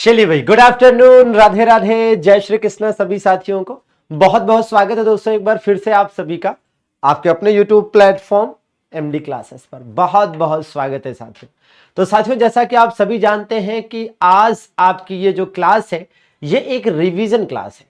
चलिए भाई, good afternoon, Radhe Radhe, जय श्री कृष्ण सभी साथियों को बहुत बहुत स्वागत है दोस्तों। एक बार फिर से आप सभी का आपके अपने YouTube प्लेटफॉर्म एमडी क्लासेस पर बहुत बहुत स्वागत है साथियों। तो साथियों, जैसा कि आप सभी जानते हैं कि आज आपकी ये जो क्लास है ये एक रिवीजन क्लास है।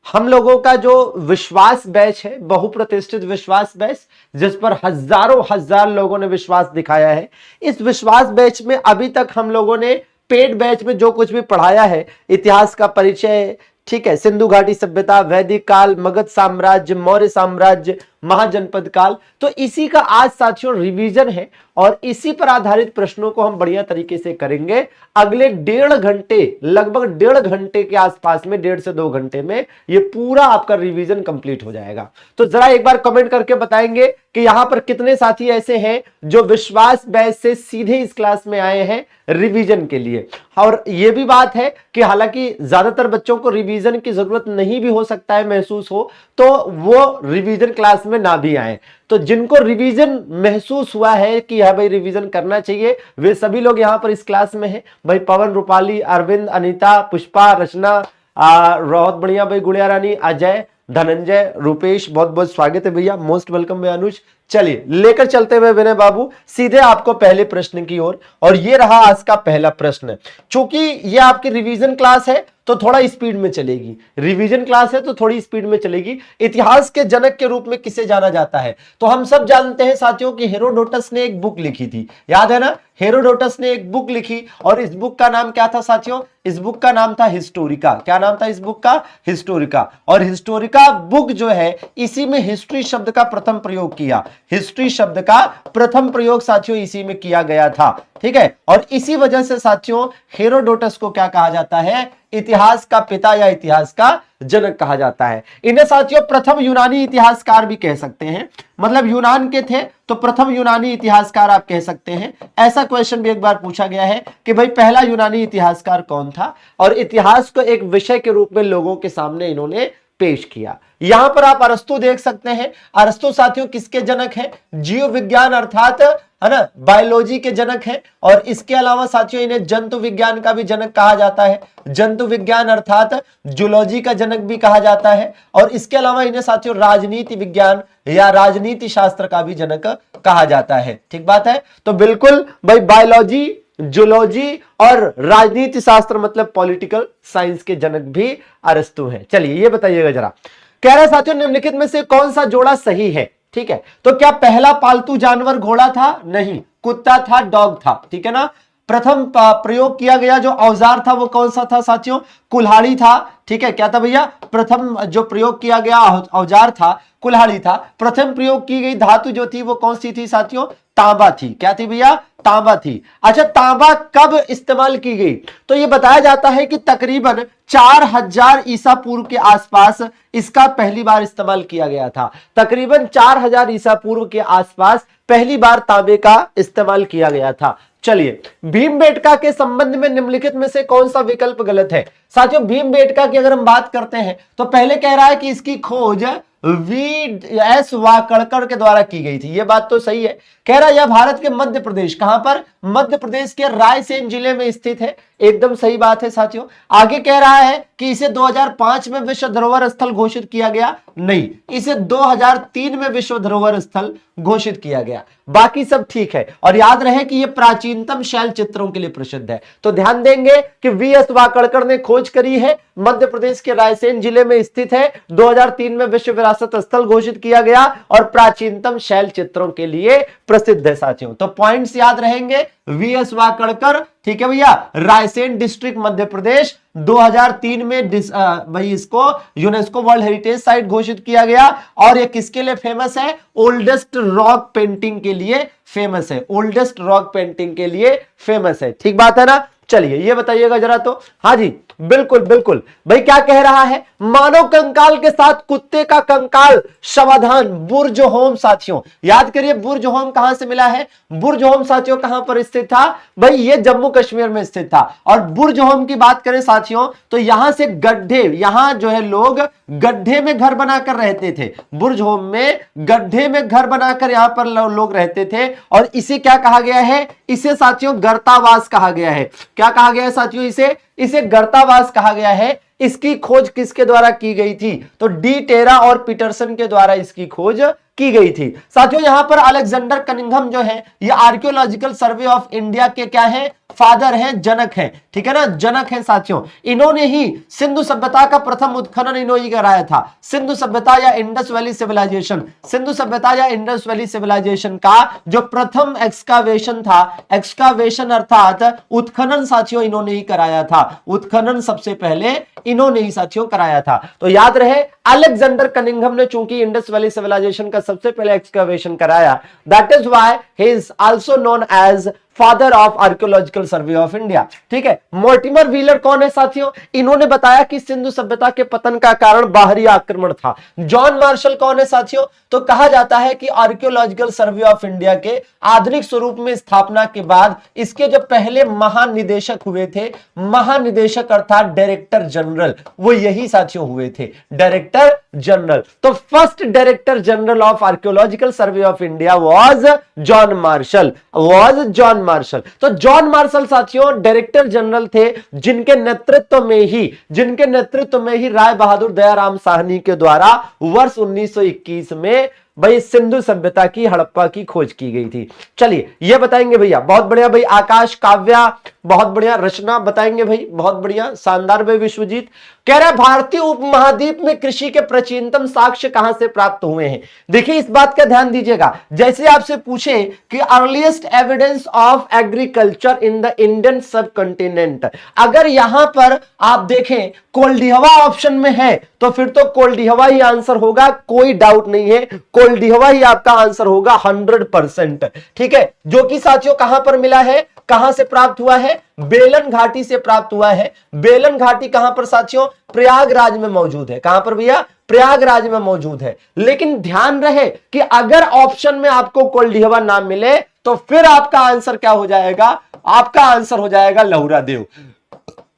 हम लोगों का जो विश्वास बैच है, बहुप्रतिष्ठित विश्वास बैच, जिस पर हजारों हजार लोगों ने विश्वास दिखाया है, इस विश्वास बैच में अभी तक हम लोगों ने पेड बैच में जो कुछ भी पढ़ाया है, इतिहास का परिचय, ठीक है, सिंधु घाटी सभ्यता, वैदिक काल, मगध साम्राज्य, मौर्य साम्राज्य, महाजनपद काल, तो इसी का आज साथियों रिवीजन है और इसी पर आधारित प्रश्नों को हम बढ़िया तरीके से करेंगे। अगले 1.5 घंटे, लगभग 1.5 घंटे के आसपास में, 1.5 से 2 घंटे में ये पूरा आपका रिवीजन कंप्लीट हो जाएगा। तो जरा एक बार कमेंट करके बताएंगे कि यहां पर कितने साथी ऐसे हैं जो विश्वास बैच से सीधे इस क्लास में आए हैं रिवीजन के लिए। और यह भी बात है कि हालांकि ज्यादातर बच्चों को रिवीजन की जरूरत नहीं भी हो सकता है, महसूस हो तो वो रिवीजन क्लास में ना भी आए। तो जिनको रिवीजन महसूस हुआ है कि हाँ भाई रिवीजन करना चाहिए, वे सभी लोग यहां पर इस क्लास में हैं। भाई पवन, रूपाली, अरविंद, अनीता, पुष्पा, रचना, बहुत बढ़िया भाई, गुड़िया रानी, अजय, धनंजय, रूपेश, बहुत बहुत स्वागत है भैया, मोस्ट वेलकम भैया अनुज। चलिए लेकर चलते हुए विनय बाबू सीधे आपको पहले प्रश्न की ओर, और ये रहा आज का पहला प्रश्न। चूंकि ये आपकी रिवीजन क्लास है तो थोड़ा स्पीड में चलेगी, रिवीजन क्लास है तो थोड़ी स्पीड में चलेगी। इतिहास के जनक के रूप में किसे जाना जाता है? तो हम सब जानते हैं साथियों कि हेरोडोटस ने एक बुक लिखी थी, याद है ना? हेरोडोटस ने एक बुक लिखी और इस बुक का नाम क्या था साथियों? इस बुक का नाम था हिस्टोरिका। क्या नाम था इस बुक का? हिस्टोरिका। और हिस्टोरिका बुक जो है, इसी में हिस्ट्री शब्द का प्रथम प्रयोग किया, हिस्ट्री शब्द का प्रथम प्रयोग साथियों इसी में किया गया था, ठीक है। और इसी वजह से साथियों हेरोडोटस को क्या कहा जाता है? इतिहास का पिता या इतिहास का जनक कहा जाता है। इन्हें साथियों प्रथम यूनानी इतिहासकार भी कह सकते हैं, मतलब यूनान के थे तो प्रथम यूनानी इतिहासकार आप कह सकते हैं। ऐसा क्वेश्चन भी एक बार पूछा गया है कि भाई पहला यूनानी इतिहासकार कौन था, और इतिहास को एक विषय के रूप में लोगों के सामने इन्होंने पेश किया। यहां पर आप अरस्तु देख सकते हैं। अरस्तु साथियों किसके जनक हैं? जीव विज्ञान अर्थात, है ना, बायोलॉजी के जनक हैं। और इसके अलावा साथियों इन्हें जंतु विज्ञान का भी जनक कहा जाता है, जंतु विज्ञान अर्थात जूलॉजी का जनक भी कहा जाता है। और इसके अलावा इन्हें साथियों राजनीति विज्ञान या राजनीति शास्त्र का भी जनक कहा जाता है, ठीक बात है। तो बिल्कुल भाई बायोलॉजी, जूलॉजी और राजनीति शास्त्र मतलब पॉलिटिकल साइंस के जनक भी अरस्तु हैं। चलिए ये बताइएगा जरा, कह रहे साथियों निम्नलिखित में से कौन सा जोड़ा सही है? ठीक है, तो क्या पहला पालतू जानवर घोड़ा था? नहीं, कुत्ता था, डॉग था, ठीक है ना। प्रथम प्रयोग किया गया जो औजार था वो कौन सा था साथियों? कुल्हाड़ी था, ठीक है। क्या था भैया? प्रथम जो प्रयोग किया गया औजार था कुल्हाड़ी था। प्रथम प्रयोग की गई धातु जो थी वो कौन सी थी साथियों? तांबा थी। क्या थी भैया? तांबा थी। अच्छा, तांबा कब इस्तेमाल की गई? तो ये बताया जाता है कि तकरीबन 4000 ईसा पूर्व के आसपास इसका पहली बार इस्तेमाल किया गया था। तकरीबन 4000 ईसा पूर्व के आसपास पहली बार तांबे का इस्तेमाल किया गया था। चलिए, भीमबेटका के संबंध में निम्नलिखित में से कौन सा विकल्प गलत है? साथियों भीमबेटका की अगर हम बात करते हैं तो पहले कह रहा है कि इसकी खोज V.S. वाकड़कर के द्वारा की गई थी, यह बात तो सही है। कह रहा है यह भारत के मध्य प्रदेश, कहां पर? मध्य प्रदेश के रायसेन जिले में स्थित है, एकदम सही बात है साथियों। आगे कह रहा है कि इसे 2005 में विश्व धरोहर स्थल घोषित किया गया, नहीं, इसे 2003 में विश्व धरोहर स्थल घोषित किया गया। बाकी सब ठीक है। और याद रहे कि यह प्राचीनतम शैल चित्रों के लिए प्रसिद्ध है। तो ध्यान देंगे कि V.S. वाकड़कर ने खोज करी है, मध्य प्रदेश के रायसेन जिले में स्थित है, 2003 में विश्व विरासत स्थल घोषित किया गया और प्राचीनतम शैल चित्रों के लिए प्रसिद्ध है साथियों। तो पॉइंट्स याद रहेंगे, V.S. वाकड़कर, ठीक है भैया, रायसेन डिस्ट्रिक्ट मध्य प्रदेश, 2003 में भाई इसको यूनेस्को वर्ल्ड हेरिटेज साइट घोषित किया गया। और ये किसके लिए फेमस है? ओल्डेस्ट रॉक पेंटिंग के लिए फेमस है, ओल्डेस्ट रॉक पेंटिंग के लिए फेमस है, ठीक बात है ना। चलिए ये बताइएगा जरा, तो हाँ जी बिल्कुल बिल्कुल भाई, क्या कह रहा है? मानव कंकाल के साथ कुत्ते का कंकाल समाधान, बुर्ज होम साथियों। याद करिए बुर्ज होम कहां से मिला है? बुर्ज होम साथियों कहां पर स्थित था? भाई ये जम्मू कश्मीर में स्थित था। और बुर्ज होम की बात करें साथियों तो यहां से गड्ढे, यहां जो है लोग गड्ढे में घर बनाकर रहते थे, बुर्ज होम में गड्ढे में घर बनाकर यहां पर लोग रहते थे। और इसे क्या कहा गया है? इसे साथियों गर्तावास कहा गया है। क्या कहा गया है साथियों? इसे गर्तावास कहा गया है। इसकी खोज किसके द्वारा की गई थी? तो डी टेरा और पीटरसन के द्वारा इसकी खोज की गई थी। साथियों यहां पर अलेक्जेंडर कनिंघम जो है ये आर्कियोलॉजिकल सर्वे ऑफ इंडिया के क्या है? फादर हैं, जनक हैं, ठीक है ना, जनक हैं साथियों। इन्होंने ही सिंधु सभ्यता का प्रथम उत्खनन इन्होंने कराया था। सिंधु सभ्यता या इंडस वैली सिविलाइजेशन, सिंधु सभ्यता या इंडस वैली सिविलाइजेशन का जो प्रथम एक्सकावेशन था, एक्सकावेशन अर्थात उत्खनन साथियों इन्होंने ही कराया था। उत्खनन सबसे पहले इन्होंने ही साथियों कराया था। तो याद रहे अलेक्जेंडर कनिंघम ने चूंकि इंडस वैली सिविलाइजेशन का सबसे पहले एक्सकवेशन कराया, that is why he is also known as father of archaeological survey of India. ठीक है, मोर्टिमर व्हीलर कौन है साथियों? इन्होंने बताया कि सिंधु सभ्यता के पतन का कारण बाहरी आक्रमण था। जॉन मार्शल कौन है साथियों? तो कहा जाता है कि आर्कियोलॉजिकल सर्वे ऑफ इंडिया के आधुनिक स्वरूप में स्थापना के बाद इसके जो पहले महानिदेशक हुए थे, महानिदेशक अर्थात डायरेक्टर जनरल, वो यही साथियों हुए थे, डायरेक्टर जनरल। तो first director general of archaeological survey of India was John Marshall, was John Marshall. तो जॉन मार्शल साथियों डायरेक्टर जनरल थे जिनके नेतृत्व में ही राय बहादुर दयाराम साहनी के द्वारा वर्ष 1921 में भाई सिंधु सभ्यता की, हड़प्पा की खोज की गई थी। चलिए ये बताएंगे भैया, बहुत बढ़िया भाई आकाश, काव्या बहुत बढ़िया, रचना बताएंगे भाई, बहुत बढ़िया, शानदार भाई विश्वजीत। कह रहा है भारतीय उपमहाद्वीप में कृषि के प्राचीनतम साक्ष्य कहां से प्राप्त हुए हैं? देखिए इस बात का ध्यान दीजिएगा, जैसे आपसे पूछे कि earliest evidence of agriculture in the Indian सब कॉन्टिनेंट, अगर यहां पर आप देखें कोल्डिहवा ऑप्शन में है तो फिर तो कोल्डिहवा ही आंसर होगा, कोई डाउट नहीं है, कोल्डिहवा ही आपका आंसर होगा 100%। ठीक है, जो कि साथियों कहां पर मिला है, कहां से प्राप्त हुआ है? बेलन घाटी से प्राप्त हुआ है। बेलन घाटी कहां पर साथियों? प्रयागराज में मौजूद है। कहां पर भैया? प्रयागराज में मौजूद है। लेकिन ध्यान रहे कि अगर ऑप्शन में आपको कोल्डिहवा ना मिले तो फिर आपका आंसर क्या हो जाएगा? आपका आंसर हो जाएगा लहुरा देव।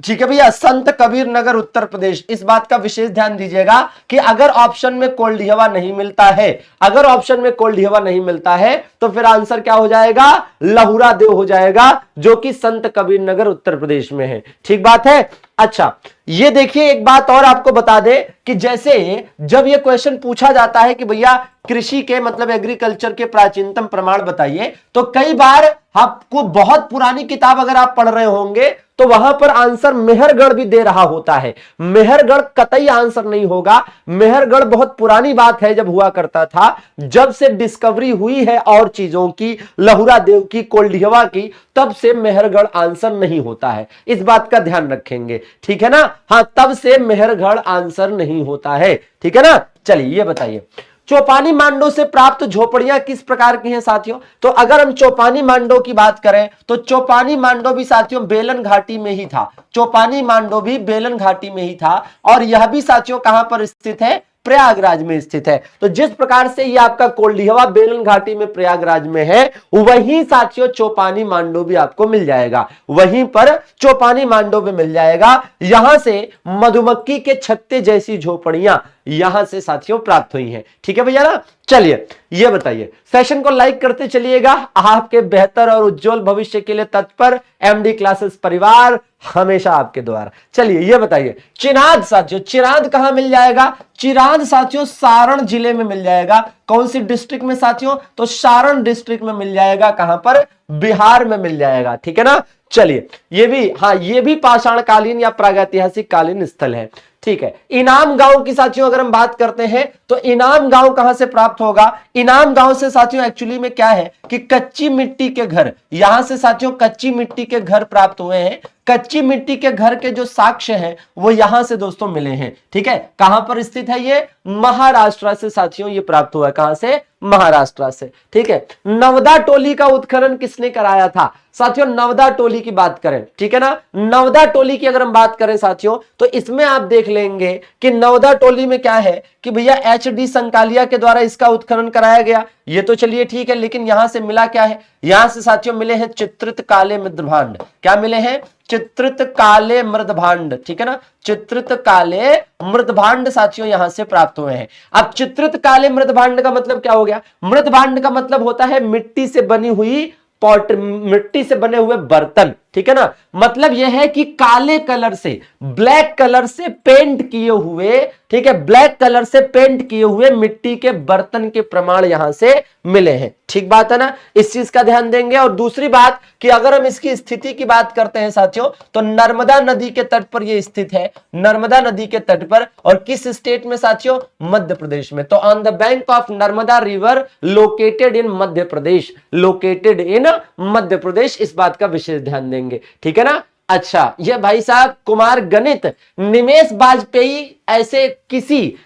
ठीक है भैया, संत कबीर नगर उत्तर प्रदेश। इस बात का विशेष ध्यान दीजिएगा कि अगर ऑप्शन में कोल्डिहवा नहीं मिलता है, अगर ऑप्शन में कोल्डिहवा नहीं मिलता है तो फिर आंसर क्या हो जाएगा? लहुरा देव हो जाएगा, जो कि संत कबीर नगर उत्तर प्रदेश में है। ठीक बात है। अच्छा ये देखिए एक बात और आपको बता दे कि जैसे जब ये क्वेश्चन पूछा जाता है कि भैया कृषि के मतलब एग्रीकल्चर के प्राचीनतम प्रमाण बताइए, तो कई बार आपको बहुत पुरानी किताब अगर आप पढ़ रहे होंगे तो वहां पर आंसर मेहरगढ़ भी दे रहा होता है। मेहरगढ़ कतई आंसर नहीं होगा। मेहरगढ़ बहुत पुरानी बात है, जब हुआ करता था, जब से डिस्कवरी हुई है और चीजों की, लहुरा देव की, कोल्डिहवा की, तब से मेहरगढ़ आंसर नहीं होता है। इस बात का ध्यान रखेंगे, ठीक है ना। हाँ, तब से मेहरगढ़ आंसर नहीं होता है, ठीक है ना। चलिए ये बताइए चौपानी मांडो से प्राप्त झोपड़ियां किस प्रकार की हैं साथियों? तो अगर हम चौपानी मांडो की बात करें तो चौपानी मांडो भी साथियों बेलन घाटी में ही था। चौपानी मांडो भी बेलन घाटी में ही था और यह भी साथियों कहां पर स्थित है? प्रयागराज में स्थित है। तो जिस प्रकार से ये आपका कोल्डिहवा बेलन घाटी में प्रयागराज में है, वहीं साथियों चौपानी मांडो भी आपको मिल जाएगा, वहीं पर चौपानी मांडो भी मिल जाएगा। यहां से मधुमक्खी के छत्ते जैसी झोपड़ियां यहां से साथियों प्राप्त हुई हैं। ठीक है भैया ना। चलिए ये बताइए, सेशन को लाइक करते चलिएगा। आपके बेहतर और उज्जवल भविष्य के लिए तत्पर एमडी क्लासेस परिवार हमेशा आपके द्वारा। चलिए ये बताइए चिरांद साथियों, चिरांद कहां मिल जाएगा? चिरांद साथियों सारण जिले में मिल जाएगा। कौन सी डिस्ट्रिक्ट में साथियों? तो सारण डिस्ट्रिक्ट में मिल जाएगा। कहां पर? बिहार में मिल जाएगा, ठीक है ना। चलिए ये भी, हाँ ये भी पाषाण कालीन या प्रागैतिहासिक कालीन स्थल है, ठीक है। इनाम गांव की साथियों अगर हम बात करते हैं तो इनाम गांव कहां से प्राप्त होगा? इनाम गांव से साथियों एक्चुअली में क्या है कि कच्ची मिट्टी के घर, यहां से साथियों कच्ची मिट्टी के घर प्राप्त हुए हैं। कच्ची मिट्टी के घर के जो साक्ष्य हैं वो यहां से दोस्तों मिले हैं, ठीक है। कहां पर स्थित है ये? महाराष्ट्र से साथियों ये प्राप्त हुआ है। कहां से? महाराष्ट्र से, ठीक है। नवदा टोली का उत्खनन किसने कराया था? साथियों नवदा टोली की बात करें, ठीक है ना। नवदा टोली की अगर हम बात करें साथियों तो इसमें आप देख लेंगे कि नवदा टोली में क्या है कि भैया एच.डी. संकालिया के द्वारा इसका उत्खनन कराया गया। ये तो चलिए ठीक है, लेकिन यहां से मिला क्या है? यहां से साथियों मिले हैं चित्रित काले मृदभांड। क्या मिले हैं? चित्रित काले मृदभांड, ठीक है ना। चित्रित काले मृदभांड साथियों यहां से प्राप्त हुए हैं। अब चित्रित काले मृदभांड का मतलब क्या हो गया? मृदभांड का मतलब होता है मिट्टी से बनी हुई पॉट मिट्टी से बने हुए बर्तन, ठीक है ना, मतलब यह है कि काले कलर से, ब्लैक कलर से पेंट किए हुए, ठीक है, ब्लैक कलर से पेंट किए हुए मिट्टी के बर्तन के प्रमाण यहां से मिले हैं। ठीक बात है ना, इस चीज का ध्यान देंगे। और दूसरी बात कि अगर हम इसकी स्थिति की बात करते हैं साथियों, तो नर्मदा नदी के तट पर यह स्थित है, नर्मदा नदी के तट पर। और किस स्टेट में साथियों? मध्य प्रदेश में। तो on the bank of Narmada river located in Madhya Pradesh, located in Madhya Pradesh, इस बात का विशेष ध्यान देंगे। ठीक है ना। अच्छा, ये भाई साहब कुमार गणित, निमेश वाजपेयी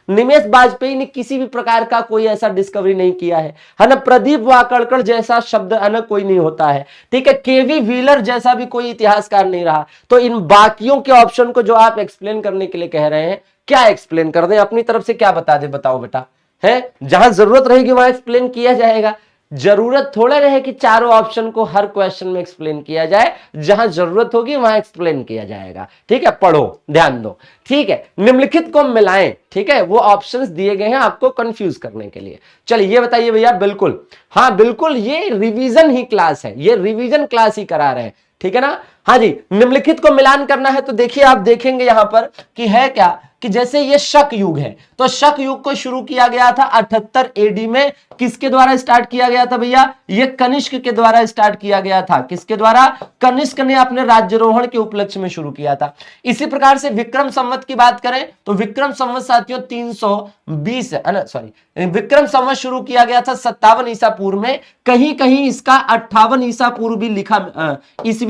निमेश वाजपेयी ने किसी भी प्रकार का कोई ऐसा डिस्कवरी नहीं किया है ना। प्रदीप वाकड़कर जैसा शब्द है ना कोई नहीं होता है। ठीक है, केवी व्हीलर जैसा भी कोई इतिहासकार नहीं रहा। तो इन बाकियों के ऑप्शन को जो आप एक्सप्लेन करने के लिए कह रहे हैं, क्या एक्सप्लेन कर दें अपनी तरफ से, क्या बता दे, बताओ बेटा। है, जहां जरूरत रहेगी वहां एक्सप्लेन किया जाएगा। जरूरत थोड़ा रहे कि चारों ऑप्शन को हर क्वेश्चन में एक्सप्लेन किया जाए, जहां जरूरत होगी वहां एक्सप्लेन किया जाएगा। ठीक है, पढ़ो, ध्यान दो। ठीक है, निम्नलिखित को मिलाएं। ठीक है, वो ऑप्शंस दिए गए हैं आपको कंफ्यूज करने के लिए। चलिए ये बताइए भैया। बिल्कुल, हाँ बिल्कुल, ये रिवीजन ही क्लास है, ये रिवीजन क्लास ही करा रहे हैं। ठीक है ना। हाँ जी, निम्नलिखित को मिलान करना है तो देखिए, आप देखेंगे यहां पर कि है क्या, कि जैसे ये शक युग है, तो शक युग को शुरू किया गया था 78 एडी में। किसके द्वारा स्टार्ट किया गया था भैया? ये कनिष्क के द्वारा स्टार्ट किया गया था। किसके द्वारा? कनिष्क ने अपने राज्यारोहण के उपलक्ष्य में शुरू किया था। इसी प्रकार से विक्रम संवत की बात करें तो विक्रम संवत साथियों 320 सॉरी, विक्रम संवत शुरू किया गया था 57 ईसा पूर्व में। कहीं कहीं इसका 58 ईसा पूर्व भी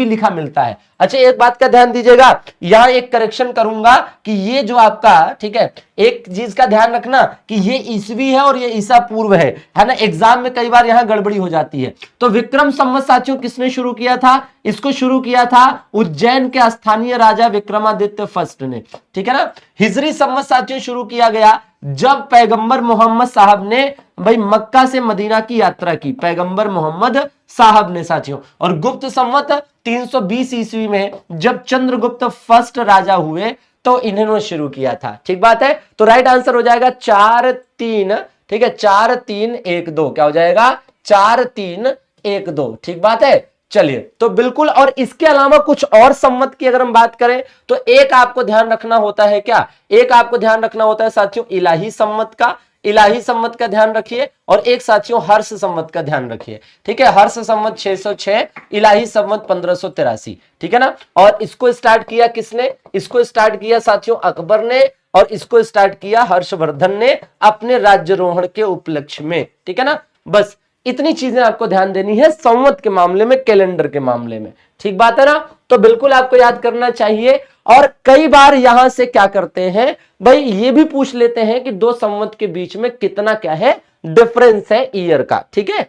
लिखा मिलता है। अच्छा, एक बात का ध्यान दीजिएगा, यहां एक करेक्शन करूंगा कि ये जो आपका, ठीक है, एक चीज का ध्यान रखना कि ये ईसवी है और ये ईसा पूर्व है ना। एग्जाम में कई बार यहां गड़बड़ी हो जाती है। तो विक्रम संवत साथियों किसने शुरू किया था? इसको शुरू किया था उज्जैन के स्थानीय राजा विक्रमादित्य फर्स्ट ने। ठीक है ना। हिजरी संवत साथियों शुरू किया गया जब पैगंबर मोहम्मद साहब ने भाई मक्का से मदीना की यात्रा की, पैगंबर मोहम्मद साहब ने साथियों। और गुप्त संवत 320 ईस्वी में जब चंद्रगुप्त फर्स्ट राजा हुए तो इन्होंने शुरू किया था। ठीक बात है। तो राइट आंसर हो जाएगा 4-3। ठीक है, 4-3-1-2 क्या हो जाएगा? 4-3-1-2। ठीक बात है। चलिए, तो बिल्कुल। और इसके अलावा कुछ और संवत की अगर हम बात करें तो एक आपको ध्यान रखना होता है, क्या? एक आपको ध्यान रखना होता है साथियों इलाही संवत का। इलाही संवत का ध्यान रखिए। और एक साथियों हर्ष संवत का ध्यान रखिए। ठीक है, हर्ष संवत 606, इलाही संवत 1583। ठीक है ना। और इसको स्टार्ट किया किसने? इसको स्टार्ट किया साथियों अकबर ने, और इसको स्टार्ट किया हर्षवर्धन ने अपने राज्यारोहण के उपलक्ष्य में। ठीक है ना। बस इतनी चीजें आपको ध्यान देनी है संवत के मामले में, कैलेंडर के मामले में। ठीक बात है ना। तो बिल्कुल आपको याद करना चाहिए। और कई बार यहां से क्या करते हैं भाई, ये भी पूछ लेते हैं कि दो संवत के बीच में कितना क्या है डिफरेंस है ईयर का। ठीक है।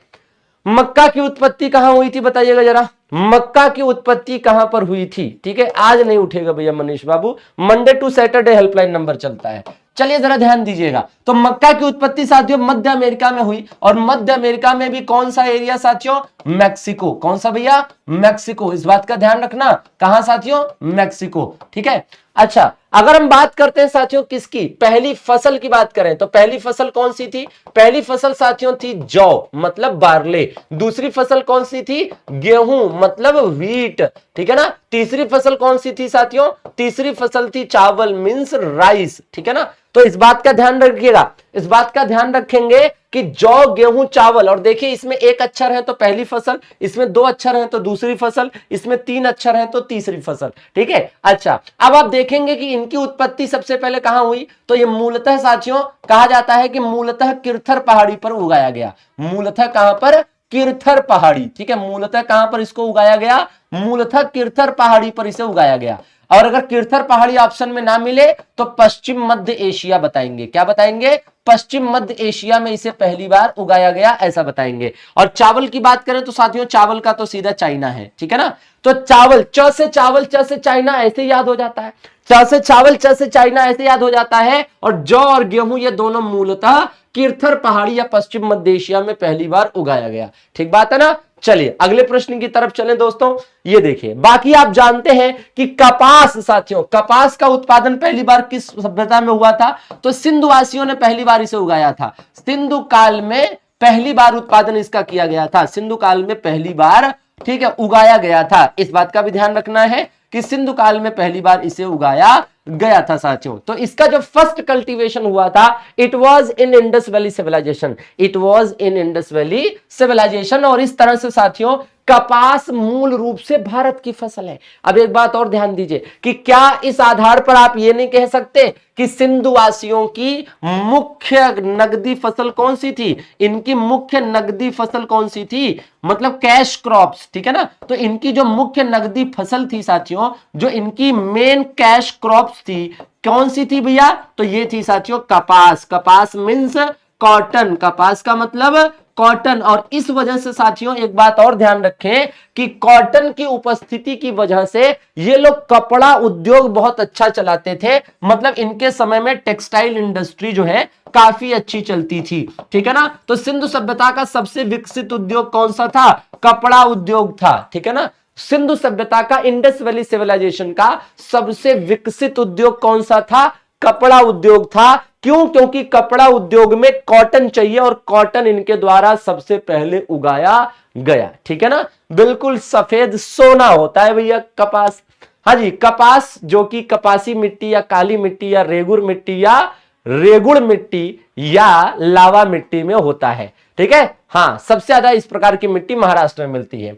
मक्का की उत्पत्ति कहां हुई थी बताइएगा जरा, मक्का की उत्पत्ति कहां पर हुई थी? ठीक है, आज नहीं उठेगा भैया मनीष बाबू, Monday to Saturday helpline number चलता है। चलिए जरा ध्यान दीजिएगा। तो मक्का की उत्पत्ति साथियों मध्य अमेरिका में हुई। और मध्य अमेरिका में भी कौन सा एरिया साथियों? मैक्सिको। कौन सा भैया? मैक्सिको। इस बात का ध्यान रखना, कहां साथियों? मैक्सिको। ठीक है। अच्छा, अगर हम बात करते हैं साथियों किसकी, पहली फसल की बात करें तो पहली फसल कौन सी थी? पहली फसल साथियों थी जौ, मतलब बार्ले। दूसरी फसल कौन सी थी? गेहूं, मतलब व्हीट। ठीक है ना। तीसरी फसल कौन सी थी साथियों? तीसरी फसल थी चावल, मींस राइस। ठीक है ना। तो इस बात का ध्यान रखिएगा, इस बात का ध्यान रखेंगे कि जौ, गेहूं, चावल। और देखिए इसमें एक अक्षर है तो पहली फसल, इसमें दो अक्षर है तो दूसरी फसल, इसमें तीन अक्षर है तो तीसरी फसल। ठीक है। अच्छा, अब आप देखेंगे कि इनकी उत्पत्ति सबसे पहले कहां हुई, तो ये मूलतः साथियों कहा जाता है कि मूलतः किरथर पहाड़ी पर उगाया गया। मूलतः कहां पर? किरथर पहाड़ी। ठीक है, मूलतः कहां पर इसको उगाया गया? मूलतः किरथर पहाड़ी पर इसे उगाया गया। और अगर किरथर पहाड़ी ऑप्शन में ना मिले तो पश्चिम मध्य एशिया बताएंगे। क्या बताएंगे? पश्चिम मध्य एशिया में इसे पहली बार उगाया गया, ऐसा बताएंगे। और चावल की बात करें तो साथियों चावल का तो सीधा चाइना है। ठीक है ना। तो चावल, च से चावल, च से चाइना, ऐसे याद हो जाता है। च से चावल, च से चाइना, ऐसे याद हो जाता है। और जौ और गेहूं ये दोनों मूलतः किरथर पहाड़ी या पश्चिम मध्य एशिया में पहली बार उगाया गया। ठीक बात है ना। चलिए अगले प्रश्न की तरफ चलें दोस्तों। ये देखिए, बाकी आप जानते हैं कि कपास साथियों, कपास का उत्पादन पहली बार किस सभ्यता में हुआ था? तो सिंधु वासियों ने पहली बार इसे उगाया था। सिंधु काल में पहली बार उत्पादन इसका किया गया था। सिंधु काल में पहली बार ठीक है, उगाया गया था। इस बात का भी ध्यान रखना है कि सिंधु काल में पहली बार इसे उगाया गया था साथियों। तो इसका जो फर्स्ट कल्टीवेशन हुआ था, it was in Indus valley civilization, it was in Indus valley civilization. और इस तरह से साथियों कपास मूल रूप से भारत की फसल है। अब एक बात और ध्यान दीजिए कि क्या इस आधार पर आप ये नहीं कह सकते कि सिंधु वासियों की मुख्य नगदी फसल कौन सी थी? इनकी मुख्य नगदी फसल कौन सी थी? मतलब कैश क्रॉप्स, ठीक है ना। तो इनकी जो मुख्य नगदी फसल थी साथियों, जो इनकी मेन कैश क्रॉप्स थी, कौन सी थी भैया? तो ये थी साथियों कपास। कपास मीन्स कॉटन, कपास का मतलब कॉटन। और इस वजह से साथियों एक बात और ध्यान रखें कि कॉटन की उपस्थिति की वजह से ये लोग कपड़ा उद्योग बहुत अच्छा चलाते थे। मतलब इनके समय में टेक्सटाइल इंडस्ट्री जो है काफी अच्छी चलती थी, ठीक है ना। तो सिंधु सभ्यता का सबसे विकसित उद्योग कौन सा था? कपड़ा उद्योग था, ठीक है ना। सिंधु सभ्यता का, इंडस वैली सिविलाइजेशन का सबसे विकसित उद्योग कौन सा था? कपड़ा उद्योग था। क्यों? क्योंकि कपड़ा उद्योग में कॉटन चाहिए और कॉटन इनके द्वारा सबसे पहले उगाया गया, ठीक है ना। बिल्कुल सफेद सोना होता है भैया कपास। हाँ जी, कपास जो कि कपासी मिट्टी या काली मिट्टी या रेगुर मिट्टी या रेगुड़ मिट्टी या लावा मिट्टी में होता है, ठीक है। हाँ, सबसे ज्यादा इस प्रकार की मिट्टी महाराष्ट्र में मिलती है।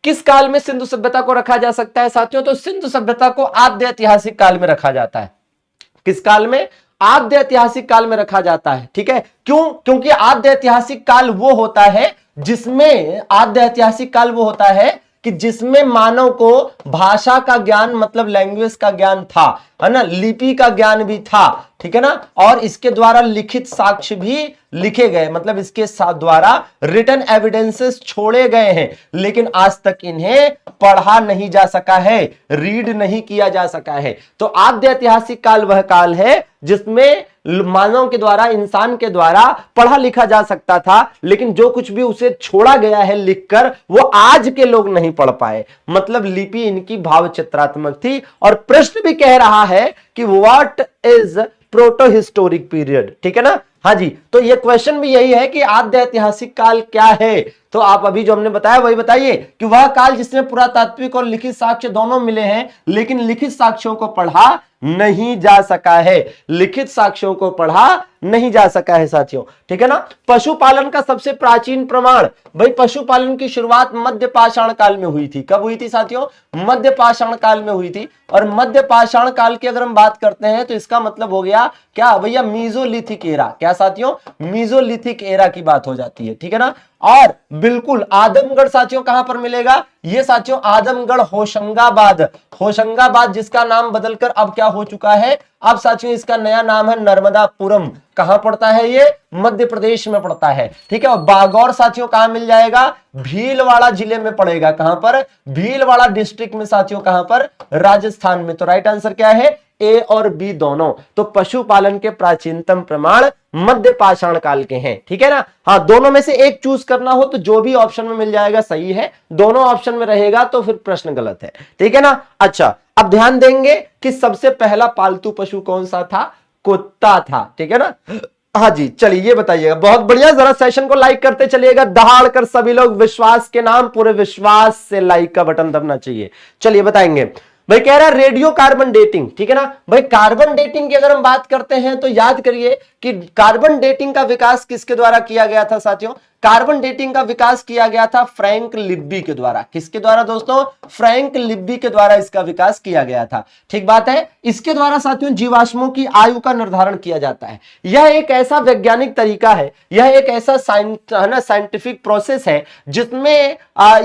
किस काल में सिंधु सभ्यता को रखा जा सकता है साथियों? तो सिंधु सभ्यता को आद्य ऐतिहासिक काल में रखा जाता है। किस काल में? आद्य ऐतिहासिक काल में रखा जाता है, ठीक है। क्यों? क्योंकि आद्य ऐतिहासिक काल वो होता है जिसमें, आद्य ऐतिहासिक काल वो होता है कि जिसमें मानव को भाषा का ज्ञान, मतलब लैंग्वेज का ज्ञान था, है ना, लिपि का ज्ञान भी था, ठीक है ना। और इसके द्वारा लिखित साक्ष्य भी लिखे गए, मतलब इसके द्वारा रिटन एविडेंसेस छोड़े गए हैं, लेकिन आज तक इन्हें पढ़ा नहीं जा सका है, रीड नहीं किया जा सका है। तो आद्य ऐतिहासिक काल वह काल है जिसमें मानव के द्वारा, इंसान के द्वारा पढ़ा लिखा जा सकता था, लेकिन जो कुछ भी उसे छोड़ा गया है लिखकर, वो आज के लोग नहीं पढ़ पाए। मतलब लिपि इनकी भाव चित्रात्मक थी। और प्रश्न भी कह रहा है कि what is proto historic period, ठीक है ना। हाँ जी, तो ये क्वेश्चन भी यही है कि आद्य ऐतिहासिक काल क्या है। तो आप अभी जो हमने बताया वही बताइए कि वह काल जिसमें पुरातात्विक और लिखित साक्ष्य दोनों मिले हैं, लेकिन लिखित साक्ष्यों को पढ़ा नहीं जा सका है, लिखित साक्ष्यों को पढ़ा नहीं जा सका है साथियों, ठीक है ना। पशुपालन का सबसे प्राचीन प्रमाण, भाई पशुपालन की शुरुआत मध्य पाषाण काल में हुई थी। कब हुई थी साथियों? मध्य पाषाण काल में हुई थी। और मध्य पाषाण काल की अगर हम बात करते हैं तो इसका मतलब हो गया क्या भैया? Mesolithic era. क्या साथियों? मीजोलिथिक एरा की बात हो जाती है, ठीक है ना। और बिल्कुल आदमगढ़ साथियों कहां पर मिलेगा? ये साथियों आदमगढ़ होशंगाबाद, होशंगाबाद जिसका नाम बदलकर अब क्या हो चुका है? अब साथियों इसका नया नाम है नर्मदापुरम। कहां पड़ता है ये? मध्य प्रदेश में पड़ता है, ठीक है। और बागौर साथियों कहां मिल जाएगा? भीलवाड़ा जिले में पड़ेगा। कहां पर? भीलवाड़ा डिस्ट्रिक्ट में साथियों। कहां पर? राजस्थान में। तो राइट आंसर क्या है? ए और बी दोनों। तो पशुपालन के प्राचीनतम प्रमाण मध्य पाषाण काल के हैं, ठीक है ना। हाँ, दोनों में से एक चूज करना हो तो जो भी ऑप्शन में मिल जाएगा सही है, दोनों ऑप्शन में रहेगा तो फिर प्रश्न गलत है, ठीक है ना। अच्छा, अब ध्यान देंगे कि सबसे पहला पालतू पशु कौन सा था? कुत्ता था, ठीक है ना। हाँ जी, चलिए ये बताइएगा। बहुत बढ़िया, जरा सेशन को लाइक करते चलिएगा, दहाड़ कर सभी लोग। विश्वास के नाम पूरे विश्वास से लाइक का बटन दबना चाहिए। चलिए बताएंगे। भाई कह रहा है रेडियो कार्बन डेटिंग, ठीक है ना। भाई कार्बन डेटिंग की अगर हम बात करते हैं तो याद करिए कि कार्बन डेटिंग का विकास किसके द्वारा किया गया था साथियों? कार्बन डेटिंग का विकास किया गया था फ्रैंक लिब्बी के द्वारा। किसके द्वारा दोस्तों? फ्रैंक लिब्बी के द्वारा इसका विकास किया गया था, ठीक बात है। इसके द्वारा साथियों जीवाश्मों की आयु का निर्धारण किया जाता है। यह एक ऐसा वैज्ञानिक तरीका है, यह एक ऐसा साइंटिफिक प्रोसेस है जिसमें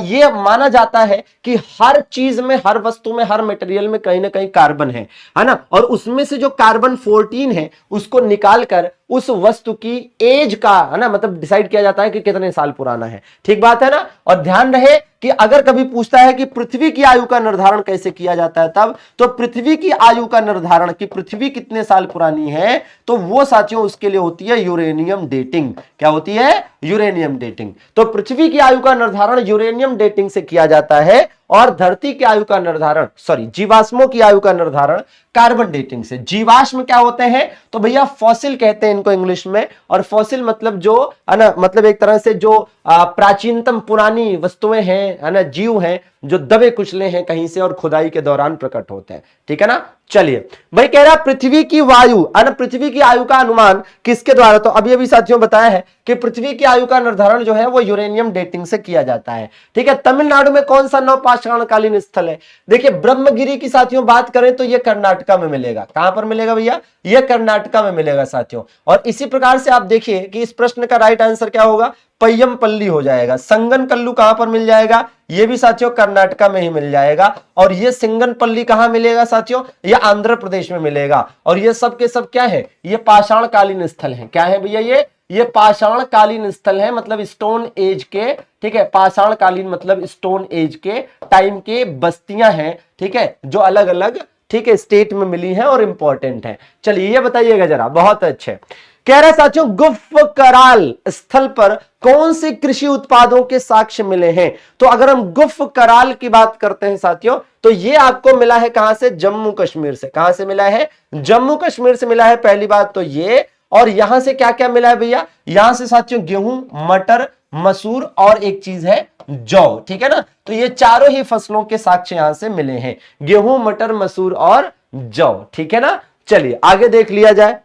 यह माना जाता है कि हर चीज में, हर वस्तु में, हर मटेरियल में कहीं ना कहीं कार्बन है ना। और उसमें से जो कार्बन 14 है उसको निकालकर उस वस्तु की एज का, है ना, मतलब डिसाइड किया जाता है कि कितने साल पुराना है, ठीक बात है ना। और ध्यान रहे कि अगर कभी पूछता है कि पृथ्वी की आयु का निर्धारण कैसे किया जाता है, तब तो पृथ्वी की आयु का निर्धारण कि पृथ्वी कितने साल पुरानी है, तो वो साथियों उसके लिए होती है यूरेनियम डेटिंग। क्या होती है? Uranium dating. तो पृथ्वी की आयु का निर्धारण यूरेनियम डेटिंग से किया जाता है और धरती की आयु का निर्धारण, जीवाश्मों की आयु का निर्धारण कार्बन डेटिंग से। जीवाश्म क्या होते हैं? तो भैया फॉसिल कहते हैं इनको इंग्लिश में, और फॉसिल मतलब जो है ना, मतलब एक तरह से जो प्राचीनतम पुरानी वस्तुएं हैं, है ना, जीव हैं जो दबे कुचले हैं कहीं से और खुदाई के दौरान प्रकट होते हैं। ठीक है ना। चलिए भाई कह रहा पृथ्वी की वायु, है ना, पृथ्वी की आयु का अनुमान किसके द्वारा, तो अभी अभी साथियों बताया है कि पृथ्वी की आयु का निर्धारण जो है वो यूरेनियम डेटिंग से किया जाता है। ठीक है। तमिलनाडु में कौन सा नवपाषाणकालीन स्थल है, देखिए ब्रह्मगिरी की साथियों बात करें तो ये कर्नाटका में मिलेगा। कहां पर मिलेगा भैया, ये कर्नाटका में मिलेगा साथियों। और इसी प्रकार से आप देखिए कि इस प्रश्न का राइट आंसर क्या होगा, पय्यमपल्ली हो जाएगा। संगनकल्लू कहां पर मिल जाएगा, ये भी साथियों कर्नाटका में ही मिल जाएगा। और ये सिंगनपल्ली कहां मिलेगा साथियों, ये आंध्र प्रदेश में मिलेगा। और ये सब के सब क्या है, ये पाषाणकालीन स्थल है। क्या है भैया, ये पाषाणकालीन स्थल है, मतलब स्टोन एज के। ठीक है, पाषाणकालीन मतलब स्टोन एज के टाइम के बस्तियां हैं। ठीक है, जो अलग अलग, ठीक है, स्टेट में मिली हैं और इंपॉर्टेंट हैं। चलिए ये बताइएगा जरा, बहुत अच्छे। कह रहे साथियों गुफ कराल स्थल पर कौन से कृषि उत्पादों के साक्ष्य मिले हैं, तो अगर हम गुफ कराल की बात करते हैं साथियों तो ये आपको मिला है कहां से, जम्मू कश्मीर से। कहां से मिला है, जम्मू कश्मीर से मिला है, पहली बात तो ये। और यहां से क्या क्या मिला है भैया, यहां से साथियों गेहूं, मटर, मसूर और एक चीज है जौ। ठीक है ना, तो ये चारों ही फसलों के साक्ष्य यहां से मिले हैं, गेहूं, मटर, मसूर और जौ। ठीक है ना। चलिए आगे देख लिया जाए।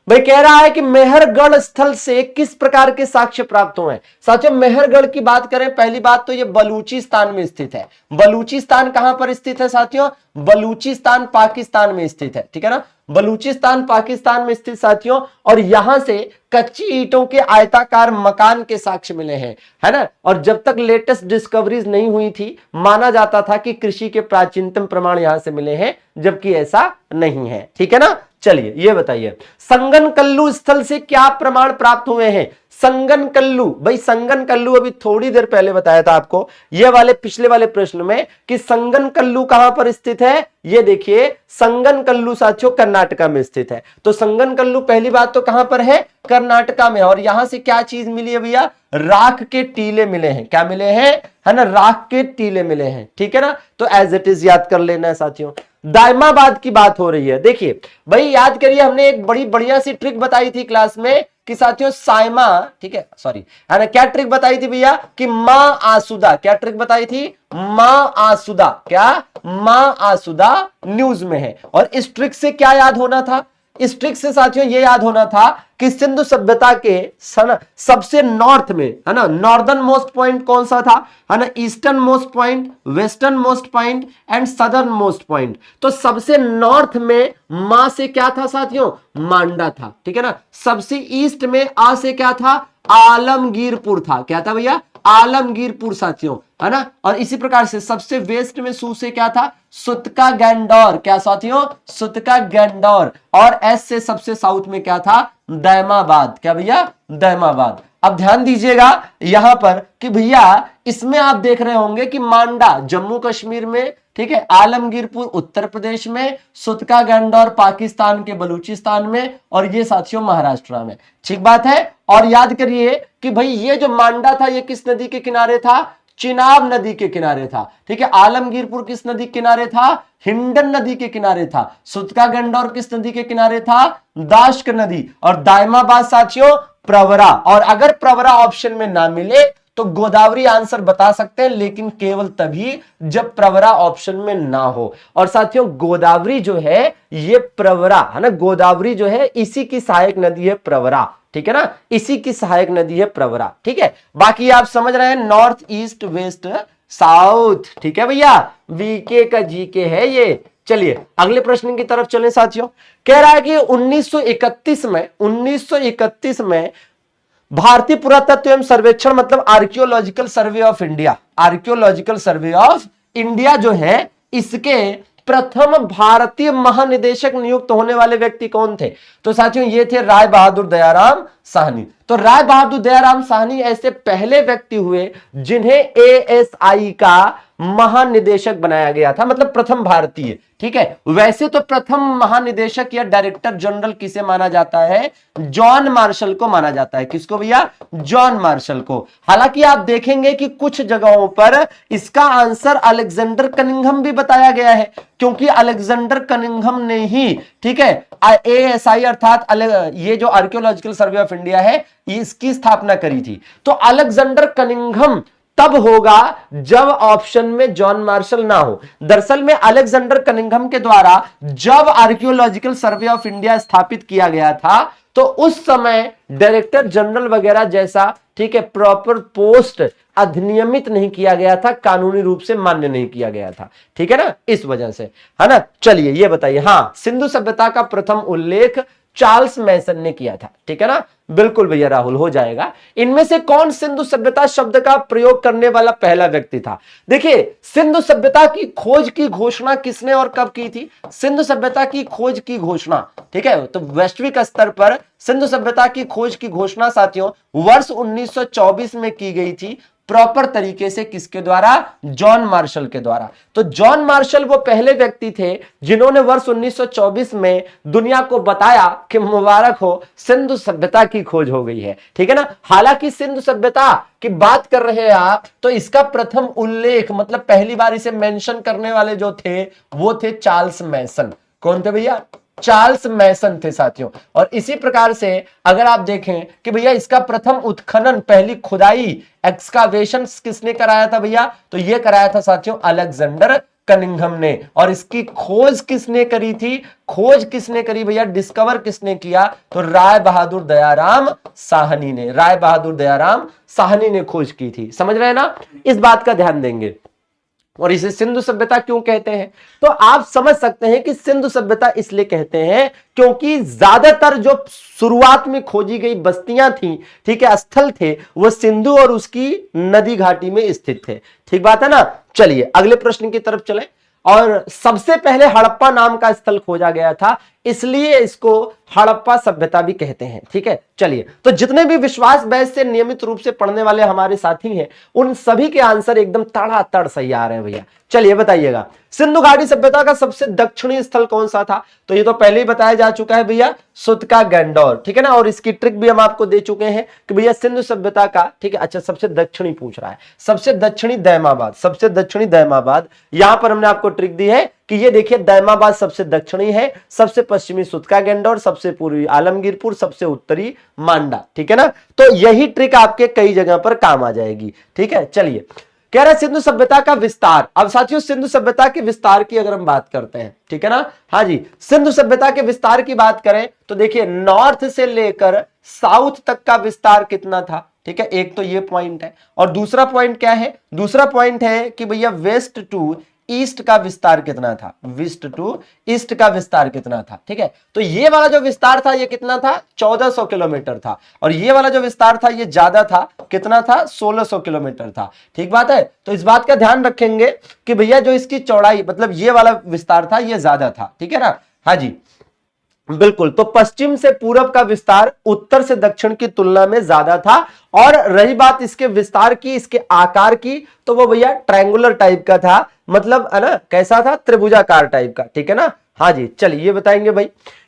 भाई कह रहा है कि मेहरगढ़ स्थल से किस प्रकार के साक्ष्य प्राप्त हुए हैं। साथियों मेहरगढ़ की बात करें, पहली बात तो ये बलूचिस्तान में स्थित है। बलूचिस्तान कहां पर स्थित है साथियों, बलूचिस्तान पाकिस्तान में स्थित है। ठीक है ना, बलूचिस्तान पाकिस्तान में स्थित साथियों। और यहां से कच्ची ईंटों के आयताकार मकान के साक्ष्य मिले हैं, है ना। और जब तक लेटेस्ट डिस्कवरीज नहीं हुई थी माना जाता था कि कृषि के प्राचीनतम प्रमाण यहां से मिले हैं, जबकि ऐसा नहीं है। ठीक है ना। चलिए ये बताइए संगनकल्लू स्थल से क्या प्रमाण प्राप्त हुए हैं। संगनकल्लू, भाई संगनकल्लू अभी थोड़ी देर पहले बताया था आपको ये वाले पिछले वाले प्रश्न में कि संगनकल्लू कहां पर स्थित है। ये देखिए संगनकल्लू साथियों कर्नाटका में स्थित है। तो संगनकल्लू पहली बात तो कहां पर है, कर्नाटका में। और यहां से क्या चीज मिली है भैया, राख के टीले मिले हैं। क्या मिले हैं, है ना, राख के टीले मिले हैं। ठीक है ना, तो एज इट इज याद कर लेना है साथियों। दायमाबाद की बात हो रही है, देखिए भाई याद करिए हमने एक बड़ी बढ़िया सी ट्रिक बताई थी क्लास में कि साथियों साइमा, ठीक है सॉरी, है ना, क्या ट्रिक बताई थी भैया कि मां आसुदा। क्या ट्रिक बताई थी, मां आसुदा। क्या, मां आसुदा न्यूज में है। और इस ट्रिक से क्या याद होना था, इस ट्रिक से साथियों ये याद होना था कि सिंधु सभ्यता के सबसे नॉर्थ में, है ना, नॉर्दर्न मोस्ट पॉइंट कौन सा था, है ना, eastern most point, western most point and southern most point. तो सबसे नॉर्थ में मां से क्या था साथियों, मांडा था। ठीक है ना, सबसे ईस्ट में आ से क्या था, आलमगीरपुर था। क्या था भैया, आलमगीरपुर साथियों, है ना। और इसी प्रकार से सबसे वेस्ट में सू से क्या था, सुतका गैंडोर। क्या साथियों, सुतका गैंडोर। और एस से सबसे साउथ में क्या था, दैमाबाद। क्या भैया, दैमाबाद। अब ध्यान दीजिएगा यहां पर कि भैया इसमें आप देख रहे होंगे कि मांडा जम्मू कश्मीर में, ठीक है, आलमगीरपुर उत्तर प्रदेश में, सुतका गैंडोर पाकिस्तान के बलूचिस्तान में, और ये साथियों महाराष्ट्र में। ठीक बात है। और याद करिए कि भाई ये जो मांडा था ये किस नदी के किनारे था, चिनाब नदी के किनारे था। ठीक है, आलमगीरपुर किस नदी के किनारे था, हिंडन नदी के किनारे था। सुतका गंडौर किस नदी के किनारे था, दाश्क नदी। और दायमाबाद साथियों प्रवरा। और अगर प्रवरा ऑप्शन में ना मिले तो गोदावरी आंसर बता सकते हैं, लेकिन केवल तभी जब प्रवरा ऑप्शन में ना हो। और साथियों गोदावरी जो है ये प्रवरा, है ना, गोदावरी जो है इसी की सहायक नदी है प्रवरा। ठीक है ना, इसी की सहायक नदी है प्रवरा। ठीक है, बाकी आप समझ रहे हैं, नॉर्थ ईस्ट वेस्ट साउथ। ठीक है भैया, वीके का जीके है ये। चलिए अगले प्रश्न की तरफ चलें साथियों। कह रहा है कि 1931 में भारतीय पुरातत्व एवं सर्वेक्षण मतलब archaeological survey of India, archaeological survey of India जो है इसके प्रथम भारतीय महानिदेशक नियुक्त होने वाले व्यक्ति कौन थे। तो साथियों ये थे राय बहादुर दयाराम साहनी। तो राय बहादुर दयाराम साहनी ऐसे पहले व्यक्ति हुए जिन्हें एएसआई का महानिदेशक बनाया गया था, मतलब प्रथम भारतीय। ठीक है, वैसे तो प्रथम महानिदेशक या डायरेक्टर जनरल किसे माना जाता है? जॉन मार्शल को माना जाता है। किसको भैया? जॉन मार्शल को। हालांकि आप देखेंगे कि कुछ जगहों पर इसका आंसर अलेक्जेंडर कनिंघम भी बताया गया है, क्योंकि अलेक्जेंडर कनिंघम ने ही, ठीक है, ASI अर्थात ये जो आर्कियोलॉजिकल सर्वे ऑफ इंडिया है, इसकी स्थापना करी थी। तो अलेक्जेंडर कनिंघम तब होगा जब ऑप्शन में जॉन मार्शल ना हो। दरअसल में अलेक्जेंडर कनिंघम के द्वारा जब आर्कियोलॉजिकल सर्वे ऑफ इंडिया स्थापित किया गया था, तो उस समय डायरेक्टर जनरल वगैरह जैसा, ठीक है, प्रॉपर पोस्ट अधिनियमित नहीं किया गया था, कानूनी रूप से मान्य नहीं किया गया था। ठीक है ना, इस वजह से, है ना। चलिए ये बताइए, हाँ, सिंधु सभ्यता का प्रथम उल्लेख चार्ल्स मैसन ने किया था। ठीक है ना, बिल्कुल भैया राहुल, हो जाएगा। इनमें से कौन सिंधु सभ्यता शब्द का प्रयोग करने वाला पहला व्यक्ति था? देखिए, सिंधु सभ्यता की खोज की घोषणा किसने और कब की थी? सिंधु सभ्यता की खोज की घोषणा, ठीक है, तो वैश्विक स्तर पर सिंधु सभ्यता की खोज की घोषणा साथियों वर्ष 1924 में की गई थी, प्रॉपर तरीके से। किसके द्वारा? जॉन मार्शल के द्वारा। तो जॉन मार्शल वो पहले व्यक्ति थे जिन्होंने वर्ष 1924 में दुनिया को बताया कि मुबारक हो, सिंधु सभ्यता की खोज हो गई है। ठीक है ना। हालांकि सिंधु सभ्यता की बात कर रहे हैं आप, तो इसका प्रथम उल्लेख, मतलब पहली बार इसे मेंशन करने वाले जो थे वो थे चार्ल्स मैसन। कौन थे भैया? चार्ल्स मैसन थे साथियों। और इसी प्रकार से अगर आप देखें कि भैया इसका प्रथम उत्खनन, पहली खुदाई, एक्सकावेशन किसने कराया था भैया? तो ये कराया था साथियों अलेक्जेंडर कनिंघम ने। और इसकी खोज किसने करी थी? खोज किसने करी भैया? डिस्कवर किसने किया? तो राय बहादुर दयाराम साहनी ने। राय बहादुर दयाराम साहनी ने खोज की थी। समझ रहे हैं ना? इस बात का ध्यान देंगे। और इसे सिंधु सभ्यता क्यों कहते हैं? तो आप समझ सकते हैं कि सिंधु सभ्यता इसलिए कहते हैं क्योंकि ज्यादातर जो शुरुआत में खोजी गई बस्तियां थी, ठीक है, स्थल थे, वो सिंधु और उसकी नदी घाटी में स्थित थे। ठीक बात है ना। चलिए अगले प्रश्न की तरफ चलें। और सबसे पहले हड़प्पा नाम का स्थल खोजा गया था, इसलिए इसको हड़प्पा सभ्यता भी कहते हैं। ठीक है, चलिए, तो जितने भी विश्वास बैच से नियमित रूप से पढ़ने वाले हमारे साथी हैं, उन सभी के आंसर एकदम तड़ातड़ सही आ रहे हैं भैया। चलिए बताइएगा, सिंधु घाटी सभ्यता का सबसे दक्षिणी स्थल कौन सा था? तो ये तो पहले ही बताया जा चुका है भैया, सुतका गैंडोर। ठीक है ना। और इसकी ट्रिक भी हम आपको दे चुके हैं कि भैया सिंधु सभ्यता का, ठीक है, अच्छा, सबसे दक्षिणी पूछ रहा है, सबसे दक्षिणी दैमाबाद, सबसे दक्षिणी दैमाबाद। यहां पर हमने आपको ट्रिक दी है कि ये देखिए दैमाबाद सबसे दक्षिणी है, सबसे पश्चिमी सुतका गैंडोर, सबसे पूर्वी आलमगीरपुर, सबसे उत्तरी मांडा। ठीक है ना। तो यही ट्रिक आपके कई जगह पर काम आ जाएगी। ठीक है, चलिए, कह रहा है सिंधु सभ्यता का विस्तार। अब साथियों सिंधु सभ्यता के विस्तार की अगर हम बात करते हैं, ठीक है ना, हाँ जी, सिंधु सभ्यता के विस्तार की बात करें तो देखिए नॉर्थ से लेकर साउथ तक का विस्तार कितना था? ठीक है, एक तो ये पॉइंट है। और दूसरा पॉइंट क्या है? दूसरा पॉइंट है कि भैया वेस्ट टू ईस्ट का विस्तार कितना था? वेस्ट टू ईस्ट का विस्तार कितना था? ठीक है, तो ये वाला जो विस्तार था ये कितना था? 1400 किलोमीटर था। और ये वाला जो विस्तार था ये ज्यादा था, कितना था? 1600 किलोमीटर था। ठीक बात है। तो इस बात का ध्यान रखेंगे कि भैया जो इसकी चौड़ाई, मतलब ये वाला विस्तार था ये ज्यादा था। ठीक है ना। हाँ जी, बिल्कुल। तो पश्चिम से पूरब का विस्तार उत्तर से दक्षिण की तुलना में ज्यादा था। और रही बात इसके विस्तार की, इसके आकार की, तो वो भैया ट्रायंगुलर टाइप का था, मतलब है ना, कैसा था? त्रिभुजाकार टाइप का। ठीक है ना। हाँ जी, चलिए ये बताएंगे भाई।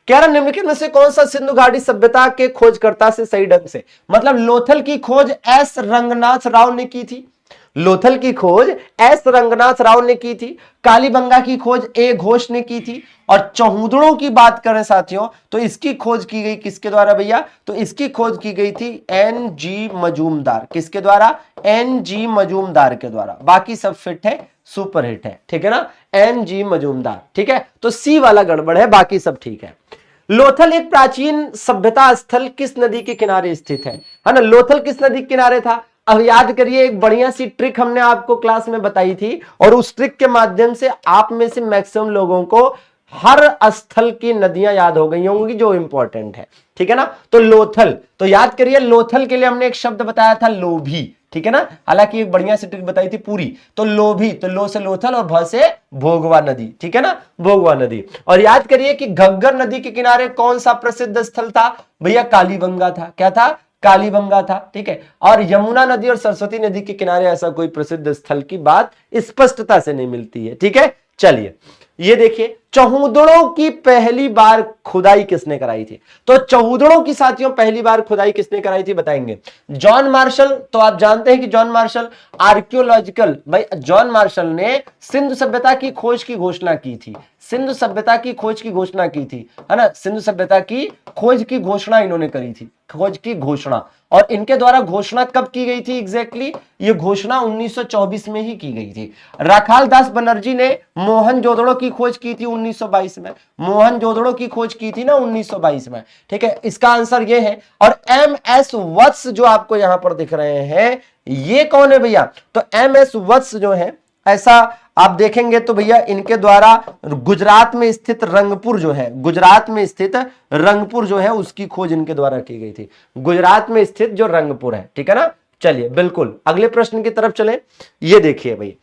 कह रहा निम्नलिखित में से कौन सा सिंधु घाटी सभ्यता के खोजकर्ता से सही ढंग से, मतलब लोथल की खोज एस रंगनाथ राव ने की थी। लोथल की खोज एस रंगनाथ राव ने की थी। कालीबंगा की खोज ए घोष ने की थी। और चौहूदड़ों की बात करें साथियों तो इसकी खोज की गई किसके द्वारा भैया? तो इसकी खोज की गई थी NG मजूमदार। किसके द्वारा? NG मजूमदार के द्वारा। बाकी सब फिट है, सुपर हिट है। ठीक है ना, NG मजूमदार। ठीक है, तो सी वाला गड़बड़ है, बाकी सब ठीक है। लोथल एक प्राचीन सभ्यता स्थल किस नदी के किनारे स्थित है ना? लोथल किस नदी के किनारे था? अब याद करिए, एक बढ़िया सी ट्रिक हमने आपको क्लास में बताई थी, और उस ट्रिक के माध्यम से आप में से मैक्सिमम लोगों को हर स्थल की नदियां याद हो गई होंगी जो इंपॉर्टेंट है। ठीक है ना। तो लोथल, तो याद करिए, लोथल के लिए हमने एक शब्द बताया था लोभी। ठीक है ना। हालांकि एक बढ़िया सी ट्रिक बताई थी पूरी। तो लोभी, तो लो से लोथल और भ से भोगवा नदी। ठीक है ना, भोगवा नदी। और याद करिए कि घग्गर नदी के किनारे कौन सा प्रसिद्ध स्थल था भैया? कालीबंगा था। क्या था? कालीबंगा था, ठीक है। और यमुना नदी और सरस्वती नदी के किनारे ऐसा कोई प्रसिद्ध स्थल की बात स्पष्टता से नहीं मिलती है, ठीक है। चलिए ये देखिए, चौहूदड़ों की पहली बार खुदाई किसने कराई थी? तो चौहूदड़ों की साथियों पहली बार खुदाई किसने कराई थी बताएंगे, जॉन मार्शल। तो आप जानते हैं कि जॉन मार्शल आर्कियोलॉजिकल, भाई जॉन मार्शल ने सिंधु सभ्यता की खोज की घोषणा की थी, सिंधु सभ्यता की खोज की घोषणा की थी, है ना। सिंधु सभ्यता की खोज की घोषणा इन्होंने करी थी, खोज की घोषणा। और इनके द्वारा घोषणा कब की गई थी एग्जैक्टली? ये घोषणा 1924 में ही की गई थी। राखाल दास बनर्जी ने मोहनजोदड़ो की खोज की थी 1922 में, मोहनजोदड़ो की खोज की थी ना 1922 में, ठीक है। इसका आंसर ये है। और एम एस वत्स जो आपको यहां पर दिख रहे हैं, ये कौन है भैया? तो एम एस वत्स जो है, ऐसा आप देखेंगे तो भैया इनके द्वारा गुजरात में स्थित रंगपुर जो है, गुजरात में स्थित रंगपुर जो है उसकी खोज इनके द्वारा की गई थी, गुजरात में स्थित जो रंगपुर है, ठीक है ना। चलिए बिल्कुल अगले प्रश्न की तरफ चलें। ये देखिए भाई,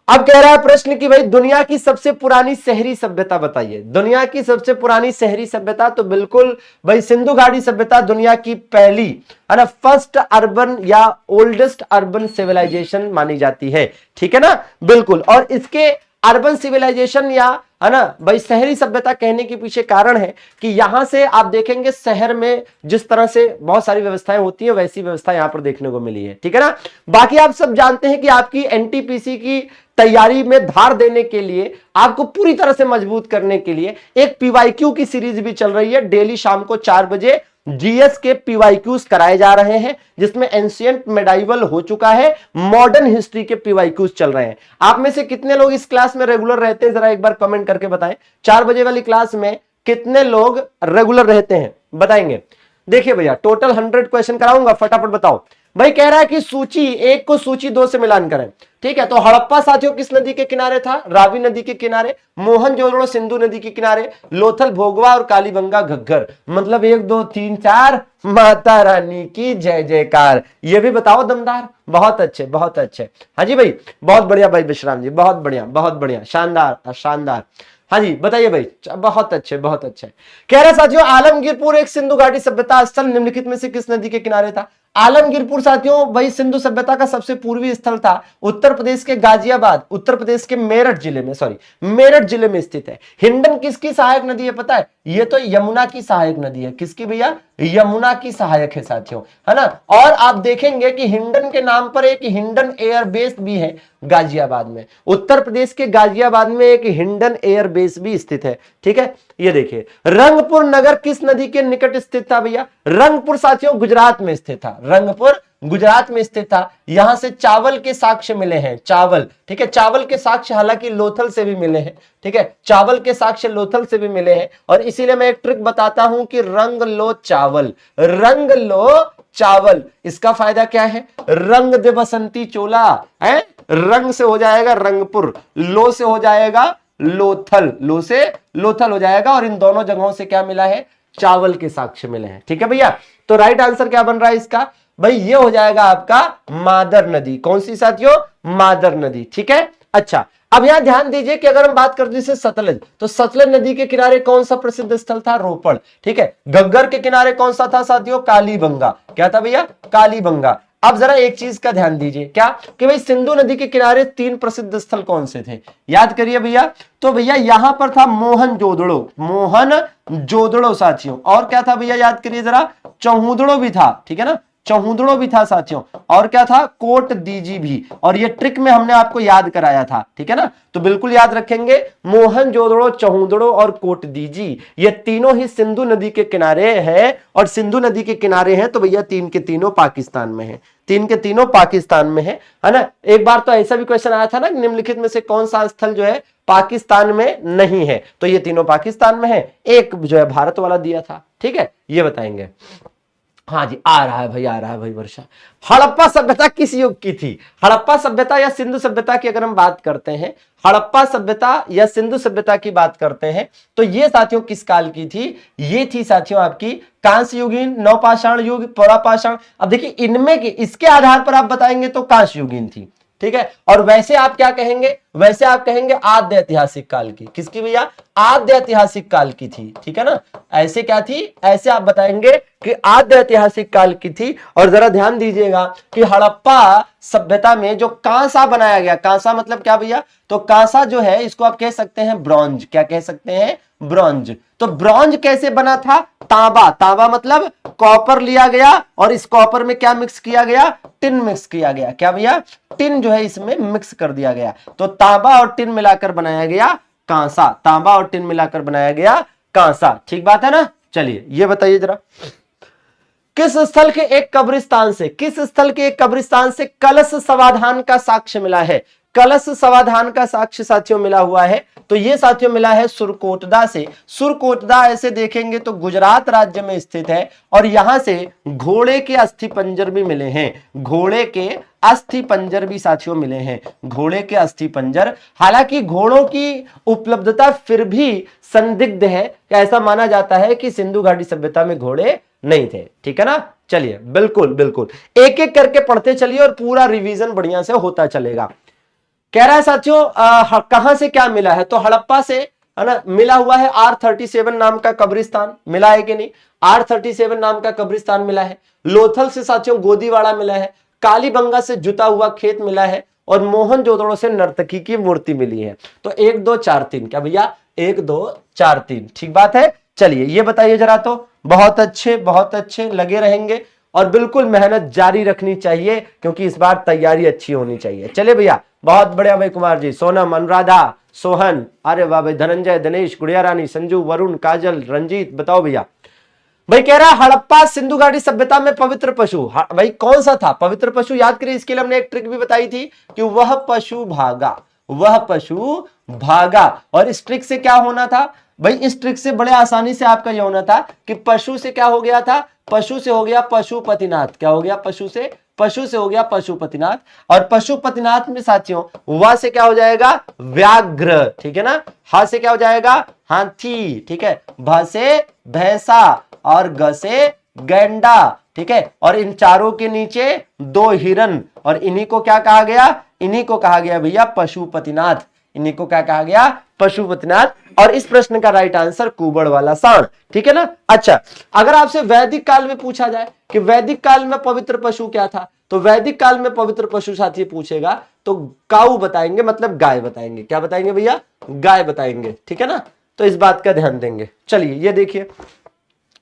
अब कह रहा है प्रश्न कि भाई दुनिया की सबसे पुरानी शहरी सभ्यता बताइए। दुनिया की सबसे पुरानी शहरी सभ्यता, तो बिल्कुल भाई सिंधु घाटी सभ्यता दुनिया की पहली, है ना, फर्स्ट अर्बन या ओल्डेस्ट अर्बन सिविलाइजेशन मानी जाती है, ठीक है ना, बिल्कुल। और इसके अर्बन सिविलाइजेशन या, है ना भाई, शहरी सभ्यता कहने के पीछे कारण है कि यहां से आप देखेंगे शहर में जिस तरह से बहुत सारी व्यवस्थाएं होती है वैसी व्यवस्था यहां पर देखने को मिली है, ठीक है ना। बाकी आप सब जानते हैं कि आपकी एनटीपीसी की तैयारी में धार देने के लिए, आपको पूरी तरह से मजबूत करने के लिए एक पीवाईक्यू की सीरीज भी चल रही है। डेली शाम को 4 बजे जीएस के पीवाईक्यूज कराए जा रहे हैं, जिसमें एंशिएंट मेडाइवल हो चुका है, मॉडर्न हिस्ट्री के पीवाईक्यूज चल रहे हैं। आप में से कितने लोग इस क्लास में रेगुलर रहते हैं, जरा एक बार कमेंट करके बताएं। 4 बजे वाली क्लास में कितने लोग रेगुलर रहते हैं बताएंगे। देखिए भैया, टोटल 100 क्वेश्चन कराऊंगा, फटाफट बताओ। भाई कह रहा है कि सूची 1 को सूची 2 से मिलान करें, ठीक है। तो हड़प्पा साथियों किस नदी के किनारे था? रावी नदी के किनारे। मोहनजोदड़ो सिंधु नदी के किनारे। लोथल भोगवा और कालीबंगा घग्गर। मतलब 1 2 3 4, माता रानी की जय जयकार। ये भी बताओ दमदार, बहुत अच्छे बहुत अच्छे। हाँ जी भाई, बहुत बढ़िया भाई विश्राम जी, बहुत बढ़िया बहुत बढ़िया, शानदार शानदार। हाँ जी बताइए भाई, बहुत अच्छे बहुत अच्छे। कह रहे साथियों, आलमगीरपुर एक सिंधु घाटी सभ्यता स्थल निम्नलिखित में से किस नदी के किनारे था? आलमगीरपुर साथियों भाई सिंधु सभ्यता का सबसे पूर्वी स्थल था, उत्तर प्रदेश के गाजियाबाद, उत्तर प्रदेश के मेरठ जिले में, सॉरी मेरठ जिले में स्थित है। हिंडन किसकी सहायक नदी है पता है? ये तो यमुना की सहायक नदी है। किसकी भैया? यमुना की सहायक है साथियों, है ना। और आप देखेंगे कि हिंडन के नाम पर एक हिंडन एयरबेस भी है गाजियाबाद में। उत्तर प्रदेश के गाजियाबाद में एक हिंडन एयरबेस भी स्थित है, ठीक है। ये देखिए, रंगपुर नगर किस नदी के निकट स्थित था भैया? रंगपुर साथियों गुजरात में स्थित था, रंगपुर गुजरात में स्थित था। यहां से चावल के साक्ष्य मिले हैं, चावल, ठीक है। चावल के साक्ष्य हालांकि लोथल से भी मिले हैं, ठीक है। चावल के साक्ष्य लोथल से भी मिले हैं। और इसीलिए मैं एक ट्रिक बताता हूं कि रंग लो चावल, रंग लो चावल। इसका फायदा क्या है? रंग दे बसंती चोला, है। रंग से हो जाएगा रंगपुर, लो से हो जाएगा लोथल, लो से लोथल हो जाएगा। और इन दोनों जगहों से क्या मिला है? चावल के साक्ष्य मिले हैं, ठीक है भैया। तो राइट आंसर क्या बन रहा है इसका? भाई ये हो जाएगा आपका मादर नदी। कौन सी साथियों? मादर नदी, ठीक है। अच्छा, अब यहां ध्यान दीजिए कि अगर हम बात करते हैं सतलज, तो सतलज नदी के किनारे कौन सा प्रसिद्ध स्थल था? रोपड़, ठीक है। घग्गर के किनारे कौन सा था साथियों? कालीबंगा। क्या था भैया? कालीबंगा। अब जरा एक चीज का ध्यान दीजिए, क्या कि भाई सिंधु नदी के किनारे 3 प्रसिद्ध स्थल कौन से थे? याद करिए भैया। तो भैया यहां पर था मोहनजोदड़ो, मोहनजोदड़ो साथियों। और क्या था भैया? याद करिए जरा, चौहूदड़ो भी था, ठीक है ना, चौहूदड़ो भी था साथियों। और क्या था? कोट दीजी भी। और ये ट्रिक में हमने आपको याद कराया था, ठीक है ना। तो बिल्कुल याद रखेंगे, मोहनजोदड़ो, चौहूदड़ो और कोट दीजी, ये तीनों ही सिंधु नदी के किनारे हैं। और सिंधु नदी के किनारे हैं तो भैया 3 के तीनों पाकिस्तान में है, 3 के तीनों पाकिस्तान में है ना। एक बार तो ऐसा भी क्वेश्चन आया था ना, निम्नलिखित में से कौन सा स्थल जो है पाकिस्तान में नहीं है? तो ये तीनों पाकिस्तान में है, एक जो है भारत वाला दिया था, ठीक है। ये बताएंगे। हाँ जी, आ रहा है भाई, आ रहा है भाई वर्षा। हड़प्पा सभ्यता किस युग की थी? हड़प्पा सभ्यता या सिंधु सभ्यता की अगर हम बात करते हैं, हड़प्पा सभ्यता या सिंधु सभ्यता की बात करते हैं, तो ये साथियों किस काल की थी? ये थी साथियों आपकी कांस्य युगीन, नवपाषाण युग, परापाषाण। अब देखिए इनमें के इसके आधार पर आप बताएंगे तो कांस्य युगीन थी, ठीक है। और वैसे आप क्या कहेंगे, वैसे आप कहेंगे आद्य ऐतिहासिक काल की। किसकी भैया, आद्य ऐतिहासिक काल की थी, ठीक है ना। ऐसे क्या थी, ऐसे आप बताएंगे कि आद्य ऐतिहासिक काल की थी। और जरा ध्यान दीजिएगा कि हड़प्पा सभ्यता में जो कांसा बनाया गया, कांसा मतलब क्या भैया, तो कांसा जो है इसको आप कह सकते हैं ब्रॉन्ज, क्या कह सकते हैं, ब्रॉन्ज। तो ब्रॉन्ज कैसे बना था, तांबा, तांबा मतलब कॉपर लिया गया और इस कॉपर में क्या मिक्स किया गया, टिन मिक्स किया गया, क्या भैया, टिन जो है इसमें मिक्स कर दिया गया। तो तांबा और टिन मिलाकर बनाया गया कांसा, तांबा और टिन मिलाकर बनाया गया कांसा, ठीक बात है ना। चलिए ये बताइए जरा, किस स्थल के एक कब्रिस्तान से, किस स्थल के एक कब्रिस्तान से कलश समाधान का साक्ष्य मिला है, कलश समाधान का साक्ष्य साथियों मिला हुआ है। तो ये साथियों मिला है सुरकोटदा से। सुरकोटदा ऐसे देखेंगे तो गुजरात राज्य में स्थित है और यहां से घोड़े के अस्थि पंजर भी मिले हैं, घोड़े के अस्थि पंजर भी साथियों मिले हैं, घोड़े के अस्थि पंजर। हालांकि घोड़ों की उपलब्धता फिर भी संदिग्ध है, ऐसा माना जाता है कि सिंधु घाटी सभ्यता में घोड़े नहीं थे, ठीक है ना। चलिए बिल्कुल बिल्कुल एक एक करके पढ़ते चलिए और पूरा रिवीजन बढ़िया से होता चलेगा। कह रहा है साथियों कहां से क्या मिला है, तो हड़प्पा से है ना मिला हुआ है R37 नाम का कब्रिस्तान, मिला है कि नहीं, R37 नाम का कब्रिस्तान मिला है। लोथल से साथियों गोदीवाड़ा मिला है, कालीबंगा से जुता हुआ खेत मिला है और मोहनजोदड़ो से नर्तकी की मूर्ति मिली है। तो 1 2 4 3, क्या भैया 1 2 4 3, ठीक बात है। चलिए ये बताइए जरा, तो बहुत अच्छे लगे रहेंगे और बिल्कुल मेहनत जारी रखनी चाहिए क्योंकि इस बार तैयारी अच्छी होनी चाहिए। चलिए भैया, बहुत बढ़िया भाई कुमार जी, सोनम, अनुराधा, सोहन, अरे वाह भाई, धनंजय, दिनेश, गुड़िया रानी, संजू, वरुण, काजल, रंजीत, बताओ भैया। भाई कह रहा है हड़प्पा सिंधु घाटी सभ्यता में पवित्र पशु, भाई कौन सा था पवित्र पशु, याद करिए। इसके लिए हमने एक ट्रिक भी बताई थी कि वह पशु भागा, वह पशु भागा। और इस ट्रिक से क्या होना था भाई, इस ट्रिक से बड़े आसानी से आपका यह होना था कि पशु से क्या हो गया था, पशु से हो गया पशुपतिनाथ, क्या हो गया, पशु से हो गया पशुपतिनाथ। और पशुपतिनाथ में साथियों वा से क्या हो जाएगा, व्याघ्र, ठीक है ना। हा से क्या हो जाएगा, हाथी, ठीक है। भ से भैंसा और ग से गैंडा, ठीक है। और इन चारों के नीचे 2 हिरन और इन्हीं को क्या कहा गया, इन्हीं को कहा गया भैया पशुपतिनाथ, इन्हीं को क्या कहा गया, पशुपतिनाथ। और इस प्रश्न का राइट आंसर कुबड़ वाला सांड, ठीक है ना। अच्छा, अगर आपसे वैदिक काल में पूछा जाए कि वैदिक काल में पवित्र पशु क्या था, तो वैदिक काल में पवित्र पशु साथी पूछेगा तो काऊ बताएंगे, मतलब गाय बताएंगे, क्या बताएंगे भैया, गाय बताएंगे, ठीक है ना। तो इस बात का ध्यान देंगे। चलिए ये देखिए,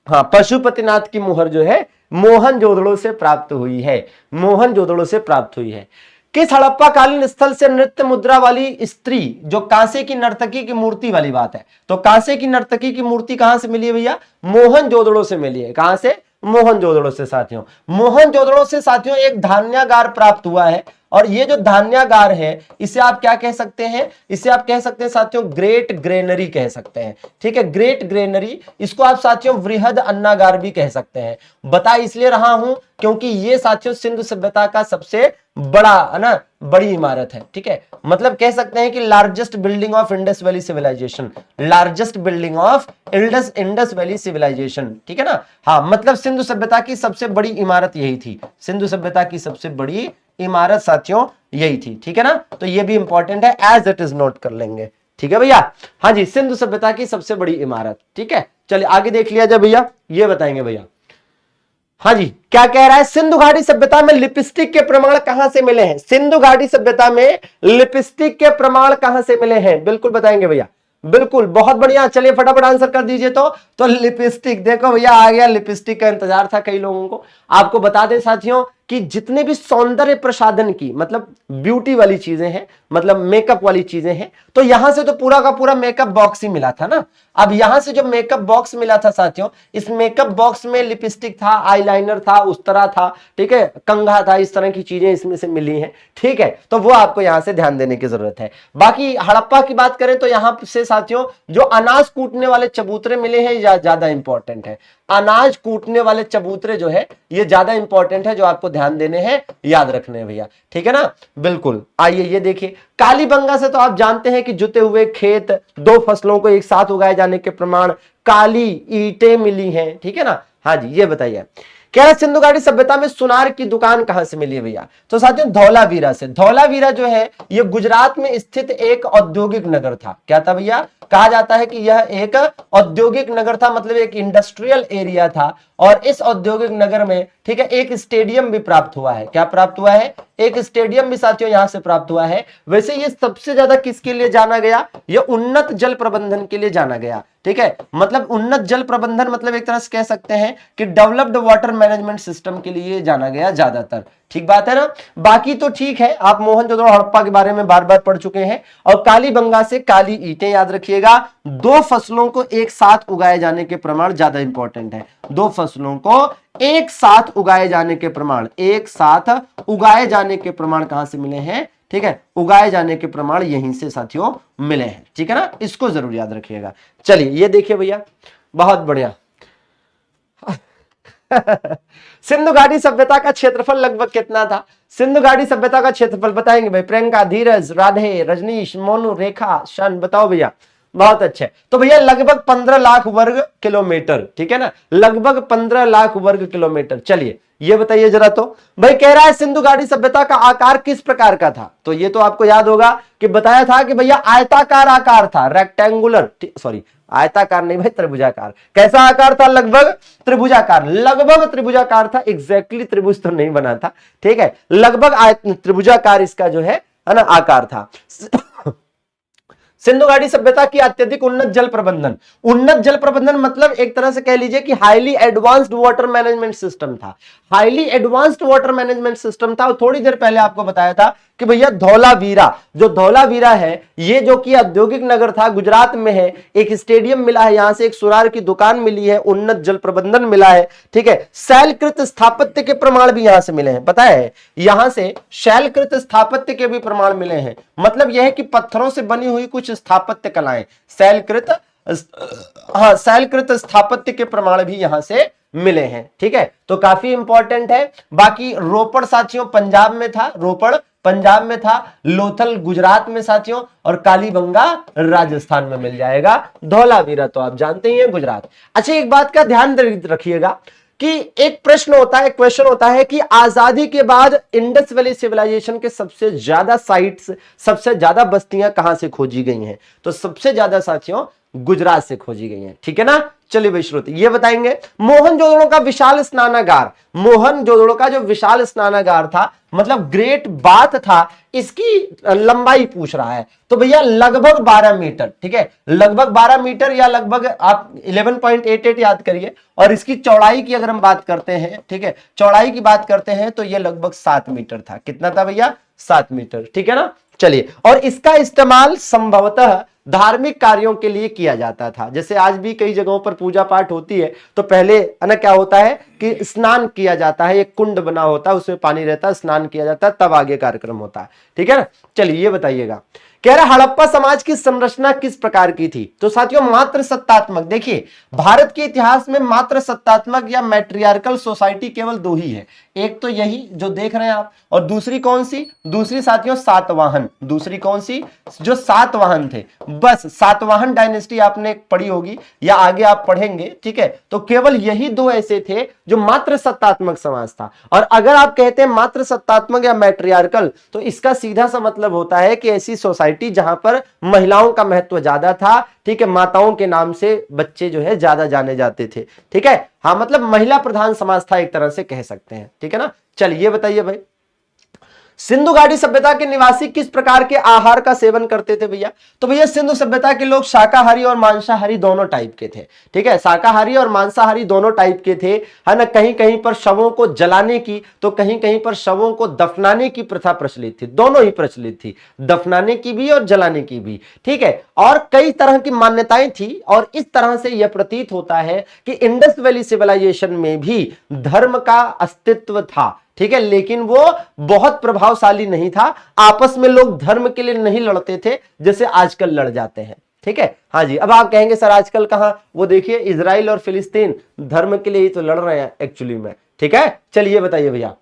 हाँ पशुपतिनाथ की मुहर जो है मोहनजोदड़ो से प्राप्त हुई है, मोहनजोदड़ो से प्राप्त हुई है। किस हड़प्पा कालीन स्थल से नृत्य मुद्रा वाली स्त्री, जो कांसे की नर्तकी की मूर्ति वाली बात है, तो कांसे की नर्तकी की मूर्ति कहां से मिली है भैया, मोहनजोदड़ो से मिली है। कहां से, मोहनजोदड़ो से साथियों। मोहनजोदड़ो से साथियों एक धान्यागार प्राप्त हुआ है और ये जो धान्यागार है इसे आप क्या कह सकते हैं, इसे आप कह सकते हैं साथियों ग्रेट ग्रेनरी कह सकते हैं, ठीक है, ग्रेट ग्रेनरी। इसको आप साथियों वृहद अन्नागार भी कह सकते हैं। बता इसलिए रहा हूं क्योंकि ये साथियों सिंधु सभ्यता का सबसे बड़ा है ना, बड़ी इमारत है, ठीक है। मतलब कह सकते हैं कि largest building of Indus valley civilization, largest building of Indus valley civilization, ठीक है ना। हाँ मतलब सिंधु सभ्यता की सबसे बड़ी इमारत यही थी, सिंधु सभ्यता की सबसे बड़ी इमारत साथियों यही थी, ठीक है ना। तो ये भी इंपॉर्टेंट है, एज इट इज नोट कर लेंगे, ठीक है भैया। हाँ जी, सिंधु सभ्यता की सबसे बड़ी इमारत, ठीक है। चलिए आगे देख लिया जाए भैया, ये बताएंगे भैया। हाँ जी, क्या कह रहा है, सिंधु घाटी सभ्यता में लिपस्टिक के प्रमाण कहां से मिले हैं, सिंधु घाटी सभ्यता में लिपस्टिक के प्रमाण कहां से मिले हैं, बिल्कुल बताएंगे भैया, बिल्कुल बहुत बढ़िया। चलिए फटाफट आंसर कर दीजिए। तो लिपस्टिक, देखो भैया आ गया, लिपस्टिक का इंतजार था कई लोगों को। आपको बता दें साथियों कि जितने भी सौंदर्य प्रसाधन की मतलब ब्यूटी वाली चीजें हैं, मतलब मेकअप वाली चीजें हैं, तो यहां से तो पूरा का पूरा मेकअप बॉक्स ही मिला था ना। अब यहां से जो मेकअप बॉक्स मिला था साथियों, इस मेकअप बॉक्स में लिपस्टिक था, आईलाइनर था, उस्तरा था, ठीक है, कंघा था, इस तरह की चीजें इसमें से मिली हैं, ठीक है। तो वो आपको यहां से ध्यान देने की जरूरत है। बाकी हड़प्पा की बात करें तो यहां से साथियों जो अनाज कूटने वाले चबूतरे मिले हैं ज्यादा इंपॉर्टेंट है। अनाज कूटने वाले चबूतरे जो है ये ज्यादा इंपॉर्टेंट है, जो आपको ध्यान देने हैं, याद रखने हैं भैया, ठीक है ना। बिल्कुल, आइए ये देखिए, कालीबंगा से तो आप जानते हैं कि जुते हुए खेत, 2 फसलों को एक साथ उगाए जाने के प्रमाण, काली ईंटें मिली हैं, ठीक है ना। हाँ जी, ये बताइए कह रहा सिंधु घाटी सभ्यता में सुनार की दुकान कहां से मिली है भैया? तो साथियों धौलावीरा से। धौलावीरा जो है ये गुजरात में स्थित एक औद्योगिक नगर था। क्या था भैया? कहा जाता है कि यह एक औद्योगिक नगर था, मतलब एक इंडस्ट्रियल एरिया था। और इस औद्योगिक नगर में, ठीक है, एक स्टेडियम भी प्राप्त हुआ है। क्या प्राप्त हुआ है? एक स्टेडियम भी साथियों यहां से प्राप्त हुआ है। वैसे ये सबसे ज्यादा किसके लिए जाना गया? ये उन्नत जल प्रबंधन के लिए जाना गया। ठीक है, मतलब उन्नत जल प्रबंधन मतलब एक तरह से कह सकते हैं कि डेवलप्ड वाटर मैनेजमेंट सिस्टम के लिए जाना गया ज्यादातर। ठीक बात है ना? बाकी तो ठीक है, आप मोहनजोदड़ो हड़प्पा के बारे में बार बार पढ़ चुके हैं। और कालीबंगा से काली ईंटें, याद रखिएगा। दो फसलों को एक साथ उगाए जाने के प्रमाण ज्यादा इंपॉर्टेंट है। दो फसलों को एक साथ उगाए जाने के प्रमाण, एक साथ उगाए जाने के प्रमाण कहां से मिले हैं? ठीक है, उगाए जाने के प्रमाण यहीं से साथियों मिले हैं। ठीक है ना, इसको जरूर याद रखिएगा। चलिए ये देखिए भैया, बहुत बढ़िया। सिंधु घाटी सभ्यता का क्षेत्रफल लगभग कितना था? सिंधु घाटी सभ्यता का क्षेत्रफल बताएंगे भाई? प्रियंका, धीरज, राधे, रजनीश, मोनू, रेखा, शन, बताओ भैया। बहुत अच्छे। तो भैया लगभग 15 लाख वर्ग किलोमीटर। ठीक है ना, लगभग 15 लाख वर्ग किलोमीटर। चलिए ये बताइए जरा, तो भाई कह रहा है सिंधु घाटी सभ्यता का आकार किस प्रकार का था? तो ये तो आपको याद होगा कि बताया था कि भैया आयताकार आकार था, रेक्टेंगुलर, सॉरी आयताकार नहीं भाई, त्रिभुजाकार। कैसा आकार था? लगभग त्रिभुजाकार। लगभग त्रिभुजाकार था, एग्जैक्टली त्रिभुज तो नहीं बना था। ठीक है, लगभग त्रिभुजाकार इसका जो है ना आकार था। सिंधु घाटी सभ्यता की अत्यधिक उन्नत जल प्रबंधन। उन्नत जल प्रबंधन मतलब एक तरह से कह लीजिए कि highly advanced water management system था। Highly advanced water management system था। और थोड़ी देर पहले आपको बताया था कि भैया धौलावीरा, जो धौलावीरा है ये जो कि औद्योगिक नगर था, गुजरात में है। एक स्टेडियम मिला है, यहां से एक सुरार की दुकान मिली है, उन्नत जल प्रबंधन मिला है। ठीक है, शैलकृत स्थापत्य के प्रमाण भी यहां से मिले हैं। पता है, यहां से शैलकृत स्थापत्य के भी प्रमाण मिले हैं। मतलब यह है कि पत्थरों से बनी हुई कुछ स्थापत्य कलाएं, शैलकृत शैलकृत स्थापत्य के प्रमाण भी यहां से मिले हैं। ठीक है, तो काफी इंपॉर्टेंट है। बाकी रोपड़ साथियों पंजाब में था, रोपड़ पंजाब में था, लोथल गुजरात में साथियों, और कालीबंगा राजस्थान में मिल जाएगा। धौलावीरा तो आप जानते ही हैं गुजरात। अच्छा एक बात का ध्यान रखिएगा कि एक प्रश्न होता है, क्वेश्चन होता है कि आजादी के बाद इंडस वैली सिविलाइजेशन के सबसे ज्यादा साइट्स, सबसे ज्यादा बस्तियां कहां से खोजी गई हैं? तो सबसे ज्यादा साथियों गुजरात से खोजी गई हैं। ठीक है ना, चलिए भाई श्रोते ये बताएंगे। मोहनजोदड़ो का विशाल स्नानागार, मोहनजोदड़ो का जो विशाल स्नानागार था, मतलब ग्रेट बाथ था, इसकी लंबाई पूछ रहा है। तो भैया लगभग 12 मीटर। ठीक है, लगभग 12 मीटर या लगभग आप 11.88 याद करिए। और इसकी चौड़ाई की अगर हम बात करते हैं, ठीक है, चौड़ाई की बात करते हैं तो ये लगभग 7 मीटर था। कितना था भैया? 7 मीटर। ठीक है ना, चलिए। और इसका इस्तेमाल संभवतः धार्मिक कार्यों के लिए किया जाता था। जैसे आज भी कई जगहों पर पूजा पाठ होती है तो पहले है ना क्या होता है कि स्नान किया जाता है, एक कुंड बना होता है, उसमें पानी रहता है, स्नान किया जाता है, तब आगे कार्यक्रम होता है। ठीक है ना, चलिए ये बताइएगा। कह रहा हड़प्पा समाज की संरचना किस प्रकार की थी? तो साथियों मात्र सत्तात्मक। देखिए भारत के इतिहास में मात्र सत्तात्मक या मैट्रियार्कल सोसाइटी केवल दो ही है। एक तो यही जो देख रहे हैं आप, और दूसरी कौन सी? दूसरी साथियों सातवाहन। दूसरी कौन सी? जो सातवाहन थे। बस सातवाहन डायनेस्टी आपने पढ़ी होगी या आगे आप पढ़ेंगे। ठीक है, तो केवल यही दो ऐसे थे जो मात्र सत्तात्मक समाज था। और अगर आप कहते हैं मात्र सत्तात्मक या मैट्रियार्कल, तो इसका सीधा सा मतलब होता है कि ऐसी सोसाइटी जहां पर महिलाओं का महत्व ज्यादा था। ठीक है, माताओं के नाम से बच्चे जो है ज्यादा जाने जाते थे। ठीक है, हाँ मतलब महिला प्रधान समाज था एक तरह से कह सकते हैं। ठीक है ना, चलिए बताइए भाई सिंधु घाटी सभ्यता के निवासी किस प्रकार के आहार का सेवन करते थे भैया? तो भैया सिंधु सभ्यता के लोग शाकाहारी और मांसाहारी दोनों टाइप के थे। ठीक है, शाकाहारी और मांसाहारी दोनों टाइप के थे, है ना। कहीं कहीं पर शवों को जलाने की तो कहीं कहीं पर शवों को दफनाने की प्रथा प्रचलित थी। दोनों ही प्रचलित थी, दफनाने की भी और जलाने की भी। ठीक है, और कई तरह की मान्यताएं थी। और इस तरह से यह प्रतीत होता है कि इंडस वैली सिविलाइजेशन में भी धर्म का अस्तित्व था। ठीक है, लेकिन वो बहुत प्रभावशाली नहीं था। आपस में लोग धर्म के लिए नहीं लड़ते थे जैसे आजकल लड़ जाते हैं। ठीक है, हाँ जी। अब आप कहेंगे सर आजकल कहां? वो देखिए इजराइल और फिलिस्तीन धर्म के लिए ही तो लड़ रहे हैं एक्चुअली में। ठीक है, चलिए बताइए भैया।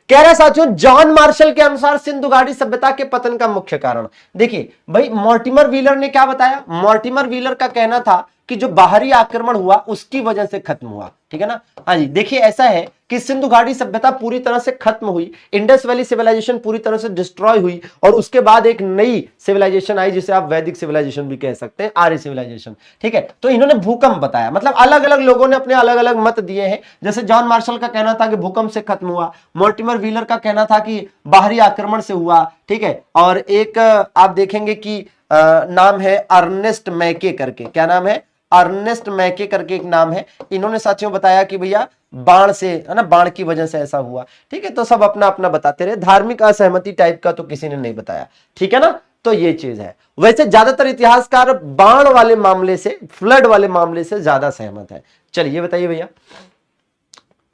कह रहा है साथियों जॉन मार्शल के अनुसार सिंधु घाटी सभ्यता के पतन का मुख्य कारण। देखिए भाई मॉर्टिमर व्हीलर ने क्या बताया? मॉर्टिमर व्हीलर का कहना था कि जो बाहरी आक्रमण हुआ उसकी वजह से खत्म हुआ, ठीक है ना। हाँ जी, देखिए ऐसा है कि सिंधु घाटी सभ्यता पूरी तरह से खत्म हुई, इंडस वैली सिविलाइजेशन पूरी तरह से डिस्ट्रॉय हुई, और उसके बाद एक नई सिविलाइजेशन आई जिसे आप वैदिक सिविलाइजेशन भी कह सकते हैं, आर्य सिविलाइजेशन, ठीक है। तो इन्होंने भूकंप बताया, मतलब अलग अलग लोगों ने अपने अलग अलग मत दिए हैं। जैसे जॉन मार्शल का कहना था कि भूकंप से खत्म हुआ, मोर्टिमर व्हीलर का कहना था कि बाहरी आक्रमण से हुआ, ठीक है। और एक आप देखेंगे कि नाम है अर्नेस्ट मैके करके, क्या नाम है, अर्नेस्ट मैके करके एक नाम है। इन्होंने साथियों बताया कि भैया बाण से, है ना, बाण की वजह से ऐसा हुआ, ठीक है। तो सब अपना अपना बताते रहे, धार्मिक असहमति टाइप का तो किसी ने नहीं बताया, ठीक है ना। तो ये चीज है। वैसे ज्यादातर इतिहासकार बाण वाले मामले से, फ्लड वाले मामले से ज्यादा सहमत है। चलिए बताइए भैया।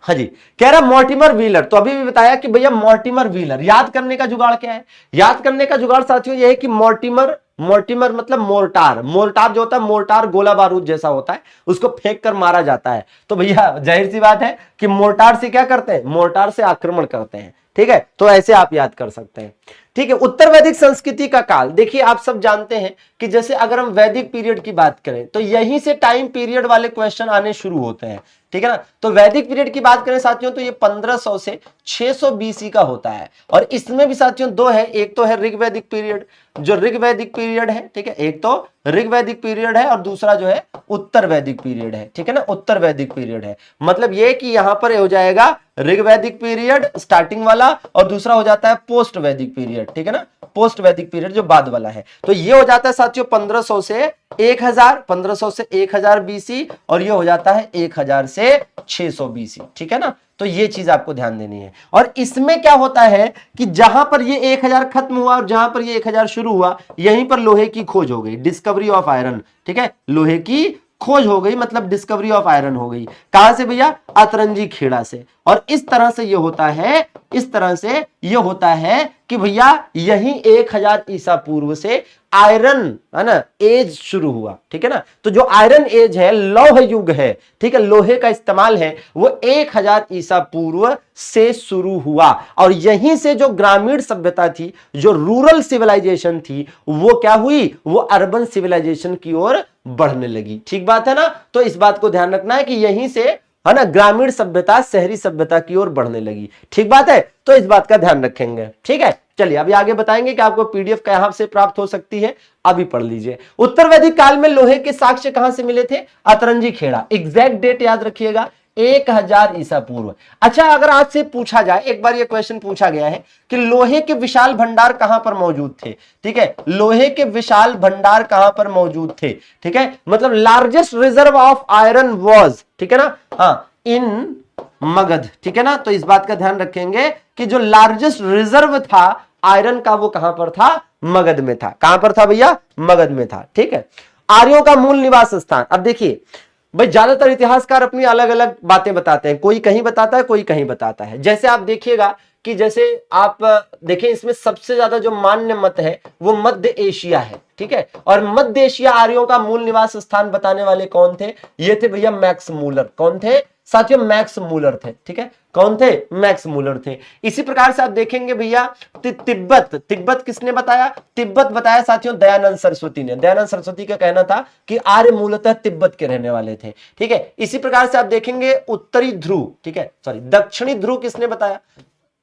हाँ जी, कह रहा मॉर्टिमर व्हीलर, तो अभी भी बताया कि भैया मॉर्टिमर व्हीलर, याद करने का जुगाड़ क्या है, याद करने का जुगाड़ साथियों ये है कि मॉर्टिमर मतलब मोर्टार, मोर्टार जो होता है, मोर्टार गोला बारूद जैसा होता है, उसको फेंक कर मारा जाता है। तो भैया जाहिर सी बात है कि मोर्टार से क्या करते हैं, मोर्टार से आक्रमण करते हैं, ठीक है। तो ऐसे आप याद कर सकते हैं, ठीक है। उत्तर वैदिक संस्कृति का काल, देखिए आप सब जानते हैं कि जैसे अगर हम वैदिक पीरियड की बात करें तो यहीं से टाइम पीरियड वाले क्वेश्चन आने शुरू होते हैं, ठीक है ना। तो वैदिक पीरियड की बात करें साथियों तो ये 1500 से 600 बीसी का होता है, और इसमें भी साथियों दो है, एक तो है ऋग्वैदिक पीरियड, जो ऋग्वैदिक पीरियड है, ठीक है, एक तो ऋग्वैदिक पीरियड है और दूसरा जो है उत्तर वैदिक पीरियड है, ठीक है ना, उत्तर वैदिक पीरियड है। मतलब ये कि यहां पर हो जाएगा ऋग्वैदिक पीरियड स्टार्टिंग वाला, और दूसरा हो जाता है पोस्ट वैदिक पीरियड, ठीक है ना, पोस्ट वैदिक पीरियड जो बाद वाला है। तो ये हो जाता है साथियों 1500 से 1000, 1500 से 1000 बीसी, और ये हो जाता है 1000 से 600 बीसी, ठीक है ना। तो ये चीज आपको ध्यान देनी है। और इसमें क्या होता है कि जहां पर ये 1000 खत्म हुआ और जहां पर ये 1000 शुरू हुआ, यहीं पर लोहे की खोज हो गई, डिस्कवरी ऑफ आयरन, ठीक है, लोहे की खोज हो गई, मतलब डिस्कवरी ऑफ आयरन हो गई। कहां से भैया, अतरंजी खेड़ा से। और इस तरह से ये होता है, इस तरह से ये होता है कि भैया यही 1000 ईसा पूर्व से आयरन, है ना, एज शुरू हुआ, ठीक है ना। तो जो आयरन एज है, लौह युग है, ठीक है, लोहे का इस्तेमाल है, वो 1000 ईसा पूर्व से शुरू हुआ। और यहीं से जो ग्रामीण सभ्यता थी, जो रूरल सिविलाइजेशन थी, वो क्या हुई, वो अर्बन सिविलाइजेशन की ओर बढ़ने लगी। ठीक बात है ना। तो इस बात को ध्यान रखना है कि यहीं से, है ना, ग्रामीण सभ्यता शहरी सभ्यता की ओर बढ़ने लगी। ठीक बात है, तो इस बात का ध्यान रखेंगे, ठीक है। चलिए अभी आगे बताएंगे कि आपको पीडीएफ कहां से प्राप्त हो सकती है, अभी पढ़ लीजिए। उत्तर वैदिक काल में लोहे के साक्ष्य कहां से मिले थे, अतरंजी खेड़ा। एग्जैक्ट डेट याद रखिएगा, 1000 ईसा पूर्व। अच्छा, अगर आपसे पूछा जाए, एक बार ये क्वेश्चन पूछा गया है कि लोहे के विशाल भंडार कहां पर मौजूद थे, ठीक है, लोहे के विशाल भंडार कहां पर मौजूद थे, ठीक है, मतलब largest reserve of iron was, ठीक है ना, हाँ, इन मगध, ठीक है ना। तो इस बात का ध्यान रखेंगे कि जो लार्जेस्ट रिजर्व था आयरन का, वो कहां पर था, मगध में था। कहां पर था भैया, मगध में था, ठीक है। आर्यों का मूल निवास स्थान, अब देखिए भाई ज्यादातर इतिहासकार अपनी अलग अलग बातें बताते हैं, कोई कहीं बताता है, कोई कहीं बताता है। जैसे आप देखिएगा कि जैसे आप देखें, इसमें सबसे ज्यादा जो मान्य मत है वो मध्य एशिया है, ठीक है। और मध्य एशिया आर्यों का मूल निवास स्थान बताने वाले कौन थे, ये थे भैया मैक्स मूलर। कौन थे साथियों, मैक्स मूलर थे, ठीक है। कौन थे, मैक्स मूलर थे। इसी प्रकार से आप देखेंगे भैया तिब्बत, तिब्बत किसने बताया, तिब्बत बताया साथियों दयानंद सरस्वती ने। दयानंद सरस्वती का कहना था कि आर्य मूलतः तिब्बत के रहने वाले थे, ठीक है। इसी प्रकार से आप देखेंगे उत्तरी ध्रुव, ठीक है, सॉरी दक्षिणी ध्रुव किसने बताया,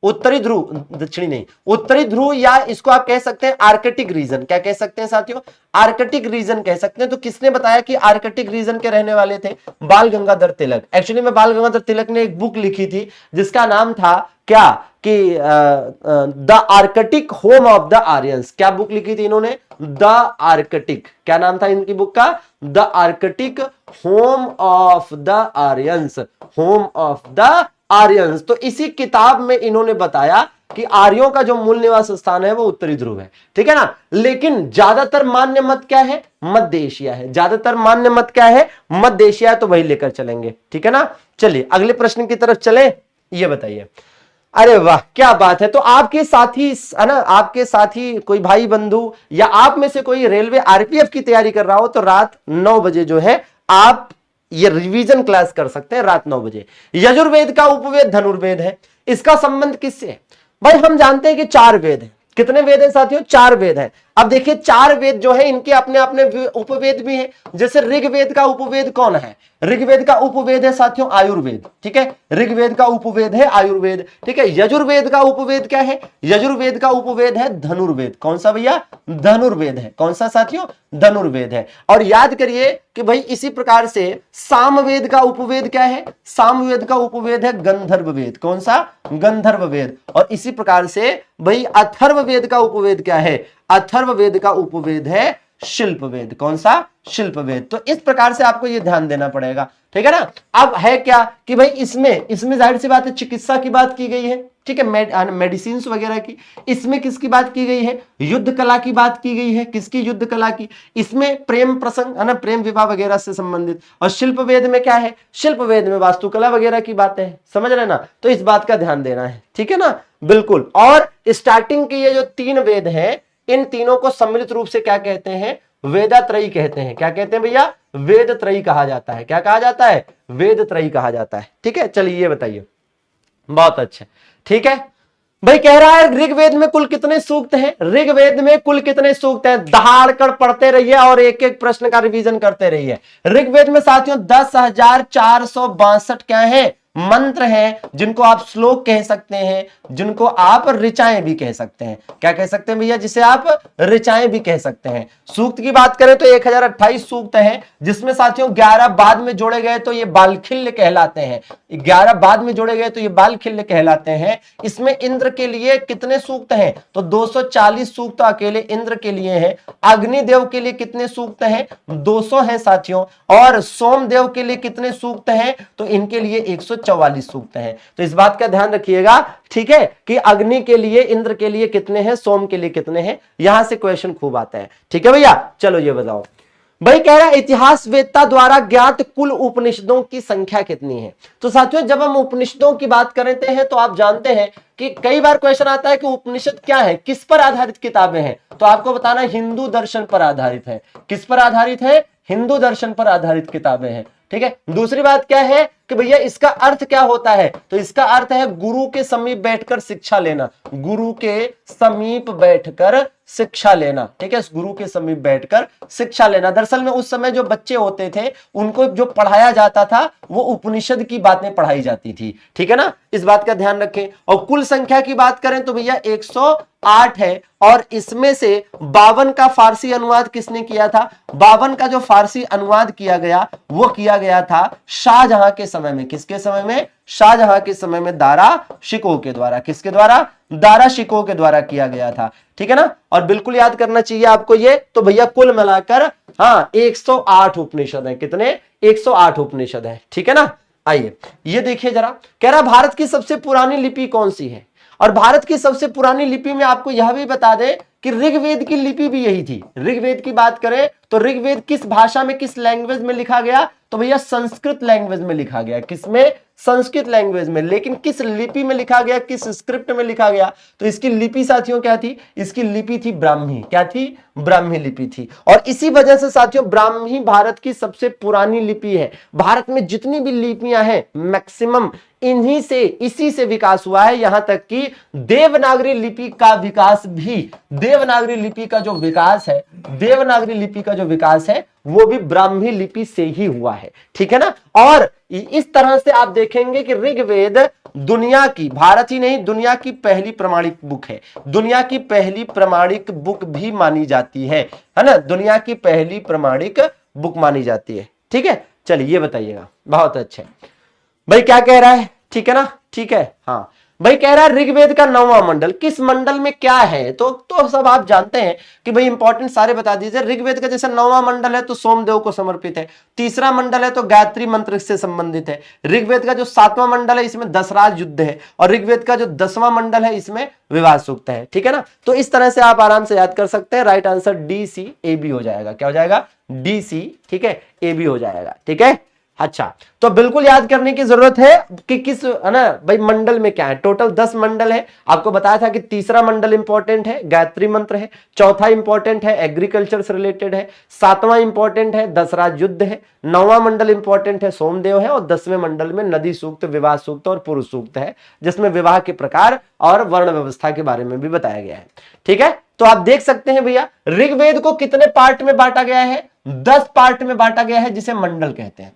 उत्तरी ध्रुव, दक्षिणी नहीं, उत्तरी ध्रुव, या इसको आप कह सकते हैं आर्कटिक रीजन। क्या कह सकते हैं साथियों, आर्कटिक रीजन कह सकते हैं। तो किसने बताया कि आर्कटिक रीजन के रहने वाले थे, बाल गंगाधर तिलक। एक्चुअली में बाल गंगाधर तिलक ने एक बुक लिखी थी जिसका नाम था क्या, कि the Arctic home of the Aryans. क्या बुक लिखी थी इन्होंने, द आर्कटिक, क्या नाम था इनकी बुक का, the Arctic home of the Aryans, home of the Aryans. तो इसी किताब में इन्होंने बताया कि आर्यों का जो मूल निवास स्थान है वो उत्तरी ध्रुव है, ठीक है ना। लेकिन ज्यादातर मान्य मत क्या है, मध्य एशिया है। ज्यादातर मान्य मत क्या है, मध्य एशिया है। तो वही लेकर चलेंगे, ठीक है ना। चलिए अगले प्रश्न की तरफ चले, ये बताइए। अरे वाह क्या बात है। तो आपके साथी, है ना, आपके साथी कोई भाई बंधु या आप में से कोई रेलवे आरपीएफ की तैयारी कर रहा हो तो रात 9 बजे जो है आप ये रिवीजन क्लास कर सकते हैं, रात 9 बजे। यजुर्वेद का उपवेद धनुर्वेद है, इसका संबंध किससे है भाई, हम जानते हैं कि 4 वेद है। कितने वेद है साथियों? 4 वेद है। अब देखिए 4 वेद जो है इनके अपने अपने उपवेद भी हैं। जैसे ऋग्वेद का उपवेद कौन है? ऋग्वेद का उपवेद है साथियों आयुर्वेद, ठीक है, ऋग्वेद का उपवेद है आयुर्वेद, ठीक है। यजुर्वेद का उपवेद क्या है? यजुर्वेद का उपवेद है धनुर्वेद। कौन सा भैया? धनुर्वेद है। कौन सा साथियों? धनुर्वेद है। और याद करिए कि भाई इसी प्रकार से सामवेद का उपवेद क्या है? सामवेद का उपवेद है गंधर्व वेद। कौन सा? गंधर्व वेद। और इसी प्रकार से भाई अथर्ववेद का उपवेद क्या है? अथर्ववेद का उपवेद है शिल्प वेद। कौन सा? शिल्प वेद। तो इस प्रकार से आपको ये ध्यान देना पड़ेगा, ठीक है ना। अब है क्या कि भाई इसमें जाहिर सी बात है चिकित्सा की बात की गई है, ठीक है, मेडिसिन वगैरह की। इसमें किसकी बात की गई है? युद्ध कला की बात की गई है। किसकी? युद्ध कला की। इसमें प्रेम प्रसंग है ना, प्रेम विवाह वगैरह से संबंधित। और शिल्प वेद में क्या है? शिल्प वेद में वास्तुकला वगैरह की बातें हैं, समझ रहे ना। तो इस बात का ध्यान देना है, ठीक है ना, बिल्कुल। और स्टार्टिंग के ये जो 3 वेद हैं, इन तीनों को सम्मिलित रूप से क्या कहते हैं? वेदात्रयी कहते हैं। क्या कहते हैं भैया? वेदत्रयी कहा जाता है। क्या कहा जाता है? वेदत्रयी कहा जाता है, ठीक है। चलिए ये बताइए, बहुत अच्छा, ठीक है। भाई कह रहा है ऋग्वेद में कुल कितने सूक्त हैं? ऋग्वेद में कुल कितने सूक्त हैं? दहाड़कर पढ़ते रहिए और एक एक प्रश्न का रिवीजन करते रहिए। ऋग्वेद में साथियों 10,462 क्या है? मंत्र हैं, जिनको आप श्लोक कह सकते हैं, जिनको आप ऋचाएं भी कह सकते हैं। क्या कह सकते हैं भैया? जिसे आप ऋचाएं भी कह सकते हैं। सूक्त की बात करें तो 1028 सूक्त हैं, जिसमें साथियों 11 बाद में जोड़े गए तो ये बालखिल्य कहलाते हैं। 11 बाद में जोड़े गए तो ये बालखिल्य कहलाते हैं। इसमें इंद्र के लिए कितने सूक्त हैं? तो 240 सूक्त अकेले इंद्र के लिए हैं। अग्निदेव के लिए कितने सूक्त हैं? 200 हैं साथियों। और सोमदेव के लिए कितने सूक्त हैं? तो इनके लिए 144 सूक्त हैं। तो इस बात का ध्यान रखिएगा, ठीक है, कि अग्नि के लिए, इंद्र के लिए कितने हैं, सोम के लिए कितने हैं। यहां से क्वेश्चन खूब आता है, ठीक है भैया। चलो ये बताओ। भाई कह रहा है इतिहास वेत्ता द्वारा ज्ञात कुल उपनिषदों की संख्या कितनी है? तो साथियों जब हम उपनिषदों की बात करते हैं तो आप जानते हैं कि कई बार क्वेश्चन आता है कि उपनिषद क्या है, किस पर आधारित किताबें हैं। तो आपको बताना हिंदू दर्शन पर आधारित है। किस पर आधारित है? हिंदू दर्शन पर आधारित किताबें हैं, ठीक है। दूसरी बात क्या है कि भैया इसका अर्थ क्या होता है? तो इसका अर्थ है गुरु के समीप बैठकर शिक्षा लेना। गुरु के समीप बैठकर शिक्षा लेना, ठीक है, गुरु के समीप बैठकर शिक्षा लेना। दरअसल में उस समय जो बच्चे होते थे उनको जो पढ़ाया जाता था वो उपनिषद की बातें पढ़ाई जाती थी, ठीक है ना। इस बात का ध्यान रखें। और कुल संख्या की बात करें तो भैया 108 है। और इसमें से 52 का फारसी अनुवाद किसने किया था? 52 का जो फारसी अनुवाद किया गया वो किया गया था शाहजहां के समय में। किसके समय में? शाहजहां के समय में दारा शिकोह के द्वारा। किसके द्वारा? दारा शिकोह के द्वारा किया गया था, ठीक है ना। और बिल्कुल याद करना चाहिए आपको ये। तो भैया कुल मिलाकर हाँ 108 उपनिषद है। कितने? 108 उपनिषद है, ठीक है ना। आइए ये देखिए जरा, कह रहा भारत की सबसे पुरानी लिपि कौन सी है? और भारत की सबसे पुरानी लिपि में आपको यह भी बता दें कि ऋग्वेद की लिपि भी यही थी। ऋग्वेद की बात करें तो ऋग्वेद किस भाषा में, किस लैंग्वेज में लिखा गया? तो भैया संस्कृत लैंग्वेज में लिखा गया। किसमें? संस्कृत लैंग्वेज में। लेकिन किस लिपि में लिखा गया, किस स्क्रिप्ट में लिखा गया? तो इसकी लिपि साथियों क्या थी? इसकी लिपि थी ब्राह्मी। क्या थी? ब्राह्मी लिपि थी। और इसी वजह से साथियों ब्राह्मी भारत की सबसे पुरानी लिपि है। भारत में जितनी भी लिपियां हैं मैक्सिमम इन्हीं से, इसी से विकास हुआ है। यहां तक कि देवनागरी लिपि का विकास भी, देवनागरी लिपि का जो विकास है, देवनागरी लिपि का जो विकास है वो भी ब्राह्मी लिपि से ही हुआ है, ठीक है ना। और इस तरह से आप देखेंगे कि ऋग्वेद दुनिया की, भारत ही नहीं दुनिया की पहली प्रमाणिक बुक है। दुनिया की पहली प्रमाणिक बुक भी मानी जाती है ना। दुनिया की पहली प्रमाणिक बुक मानी जाती है, ठीक है। चलिए ये बताइएगा, बहुत अच्छे भाई क्या कह रहा है, ठीक है ना, ठीक है। हाँ भाई कह रहा है ऋग्वेद का 9वां मंडल, किस मंडल में क्या है? तो सब आप जानते हैं कि भाई इंपॉर्टेंट सारे बता दीजिए। ऋग्वेद का जैसे 9वां मंडल है तो सोमदेव को समर्पित है। तीसरा मंडल है तो गायत्री मंत्र से संबंधित है। ऋग्वेद का जो 7वां मंडल है इसमें दशराज युद्ध है। और ऋग्वेद का जो 10वां मंडल है इसमें विवाह सूक्त है, ठीक है ना। तो इस तरह से आप आराम से याद कर सकते हैं। Right answer D C A B हो जाएगा। क्या हो जाएगा? डी सी, ठीक है, ए बी हो जाएगा, ठीक है। अच्छा, तो बिल्कुल याद करने की जरूरत है कि किस, है ना भाई, मंडल में क्या है। टोटल 10 मंडल है। आपको बताया था कि तीसरा मंडल इंपॉर्टेंट है, गायत्री मंत्र है। चौथा इंपॉर्टेंट है, एग्रीकल्चर से रिलेटेड है। सातवां इंपॉर्टेंट है, दशराज युद्ध है। नौवां मंडल इंपॉर्टेंट है, सोमदेव है। और 10वें मंडल में नदी सूक्त, विवाह सूक्त और पुरुष सूक्त है, जिसमें विवाह के प्रकार और वर्ण व्यवस्था के बारे में भी बताया गया है। ठीक है, तो आप देख सकते हैं भैया, ऋग्वेद को कितने पार्ट में बांटा गया है? 10 पार्ट में बांटा गया है, जिसे मंडल कहते हैं,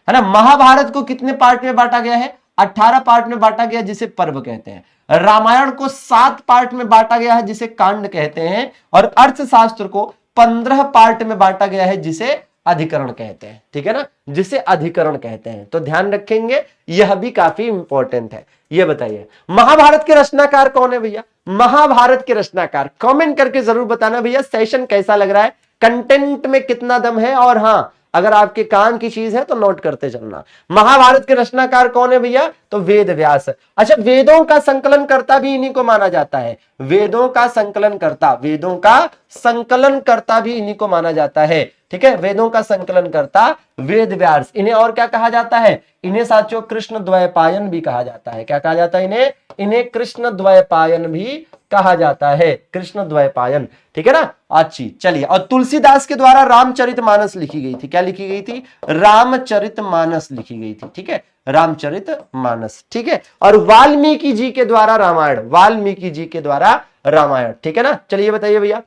है ना। महाभारत को कितने पार्ट में बांटा गया है? 18 पार्ट में बांटा गया, जिसे पर्व कहते हैं। रामायण को 7 पार्ट में बांटा गया है, जिसे कांड कहते हैं। और अर्थशास्त्र को 15 पार्ट में बांटा गया है, जिसे अधिकरण कहते हैं। ठीक है ना, जिसे अधिकरण कहते हैं। तो ध्यान रखेंगे, यह भी काफी इंपॉर्टेंट है। ये बताइए, महाभारत के रचनाकार कौन है भैया? महाभारत के रचनाकार कमेंट करके जरूर बताना भैया, सेशन कैसा लग रहा है, कंटेंट में कितना दम है। और हाँ, अगर आपके काम की चीज है तो नोट करते चलना। महाभारत के रचनाकार कौन है भैया? तो वेद व्यास। अच्छा, वेदों का संकलन करता भी इन्हीं को माना जाता है। वेदों का संकलन करता, वेदों का संकलन करता भी इन्हीं को माना जाता है। ठीक है, वेदों का संकलन करता वेद व्यास। इन्हें और क्या कहा जाता है? इन्हें साथियों कृष्ण द्वैपायन भी कहा जाता है। क्या कहा जाता है इन्हें? इन्हें कृष्ण द्वैपायन भी कहा जाता है, कृष्ण द्वैपायन। ठीक है ना, अच्छी। चलिए, और तुलसीदास के द्वारा रामचरितमानस लिखी गई थी। क्या लिखी गई थी? रामचरितमानस लिखी गई थी। ठीक है, रामचरितमानस। ठीक है, और वाल्मीकि जी के द्वारा रामायण, वाल्मीकि जी के द्वारा रामायण। ठीक है ना, चलिए बताइए भैया।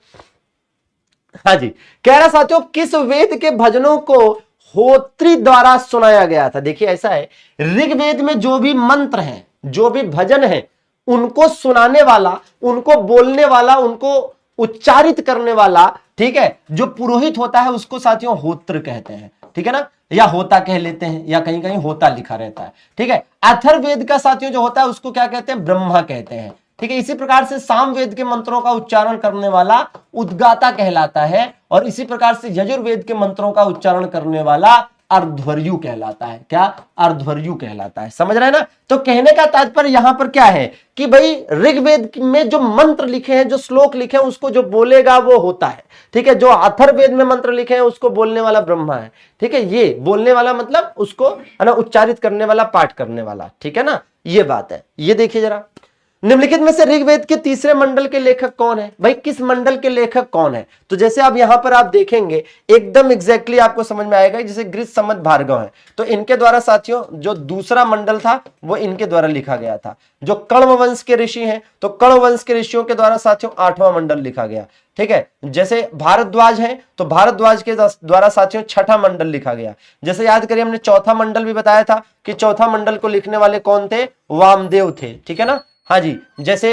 हाँ जी, कह रहा साथियों, किस वेद के भजनों को होत्री द्वारा सुनाया गया था? देखिए ऐसा है, ऋग्वेद में जो भी मंत्र हैं, जो भी भजन है, उनको सुनाने वाला, उनको बोलने वाला, उनको उच्चारित करने वाला, ठीक है, जो पुरोहित होता है, उसको साथियों होत्र कहते हैं। ठीक है ना, या होता कह लेते हैं, या कहीं कहीं होता लिखा रहता है। ठीक है, अथर्ववेद का साथियों जो होता है, उसको क्या कहते हैं? ब्रह्मा कहते हैं। ठीक है, इसी प्रकार से सामवेद के मंत्रों का उच्चारण करने वाला उद्गाता कहलाता है। और इसी प्रकार से यजुर्वेद के मंत्रों का उच्चारण करने वाला अर्ध्वर्यु कहलाता है। क्या? अर्ध्वर्यु कहलाता है। समझ रहे हैं ना? तो कहने का तात्पर्य यहां पर क्या है कि भाई ऋग्वेद में जो मंत्र लिखे हैं, जो श्लोक लिखे हैं, उसको जो बोलेगा वो होता है। ठीक है, जो अथर्ववेद में मंत्र लिखे हैं, उसको बोलने वाला ब्रह्मा है। ठीक है, ये बोलने वाला मतलब उसको, है ना, उच्चारित करने वाला, पाठ करने वाला। ठीक है ना, ये बात है। ये देखिए जरा, निम्नलिखित में से ऋग्वेद के तीसरे मंडल के लेखक कौन है? भाई किस मंडल के लेखक कौन है? तो जैसे आप यहां पर आप देखेंगे, एकदम एग्जैक्टली आपको समझ में आएगा। जैसे गृह सम्मत भार्गव है, तो इनके द्वारा साथियों जो दूसरा मंडल था वो इनके द्वारा लिखा गया था। जो कण्व वंश के ऋषि हैं, तो कण्व वंश के ऋषियों के द्वारा साथियों 8वां मंडल लिखा गया। ठीक है, जैसे भारद्वाज है, तो भारद्वाज के द्वारा साथियों 6ठा मंडल लिखा गया। जैसे याद करिए, हमने चौथा मंडल भी बताया था कि चौथा मंडल को लिखने वाले कौन थे? वामदेव थे। ठीक है ना, हाँ जी। जैसे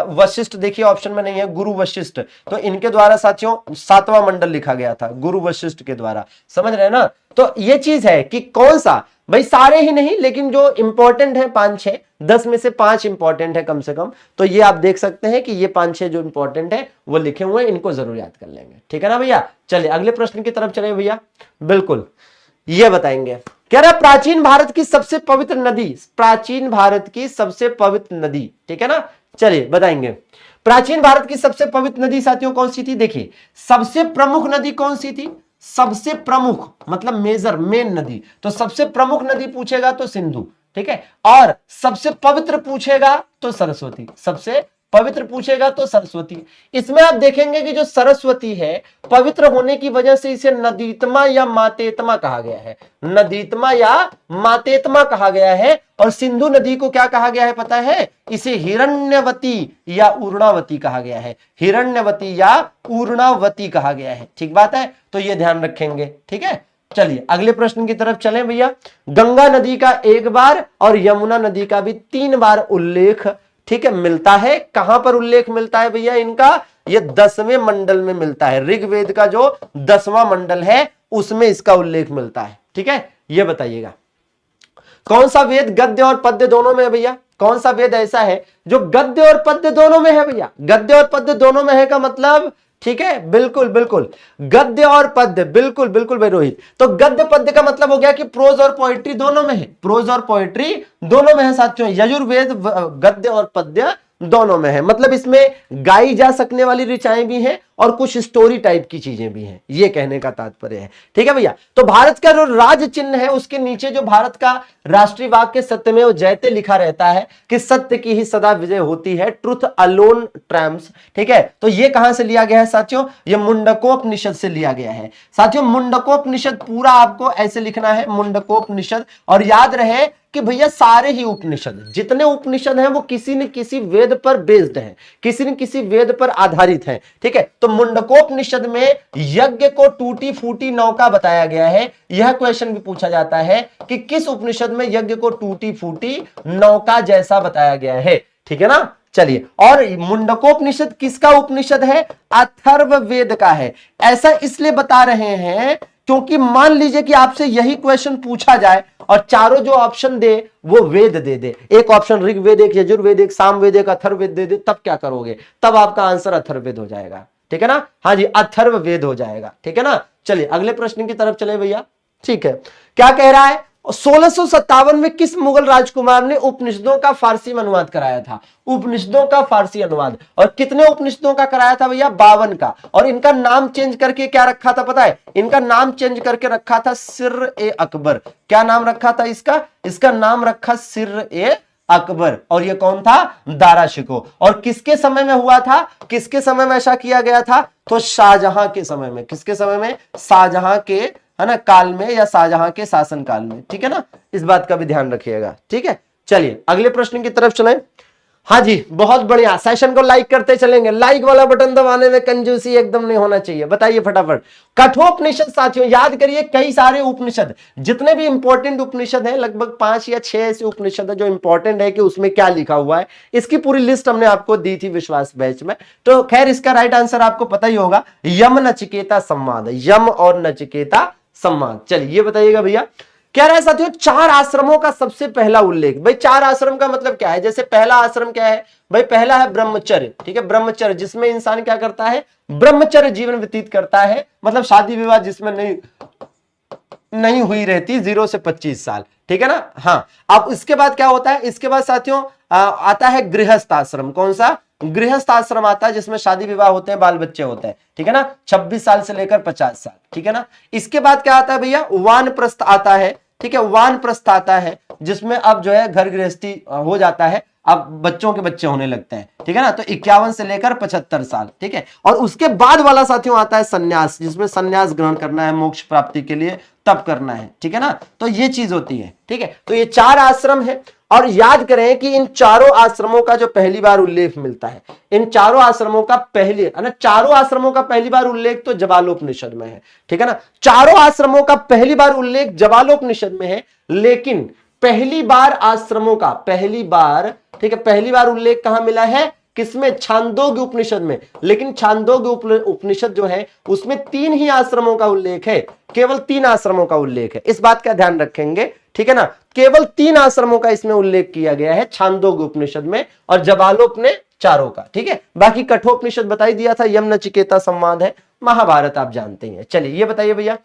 वशिष्ठ, देखिए ऑप्शन में नहीं है, गुरु वशिष्ठ, तो इनके द्वारा साथियों 7वां मंडल लिखा गया था, गुरु वशिष्ठ के द्वारा। समझ रहे हैं ना? तो ये चीज है कि कौन सा, भाई सारे ही नहीं, लेकिन जो इंपॉर्टेंट है 5-6, 10 में से 5 इंपॉर्टेंट है कम से कम। तो ये आप देख सकते हैं कि ये 5-6 जो इंपॉर्टेंट है वो लिखे हुए हैं, इनको जरूर याद कर लेंगे। ठीक है ना भैया? चलिए अगले प्रश्न की तरफ चले भैया। बिल्कुल, ये बताएंगे। कह रहा प्राचीन भारत की सबसे पवित्र नदी, प्राचीन भारत की सबसे पवित्र नदी। ठीक है ना, चलिए बताएंगे। प्राचीन भारत की सबसे पवित्र नदी साथियों कौन सी थी? देखिए, सबसे प्रमुख नदी कौन सी थी? सबसे प्रमुख मतलब मेजर, मेन नदी। तो सबसे प्रमुख नदी पूछेगा तो सिंधु। ठीक है, और सबसे पवित्र पूछेगा तो सरस्वती। सबसे पवित्र पूछेगा तो सरस्वती। इसमें आप देखेंगे कि जो सरस्वती है, पवित्र होने की वजह से इसे नदीतमा या मातेतमा कहा गया है। नदीतमा या मातेतमा कहा गया है। और सिंधु नदी को क्या कहा गया है पता है? इसे हिरण्यवती या ऊर्णावती कहा गया है। हिरण्यवती या ऊर्णावती कहा गया है। ठीक बात है, तो ये ध्यान रखेंगे। ठीक है, चलिए अगले प्रश्न की तरफ चलें भैया। गंगा नदी का 1 बार और यमुना नदी का भी 3 बार उल्लेख, ठीक है, मिलता है। कहां पर उल्लेख मिलता है भैया इनका? ये 10वें मंडल में मिलता है। ऋग्वेद का जो 10वां मंडल है उसमें इसका उल्लेख मिलता है। ठीक है, ये बताइएगा कौन सा वेद गद्य और पद्य दोनों में है भैया? कौन सा वेद ऐसा है जो गद्य और पद्य दोनों में है भैया? गद्य और पद्य दोनों में है का मतलब, ठीक है, बिल्कुल बिल्कुल, गद्य और पद्य, बिल्कुल बिल्कुल भाई रोहित। तो गद्य पद्य का मतलब हो गया कि प्रोज और पोएट्री दोनों में है। प्रोज और पोएट्री दोनों में है साथियों। यजुर्वेद गद्य और पद्य दोनों में है, मतलब इसमें गाई जा सकने वाली ऋचाएं भी हैं और कुछ स्टोरी टाइप की चीजें भी हैं, ये कहने का तात्पर्य है। ठीक है भैया, तो भारत का जो राज चिन्ह है उसके नीचे जो भारत का राष्ट्रीय वाक्य सत्यमेव जयते लिखा रहता है कि सत्य की ही सदा विजय होती है, ट्रुथ अलोन ट्रम्प्स। ठीक है, तो ये कहां से लिया गया है साथियों, ये मुंडकोपनिषद से लिया गया है साथियों। मुंडकोपनिषद पूरा आपको ऐसे लिखना है, मुंडकोपनिषद, और याद रहे कि भैया सारे ही उपनिषद, जितने उपनिषद हैं वो किसी न किसी वेद पर बेस्ड हैं, किसी न किसी वेद पर आधारित हैं। ठीक है, तो मुंडकोपनिषद में यज्ञ को टूटी फूटी नौका बताया गया है। यह क्वेश्चन भी पूछा जाता है कि किस उपनिषद में यज्ञ को टूटी फूटी नौका जैसा बताया गया है। ठीक है ना, चलिए, और मुंडकोपनिषद किसका उपनिषद है, अथर्ववेद का है। ऐसा इसलिए बता रहे हैं क्योंकि मान लीजिए कि आपसे यही क्वेश्चन पूछा जाए और चारों जो ऑप्शन दे वो वेद दे दे, एक ऑप्शन ऋग्वेद, एक यजुर्वेद, एक सामवेद, एक अथर्ववेद दे दे, तब क्या करोगे, तब आपका आंसर अथर्ववेद हो जाएगा। ठीक है ना, हाँ जी, अथर्ववेद हो जाएगा। ठीक है ना, चलिए अगले प्रश्न की तरफ चले भैया। ठीक है, क्या कह रहा है, 1657 में किस मुगल राजकुमार ने उपनिषदों का फारसी में अनुवाद कराया था, उपनिषदों का फारसी अनुवाद, और कितने उपनिषदों का कराया था भैया, 52 का। और इनका नाम चेंज करके क्या रखा था पता है, इनका नाम चेंज करके रखा था सिर ए अकबर। क्या नाम रखा था इसका, इसका नाम रखा सिर ए अकबर। और ये कौन था, दारा शिकोह। और किसके समय में हुआ था, किसके समय में ऐसा किया गया था, तो शाहजहां के समय में। किसके समय में, शाहजहां के, है ना, काल में, या शाहजहां के शासन काल में। ठीक है ना, इस बात का भी ध्यान रखिएगा। ठीक है, चलिए अगले प्रश्न की तरफ चलें। हाँ जी, बहुत बढ़िया, सेशन को लाइक करते चलेंगे, लाइक वाला बटन दबाने में कंजूसी एकदम नहीं होना चाहिए। बताइए फटाफट, कठोपनिषद साथियों, याद करिए कई सारे उपनिषद, जितने भी इंपॉर्टेंट उपनिषद हैं, लगभग 5 या 6 ऐसे उपनिषद है जो इंपॉर्टेंट है कि उसमें क्या लिखा हुआ है, इसकी पूरी लिस्ट हमने आपको दी थी विश्वास बैच में। तो खैर इसका राइट आंसर आपको पता ही होगा, यम नचिकेता संवाद, यम और नचिकेता संवाद। चलिए ये बताइएगा भैया, कह रहा है साथियों 4 आश्रमों का सबसे पहला उल्लेख। भाई 4 आश्रम का मतलब क्या है, जैसे पहला आश्रम क्या है भाई, पहला है ब्रह्मचर्य। ठीक है, ब्रह्मचर्य, जिसमें इंसान क्या करता है, ब्रह्मचर्य जीवन व्यतीत करता है, मतलब शादी विवाह जिसमें नहीं हुई रहती 0 से 25 साल। ठीक है ना, हाँ। अब इसके बाद क्या होता है, इसके बाद साथियों आता है गृहस्थ आश्रम। कौन सा, गृहस्थ आश्रम आता है जिसमें शादी विवाह होते हैं, बाल बच्चे होते हैं। ठीक है ना, 26 साल से लेकर 50 साल। ठीक है ना, इसके बाद क्या आता है भैया, वानप्रस्थ आता है। ठीक है, वानप्रस्थ आता है जिसमें अब जो है घर गृहस्थी हो जाता है, अब बच्चों के बच्चे होने लगते हैं। ठीक है ना, तो 51 से लेकर 75 साल। ठीक है, और उसके बाद वाला साथियों आता है सन्यास, जिसमें सन्यास ग्रहण करना है मोक्ष प्राप्ति के लिए, तब करना है। ठीक है ना, तो ये चीज होती है। ठीक है, तो ये 4 आश्रम है। और याद करें कि इन चारों आश्रमों का जो पहली बार उल्लेख मिलता है, इन चारों आश्रमों का चारों आश्रमों का पहली बार उल्लेख तो जबालोपनिषद में है। ठीक है ना, चारों आश्रमों का पहली बार उल्लेख जबालोपनिषद में है, लेकिन पहली बार आश्रमों का पहली बार, ठीक है, पहली बार उल्लेख कहां मिला है, किसमें, छांदोग्य उपनिषद में। लेकिन छांदोग्य उपनिषद जो है उसमें 3 ही आश्रमों का उल्लेख है, केवल 3 आश्रमों का उल्लेख है, इस बात का ध्यान रखेंगे। ठीक है ना, केवल 3 आश्रमों का इसमें उल्लेख किया गया है छांदोग्य उपनिषद में, और जबालोप ने चारों का। ठीक है, बाकी कठोपनिषद बताई दिया था, यम नचिकेता संवाद है, महाभारत आप जानते हैं। चलिए ये बताइए भैया,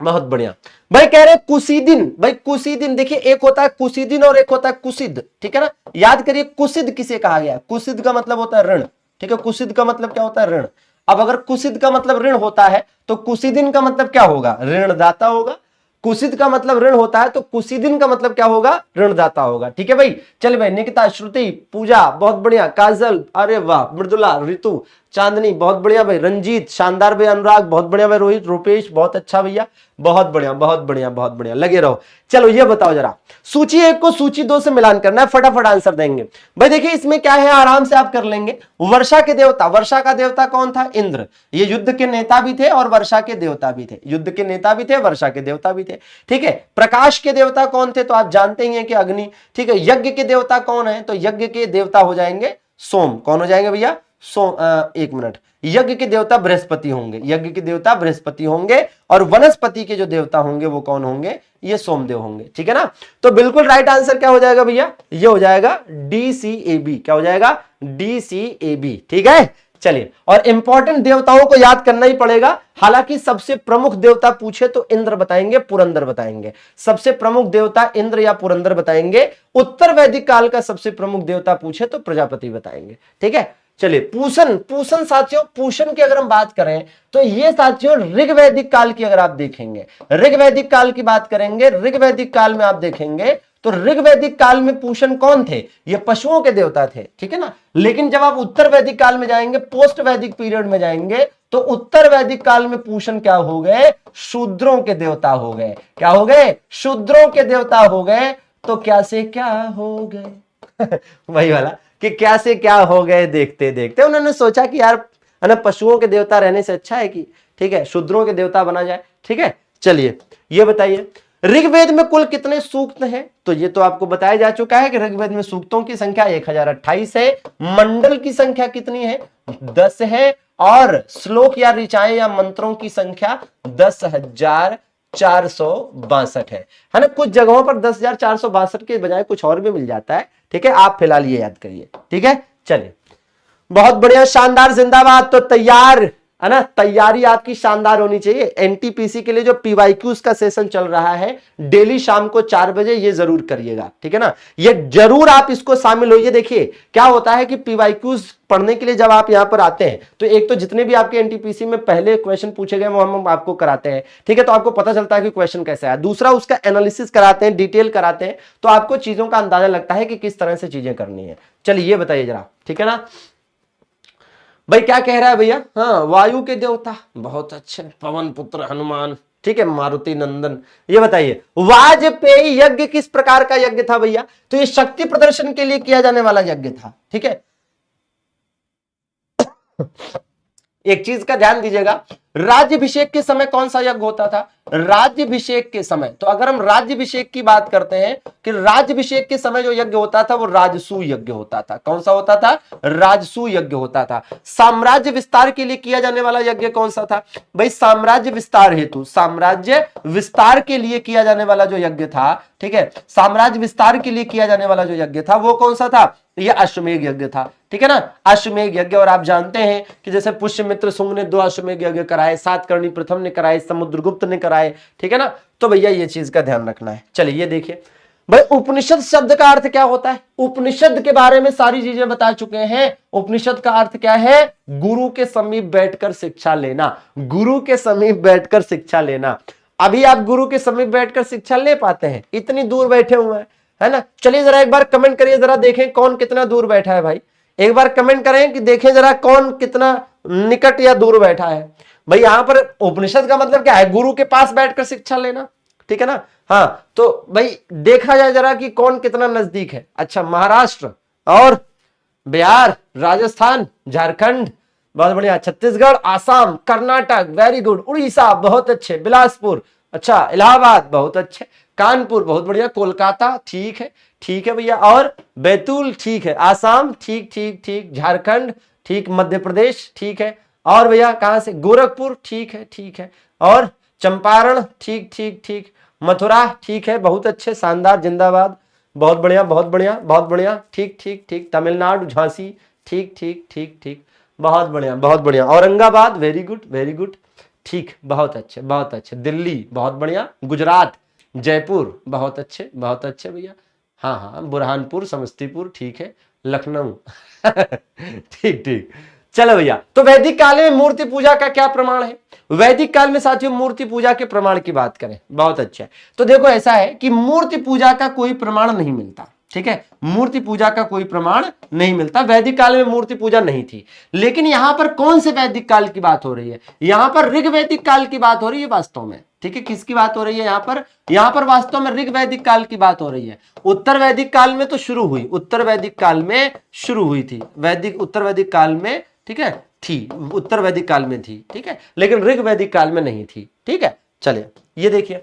बहुत बढ़िया भाई। कह रहे कुसीदिन, भाई कुसीदिन देखिए, एक होता है कुसीदिन और एक होता है कुसिद। ठीक है ना, याद करिए कुसिद किसे कहा गया, कुसिद का मतलब होता है ऋण। ठीक है, कुसिद का मतलब क्या होता है, ऋण। अब अगर कुसिद का मतलब ऋण होता है तो कुसीदिन का मतलब क्या होगा, ऋणदाता होगा। कुसिद का मतलब ऋण होता है तो कुसीदिन का मतलब क्या होगा, ऋणदाता होगा। ठीक है भाई, चलिए भाई, निकिता, श्रुति, पूजा बहुत बढ़िया, काजल, अरे वाह, मृदुला, ऋतु, चांदनी बहुत बढ़िया भाई, रंजीत शानदार भाई, अनुराग बहुत बढ़िया भाई, रोहित, रूपेश बहुत अच्छा भैया, बहुत बढ़िया बहुत बढ़िया बहुत बढ़िया, लगे रहो। चलो ये बताओ जरा, सूची 1 को सूची 2 से मिलान करना है, फटाफट आंसर देंगे भाई। देखिए इसमें क्या है, आराम से आप कर लेंगे। वर्षा के देवता, वर्षा का देवता कौन था, इंद्र। ये युद्ध के नेता भी थे और वर्षा के देवता भी थे, युद्ध के नेता भी थे, वर्षा के देवता भी थे। ठीक है, प्रकाश के देवता कौन थे, तो आप जानते ही हैं कि अग्नि। ठीक है, यज्ञ के देवता कौन है, तो यज्ञ के देवता हो जाएंगे सोम। कौन हो जाएंगे भैया, एक मिनट, यज्ञ के देवता बृहस्पति होंगे, यज्ञ के देवता बृहस्पति होंगे, और वनस्पति के जो देवता होंगे वो कौन होंगे, ये सोमदेव होंगे। ठीक है ना, तो बिल्कुल राइट आंसर क्या हो जाएगा भैया, ये हो जाएगा DCAB। क्या हो जाएगा, DCAB। ठीक है, चलिए, और इंपॉर्टेंट देवताओं को याद करना ही पड़ेगा। हालांकि सबसे प्रमुख देवता पूछे तो इंद्र बताएंगे, पुरंदर बताएंगे। सबसे प्रमुख देवता इंद्र या पुरंदर बताएंगे। उत्तर वैदिक काल का सबसे प्रमुख देवता पूछे तो प्रजापति बताएंगे। ठीक है, चलिए पूषण, पूषण साथियों, पूषण की अगर हम बात करें तो ये साथियों ऋग्वैदिक काल की अगर आप देखेंगे, ऋग्वैदिक काल की बात करेंगे, ऋग्वैदिक काल में आप देखेंगे तो ऋग्वैदिक काल में पूषण कौन थे? ये पशुओं के देवता थे, ठीक है ना। लेकिन जब आप उत्तर वैदिक काल में जाएंगे, पोस्ट वैदिक पीरियड में जाएंगे, तो उत्तर वैदिक काल में पूषण क्या हो गए? शूद्रों के देवता हो गए। क्या हो गए? शूद्रों के देवता हो गए। तो क्या से क्या हो गए वही वाला कि क्या से क्या हो गए, देखते देखते उन्होंने सोचा कि यार है ना, पशुओं के देवता रहने से अच्छा है कि ठीक है शूद्रों के देवता बना जाए। ठीक है, चलिए ये बताइए ऋग्वेद में कुल कितने सूक्त हैं? तो ये तो आपको बताया जा चुका है कि ऋग्वेद में सूक्तों की संख्या 1028 है। मंडल की संख्या कितनी है? 10 है। और श्लोक या ऋचाएं या मंत्रों की संख्या 10,462 है ना। कुछ जगहों पर 10,462 के बजाय कुछ और भी मिल जाता है। ठीक है, आप फिलहाल ये याद करिए। ठीक है, चलिए बहुत बढ़िया, शानदार, जिंदाबाद। तो तैयार है ना, तैयारी आपकी शानदार होनी चाहिए। एनटीपीसी के लिए जो पीवाईक्यूज का सेशन चल रहा है डेली शाम को 4 बजे, ये जरूर करिएगा। ठीक है ना, ये जरूर आप इसको शामिल होइए। देखिए क्या होता है कि पीवाईक्यूज पढ़ने के लिए जब आप यहां पर आते हैं तो एक तो जितने भी आपके एनटीपीसी में पहले क्वेश्चन पूछे गए वो हम आपको कराते हैं। ठीक है, तो आपको पता चलता है कि क्वेश्चन कैसा है। दूसरा उसका एनालिसिस कराते हैं, डिटेल कराते हैं, तो आपको चीजों का अंदाजा लगता है कि किस तरह से चीजें करनी है। चलिए ये बताइए जरा, ठीक है ना भाई, क्या कह रहा है भैया? हाँ, वायु के देवता, बहुत अच्छे, पवन पुत्र हनुमान, ठीक है, मारुति नंदन। ये बताइए वाजपेयी यज्ञ किस प्रकार का यज्ञ था भैया? तो ये शक्ति प्रदर्शन के लिए किया जाने वाला यज्ञ था। ठीक है, एक चीज का ध्यान दीजिएगा, राज्यभिषेक के समय कौन सा यज्ञ होता था? राज्यभिषेक के समय, तो अगर हम राज्यभिषेक की बात करते हैं कि राज्यभिषेक के समय जो यज्ञ होता था वो राजसूय यज्ञ होता था। कौन सा होता था? राजसूय यज्ञ होता था। साम्राज्य विस्तार के लिए किया जाने वाला यज्ञ कौन सा था भाई? साम्राज्य विस्तार हेतु, साम्राज्य विस्तार के लिए किया जाने वाला जो यज्ञ था, ठीक है, साम्राज्य विस्तार के लिए किया जाने वाला जो यज्ञ था वो कौन सा था? ये अश्वमेध यज्ञ था। ठीक है ना, अश्वमेध यज्ञ। और आप जानते हैं कि जैसे पुष्यमित्र शुंग ने 2 अश्वमेध यज्ञ कराए, सातकर्णी प्रथम ने कराए, समुद्रगुप्त ने कराए। ठीक है ना, तो भैया ये चीज का ध्यान रखना है। चलिए ये देखिए भाई, उपनिषद शब्द का अर्थ क्या होता है? उपनिषद के बारे में सारी चीजें बता चुके हैं। उपनिषद का अर्थ क्या है? गुरु के समीप बैठकर शिक्षा लेना। गुरु के समीप बैठकर शिक्षा लेना। अभी आप गुरु के समीप बैठकर शिक्षा ले पाते हैं? इतनी दूर बैठे हुए हैं, है ना। चलिए जरा एक बार कमेंट करिए, जरा देखें कौन कितना दूर बैठा है भाई। एक बार कमेंट करें कि देखें जरा कौन कितना निकट या दूर बैठा है भाई। यहां पर उपनिषद का मतलब क्या है? गुरु के पास बैठकर शिक्षा लेना। ठीक है ना, हाँ, तो भाई देखा जाए जरा कि कौन कितना नजदीक है। अच्छा, महाराष्ट्र और बिहार, राजस्थान, झारखंड, बहुत बढ़िया, छत्तीसगढ़, आसाम, कर्नाटक, वेरी गुड, उड़ीसा, बहुत अच्छे, बिलासपुर, अच्छा, इलाहाबाद, बहुत अच्छे, कानपुर, बहुत बढ़िया, कोलकाता, ठीक है, ठीक है भैया, और बैतूल, ठीक है, आसाम, ठीक ठीक ठीक, झारखंड, ठीक, मध्य प्रदेश, ठीक है, और भैया कहां से? गोरखपुर, ठीक है, ठीक है, और चंपारण, ठीक ठीक ठीक, मथुरा, ठीक है, बहुत अच्छे, शानदार, जिंदाबाद, बहुत बढ़िया, बहुत बढ़िया, बहुत बढ़िया, ठीक ठीक ठीक, तमिलनाडु, झांसी, ठीक ठीक ठीक ठीक, बहुत बढ़िया, बहुत बढ़िया, Aurangabad, very good, very good, ठीक, बहुत अच्छे, बहुत अच्छे, दिल्ली, बहुत बढ़िया, गुजरात, जयपुर, बहुत अच्छे भैया, हाँ हाँ, बुरहानपुर, समस्तीपुर, ठीक है, लखनऊ ठीक ठीक। चलो भैया, तो वैदिक काल में मूर्ति पूजा का क्या प्रमाण है? वैदिक काल में साथियों मूर्ति पूजा के प्रमाण की बात करें, बहुत अच्छा है। तो देखो ऐसा है कि मूर्ति पूजा का कोई प्रमाण नहीं मिलता। ठीक है, मूर्ति पूजा का कोई प्रमाण नहीं मिलता। वैदिक काल में मूर्ति पूजा नहीं थी। लेकिन यहां पर कौन से वैदिक काल की बात हो रही है? यहां पर ऋग्वैदिक काल की बात हो रही है वास्तव में। ठीक है, किसकी बात हो रही है यहां पर? यहां पर वास्तव में ऋग्वैदिक काल की बात हो रही है। उत्तर वैदिक काल में तो शुरू हुई, उत्तर वैदिक काल में शुरू हुई थी, वैदिक उत्तर वैदिक काल में, ठीक है, थी, उत्तर वैदिक काल में थी। ठीक है, लेकिन ऋग वैदिक काल में नहीं थी। ठीक है, चलिए ये देखिए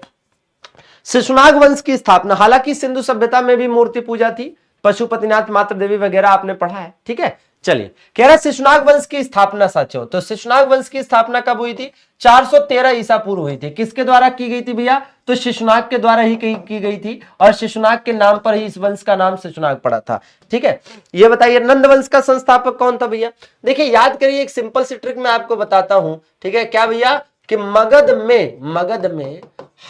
शिशुनाग वंश की स्थापना, हालांकि सिंधु सभ्यता में भी मूर्ति पूजा थी, पशुपतिनाथ, मातृ देवी वगैरह आपने पढ़ा है। ठीक है, चलिए, कह रहा है शिशुनाग वंश की स्थापना साथियों, तो शिशुनाग वंश की स्थापना कब हुई थी? 413 ईसा पूर्व हुई थी। किसके द्वारा की गई थी भैया? तो शिशुनाग के द्वारा ही की गई थी, और शिशुनाग के नाम पर ही इस वंश का नाम शिशुनाग पड़ा था। ठीक है, ये बताइए नंद वंश का संस्थापक कौन था भैया? देखिए याद करिए, एक सिंपल सी ट्रिक मैं आपको बताता हूं। ठीक है, क्या भैया? कि मगध में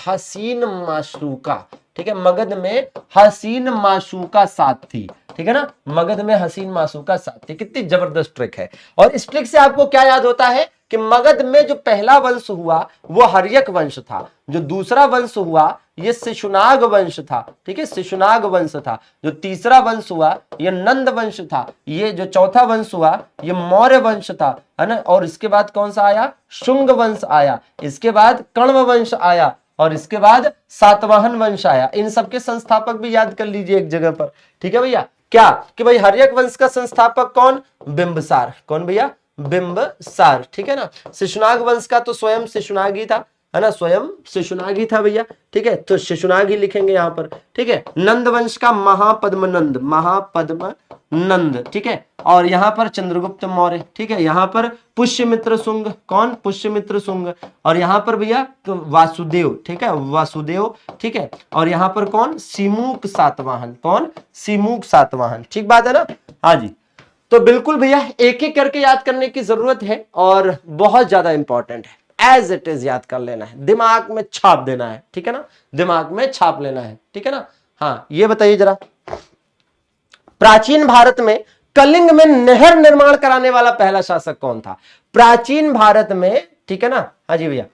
हसीन माशूका, ठीक है, मगध में हसीन माशूका साथ थी। ठीक है ना, मगध में हसीन माशूका साथ थी। कितनी जबरदस्त ट्रिक है। और इस ट्रिक से आपको क्या याद होता है कि मगध में जो पहला वंश हुआ वो हर्यक वंश था, जो दूसरा वंश हुआ ये शिशुनाग वंश था। ठीक है, शिशुनाग वंश था। जो तीसरा वंश हुआ ये नंद वंश था। ये जो चौथा वंश हुआ ये मौर्य वंश था, है ना। और इसके बाद कौन सा आया? शुंग वंश आया। इसके बाद कण्व वंश आया, और इसके बाद सातवाहन वंश आया। इन सबके संस्थापक भी याद कर लीजिए एक जगह पर। ठीक है भैया, क्या कि भाई हर्यक वंश का संस्थापक कौन? बिंबसार। कौन भैया? बिंबसार। ठीक है ना। शिशुनाग वंश का तो स्वयं शिशुनाग ही था, है ना, स्वयं शिशुनाग ही था भैया। ठीक है, तो शिशुनाग ही लिखेंगे यहां पर। ठीक है, नंद वंश का महापद्मनंद, महापद्मनंद। ठीक है, और यहां पर चंद्रगुप्त मौर्य। ठीक है, यहां पर पुष्यमित्र शुंग। कौन? पुष्यमित्र शुंग। और यहां पर भैया वासुदेव। ठीक है, वासुदेव। ठीक है, और यहां पर कौन? सिमुक सातवाहन। कौन? सिमुक सातवाहन। ठीक बात है ना। हाँ जी, तो बिल्कुल भैया एक एक करके याद करने की जरूरत है, और बहुत ज्यादा इंपॉर्टेंट है। एज इट इज याद कर लेना है, दिमाग में छाप देना है। ठीक है ना, दिमाग में छाप लेना है। ठीक है ना। हाँ, ये बताइए जरा, प्राचीन भारत में कलिंग में नहर निर्माण कराने वाला पहला शासक कौन था? प्राचीन भारत में। ठीक है ना। हाँ जी भैया,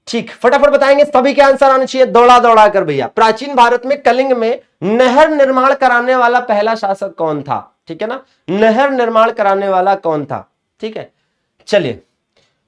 ठीक, फटाफट बताएंगे, सभी के आंसर आने चाहिए दौड़ा दौड़ा कर भैया। प्राचीन भारत में कलिंग में नहर निर्माण कराने वाला पहला शासक कौन था? ठीक है ना, नहर निर्माण कराने वाला कौन था? ठीक है, चलिए,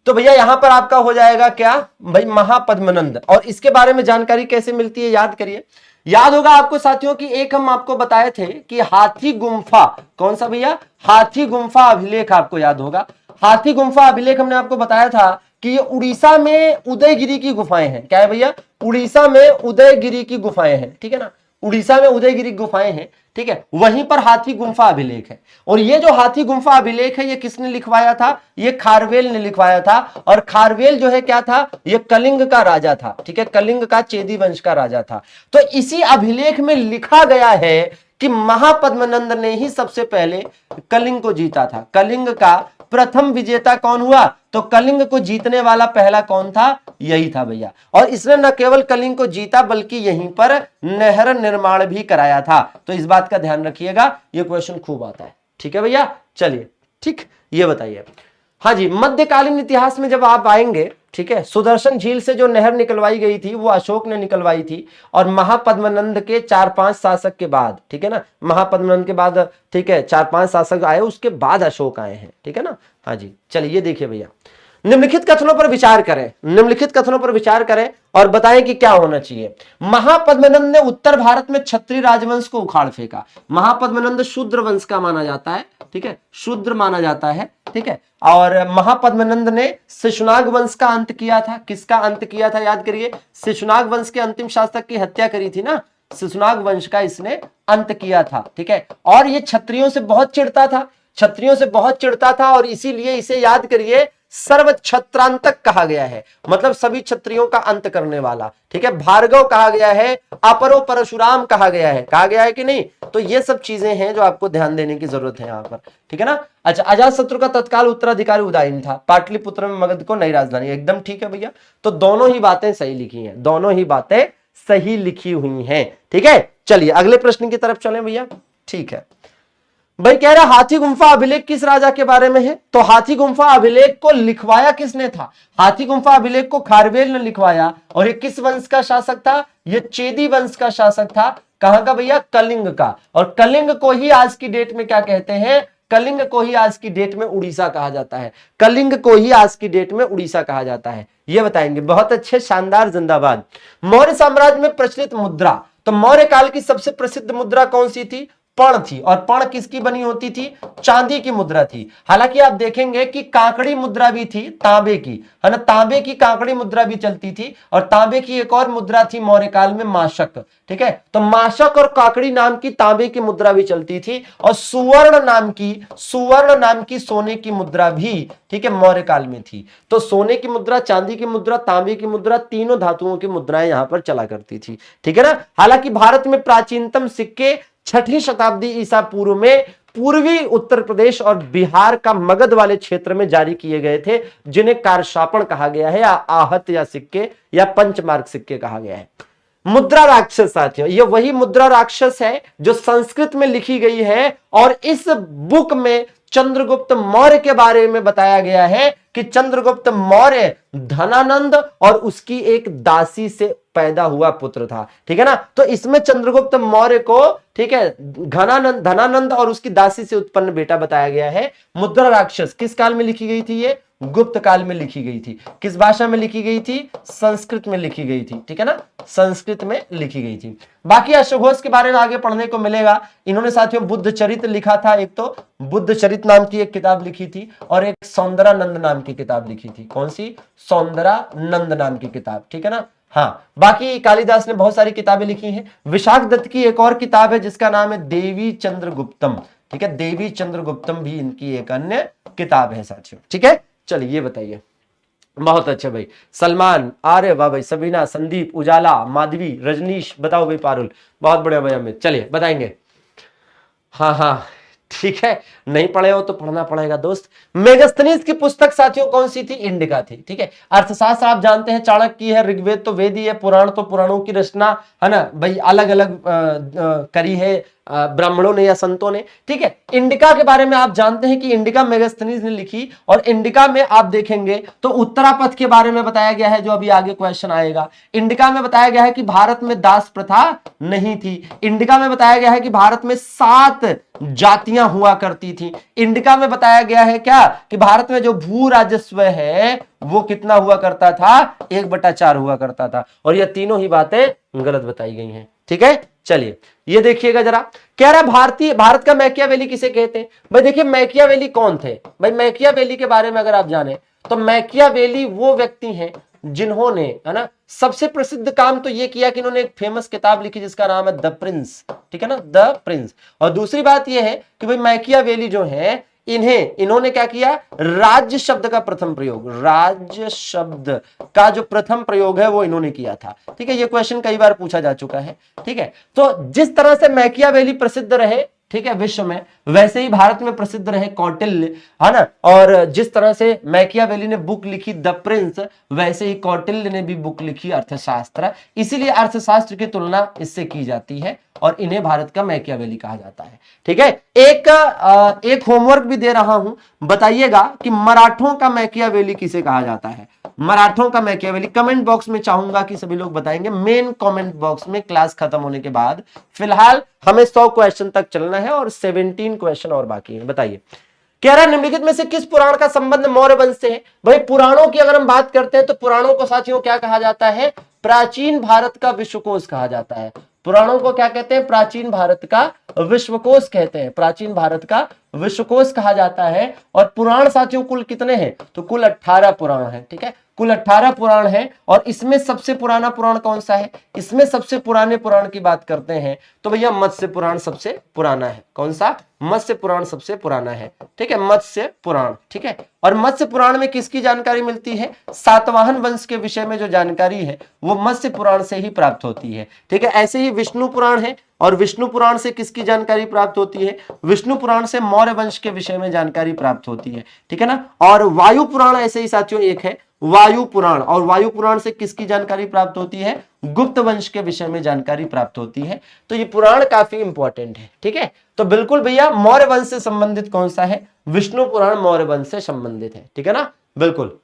तो भैया यहां पर आपका हो जाएगा क्या भाई? महापद्मनंद। और इसके बारे में जानकारी कैसे मिलती है याद करिए। याद होगा आपको साथियों कि एक हम आपको बताए थे कि हाथी गुम्फा, कौन सा भैया? हाथी गुम्फा अभिलेख, आपको याद होगा। हाथी गुम्फा अभिलेख हमने आपको बताया था कि ये उड़ीसा में उदयगिरी की गुफाएं हैं। क्या है भैया? उड़ीसा में उदयगिरी की गुफाएं हैं। ठीक है ना, उड़ीसा में उदयगिरी गुफाएं हैं। ठीक है, वहीं पर हाथी गुम्फा अभिलेख है। और ये जो हाथी गुम्फा अभिलेख है ये किसने लिखवाया था? ये खारवेल ने लिखवाया था। और खारवेल जो है क्या था? ये कलिंग का राजा था। ठीक है, कलिंग का चेदी वंश का राजा था। तो इसी अभिलेख में लिखा गया है कि महापद्मनंद ने ही सबसे पहले कलिंग को जीता था। कलिंग का प्रथम विजेता कौन हुआ? तो कलिंग को जीतने वाला पहला कौन था? यही था भैया। और इसने न केवल कलिंग को जीता बल्कि यहीं पर नहर निर्माण भी कराया था। तो इस बात का ध्यान रखिएगा, ये क्वेश्चन खूब आता है। ठीक है भैया, चलिए, ठीक, ये बताइए। हाँ जी, मध्यकालीन इतिहास में जब आप आएंगे, ठीक है, सुदर्शन झील से जो नहर निकलवाई गई थी वो अशोक ने निकलवाई थी। और महापद्मनंद के 4-5 शासक के बाद, ठीक है ना, महापद्मनंद के बाद, ठीक है, 4-5 शासक आए, उसके बाद अशोक आए हैं। ठीक है ना। हाँ जी, चलिए ये देखिए भैया, निम्नलिखित कथनों पर विचार करें, निम्नलिखित कथनों पर विचार करें और बताएं कि क्या होना चाहिए। महापद्मनंद ने उत्तर भारत में क्षत्रिय राजवंश को उखाड़ फेंका। महापद्मनंद शूद्र वंश का माना जाता है। ठीक है, शूद्र माना जाता है। ठीक है, और महापद्मनंद ने शिशुनाग वंश का अंत किया था। किसका अंत किया था याद करिए? शिशुनाग वंश के अंतिम शासक की हत्या करी थी ना, शिशुनाग वंश का इसने अंत किया था। ठीक है, और ये क्षत्रियों से बहुत चिढ़ता था, क्षत्रियों से बहुत चिढ़ता था, और इसीलिए इसे याद करिए सर्व क्षत्रांतक कहा गया है, मतलब सभी क्षत्रियों का अंत करने वाला। ठीक है, भार्गव कहा गया है, अपरो परशुराम कहा गया है। कहा गया है कि नहीं? तो ये सब चीजें हैं जो आपको ध्यान देने की जरूरत है यहाँ पर। ठीक है ना। अच्छा, अजातशत्रु का तत्काल उत्तराधिकारी उदयन था। पाटलिपुत्र में मगध को नई राजधानी, एकदम ठीक है भैया। तो दोनों ही बातें सही लिखी हैं, दोनों ही बातें सही लिखी हुई हैं। ठीक है, चलिए अगले प्रश्न की तरफ चलें भैया। ठीक है भाई, कह रहा हाथी गुम्फा अभिलेख किस राजा के बारे में है? तो हाथी गुम्फा अभिलेख को लिखवाया किसने था? हाथी गुम्फा अभिलेख को खारवेल ने लिखवाया। और ये किस वंश का शासक था? ये चेदी वंश का शासक था। कहां का भैया? कलिंग का। और कलिंग को ही आज की डेट में क्या कहते हैं? कलिंग को ही आज की डेट में उड़ीसा कहा जाता है। कलिंग को ही आज की डेट में उड़ीसा कहा जाता है, ये बताएंगे। बहुत अच्छे, शानदार, जिंदाबाद। मौर्य साम्राज्य में प्रचलित मुद्रा, तो मौर्य काल की सबसे प्रसिद्ध मुद्रा कौन सी थी? पर्ण थी, और पर्ण किसकी बनी होती थी? चांदी की मुद्रा थी। हालांकि आप देखेंगे कि कांकड़ी मुद्रा भी थी तांबे की, है ना, तांबे की कांकड़ी मुद्रा भी चलती थी, और तांबे की एक और मुद्रा थी मौर्य काल में, माशक। ठीक है, तो माशक और काकड़ी नाम की तांबे की मुद्रा भी चलती थी, और सुवर्ण नाम की सोने की मुद्रा भी, ठीक है, मौर्य काल में थी। तो सोने की मुद्रा, चांदी की मुद्रा, तांबे की मुद्रा, तीनों धातुओं की मुद्राएं यहां पर चला करती थी। ठीक है ना। हालांकि भारत में प्राचीनतम सिक्के 6वीं शताब्दी ईसा पूर्व में पूर्वी उत्तर प्रदेश और बिहार का मगध वाले क्षेत्र में जारी किए गए थे, जिन्हें कारशापण कहा गया है, या आहत या सिक्के, या पंचमार्क सिक्के कहा गया है। मुद्रा राक्षस साथियों, ये वही मुद्रा राक्षस है जो संस्कृत में लिखी गई है, और इस बुक में चंद्रगुप्त मौर्य के बारे में बताया गया है कि चंद्रगुप्त मौर्य धनानंद और उसकी एक दासी से पैदा हुआ पुत्र था। ठीक है ना। तो इसमें चंद्रगुप्त मौर्य को, ठीक है, धनानंद और उसकी दासी से उत्पन्न बेटा बताया गया है। मुद्रा राक्षस किस काल में लिखी गई थी? ये गुप्त काल में लिखी गई थी। किस भाषा में लिखी गई थी? संस्कृत में लिखी गई थी। ठीक है ना, संस्कृत में लिखी गई थी। बाकी अश्वघोष के बारे में आगे पढ़ने को मिलेगा। इन्होंने साथियों बुद्ध चरित्र लिखा था, एक तो बुद्ध चरित्र नाम की एक किताब लिखी थी, और एक सौंदरानंद नाम की किताब लिखी थी। कौन सी? सौंदरानंद नाम की किताब। ठीक है ना। हाँ, बाकी कालिदास ने बहुत सारी किताबें लिखी हैं। विशाख दत्त की एक और किताब है जिसका नाम है देवी चंद्रगुप्तम। ठीक है, देवी चंद्रगुप्तम भी इनकी एक अन्य किताब है साथियों। ठीक है, चलिए ये बताइए। बहुत अच्छा भाई। सलमान, आर्य, वाह भाई। सबीना, संदीप, उजाला, माधवी, रजनीश, बताओ भाई। पारुल, बहुत बढ़िया भाई। अमित, चलिए बताएंगे। हाँ हाँ, ठीक है, नहीं पढ़े हो तो पढ़ना पड़ेगा दोस्त। मेगस्थनीज की पुस्तक साथियों कौन सी थी? इंडिका थी। ठीक है, अर्थशास्त्र आप जानते हैं चाणक्य की है, ऋग्वेद तो वेद ही है, पुराण तो पुराणों की रचना है ना भाई, अलग अलग करी है ब्राह्मणों ने या संतों ने। ठीक है, इंडिका के बारे में आप जानते हैं कि इंडिका मेगस्थनीज ने लिखी, और इंडिका में आप देखेंगे तो उत्तरापथ के बारे में बताया गया है, जो अभी आगे क्वेश्चन आएगा। इंडिका में बताया गया है कि भारत में दास प्रथा नहीं थी। इंडिका में बताया गया है कि भारत में 7 जातियां हुआ करती थी। इंडिका में बताया गया है क्या? कि भारत में जो भू राजस्व है वो कितना हुआ करता था? 1/4 हुआ करता था। और ये तीनों ही बातें गलत बताई गई हैं। ठीक है, चलिए ये देखिएगा जरा। कह रहा भारत का मैकियावेली किसे कहते हैं? भाई देखिए, मैकियावेली कौन थे? भाई मैकियावेली के बारे में अगर आप जाने तो मैकियावेली वो व्यक्ति हैं जिन्होंने, है ना, सबसे प्रसिद्ध काम तो ये किया कि इन्होंने एक फेमस किताब लिखी जिसका नाम है द प्रिंस। ठीक है ना, द प्रिंस। और दूसरी बात ये है कि भाई मैकियावेली जो है, इन्होंने क्या किया? राज्य शब्द का प्रथम प्रयोग, राज्य शब्द का जो प्रथम प्रयोग है वो इन्होंने किया था। ठीक है, ये क्वेश्चन कई बार पूछा जा चुका है। ठीक है, तो जिस तरह से मैकियावेली प्रसिद्ध रहे, ठीक है, विश्व में, वैसे ही भारत में प्रसिद्ध रहे कौटिल्य, है ना। और जिस तरह से मैकियावेली ने बुक लिखी द प्रिंस, वैसे ही कौटिल्य ने भी बुक लिखी अर्थशास्त्र। इसीलिए अर्थशास्त्र की तुलना इससे की जाती है, और इन्हें भारत का मैकियावेली कहा जाता है। ठीक है, एक होमवर्क भी दे रहा हूं, बताइएगा कि मराठों का मैकियावेली किसे कहा जाता है? मराठों का मैकियावेली कमेंट बॉक्स में चाहूंगा कि सभी लोग बताएंगे, मेन कमेंट बॉक्स में, क्लास खत्म होने के बाद। फिलहाल हमें 100 क्वेश्चन तक चलना है और 17 क्वेश्चन और बाकी है। बताइए, कह रहा निम्नलिखित में से किस पुराण का संबंध मौर्य वंश से है? भाई पुराणों की अगर हम बात करते हैं तो पुराणों को साथियों क्या कहा जाता है? प्राचीन भारत का विश्वकोश कहा जाता है। पुराणों को क्या कहते हैं? प्राचीन भारत का विश्वकोश कहते हैं। प्राचीन भारत का विश्वकोश कहा जाता है। और पुराण साथियों कुल कितने हैं? तो कुल 18 पुराण हैं। ठीक है, कुल 18 पुराण हैं। और इसमें सबसे पुराना पुराण कौन सा है? इसमें सबसे पुराने पुराण की बात करते हैं तो भैया मत्स्य पुराण सबसे पुराना है। कौन सा? मत्स्य पुराण सबसे पुराना है। ठीक है, मत्स्य पुराण। ठीक है, और मत्स्य पुराण में किसकी जानकारी मिलती है? सातवाहन वंश के विषय में जो जानकारी है वो मत्स्य पुराण से ही प्राप्त होती है। ठीक है, ऐसे ही विष्णु पुराण है, और विष्णु पुराण से किसकी जानकारी प्राप्त होती है? विष्णु पुराण से मौर्य वंश के विषय में जानकारी प्राप्त होती है। ठीक है ना। और वायु पुराण ऐसे ही साथियों एक है, वायु पुराण, और वायु पुराण से किसकी जानकारी प्राप्त होती है? गुप्त वंश के विषय में जानकारी प्राप्त होती है। तो ये पुराण काफी इंपॉर्टेंट है। ठीक है, तो बिल्कुल भैया मौर्य वंश से संबंधित कौन सा है? विष्णु पुराण मौर्य वंश से संबंधित है। ठीक है ना, बिल्कुल,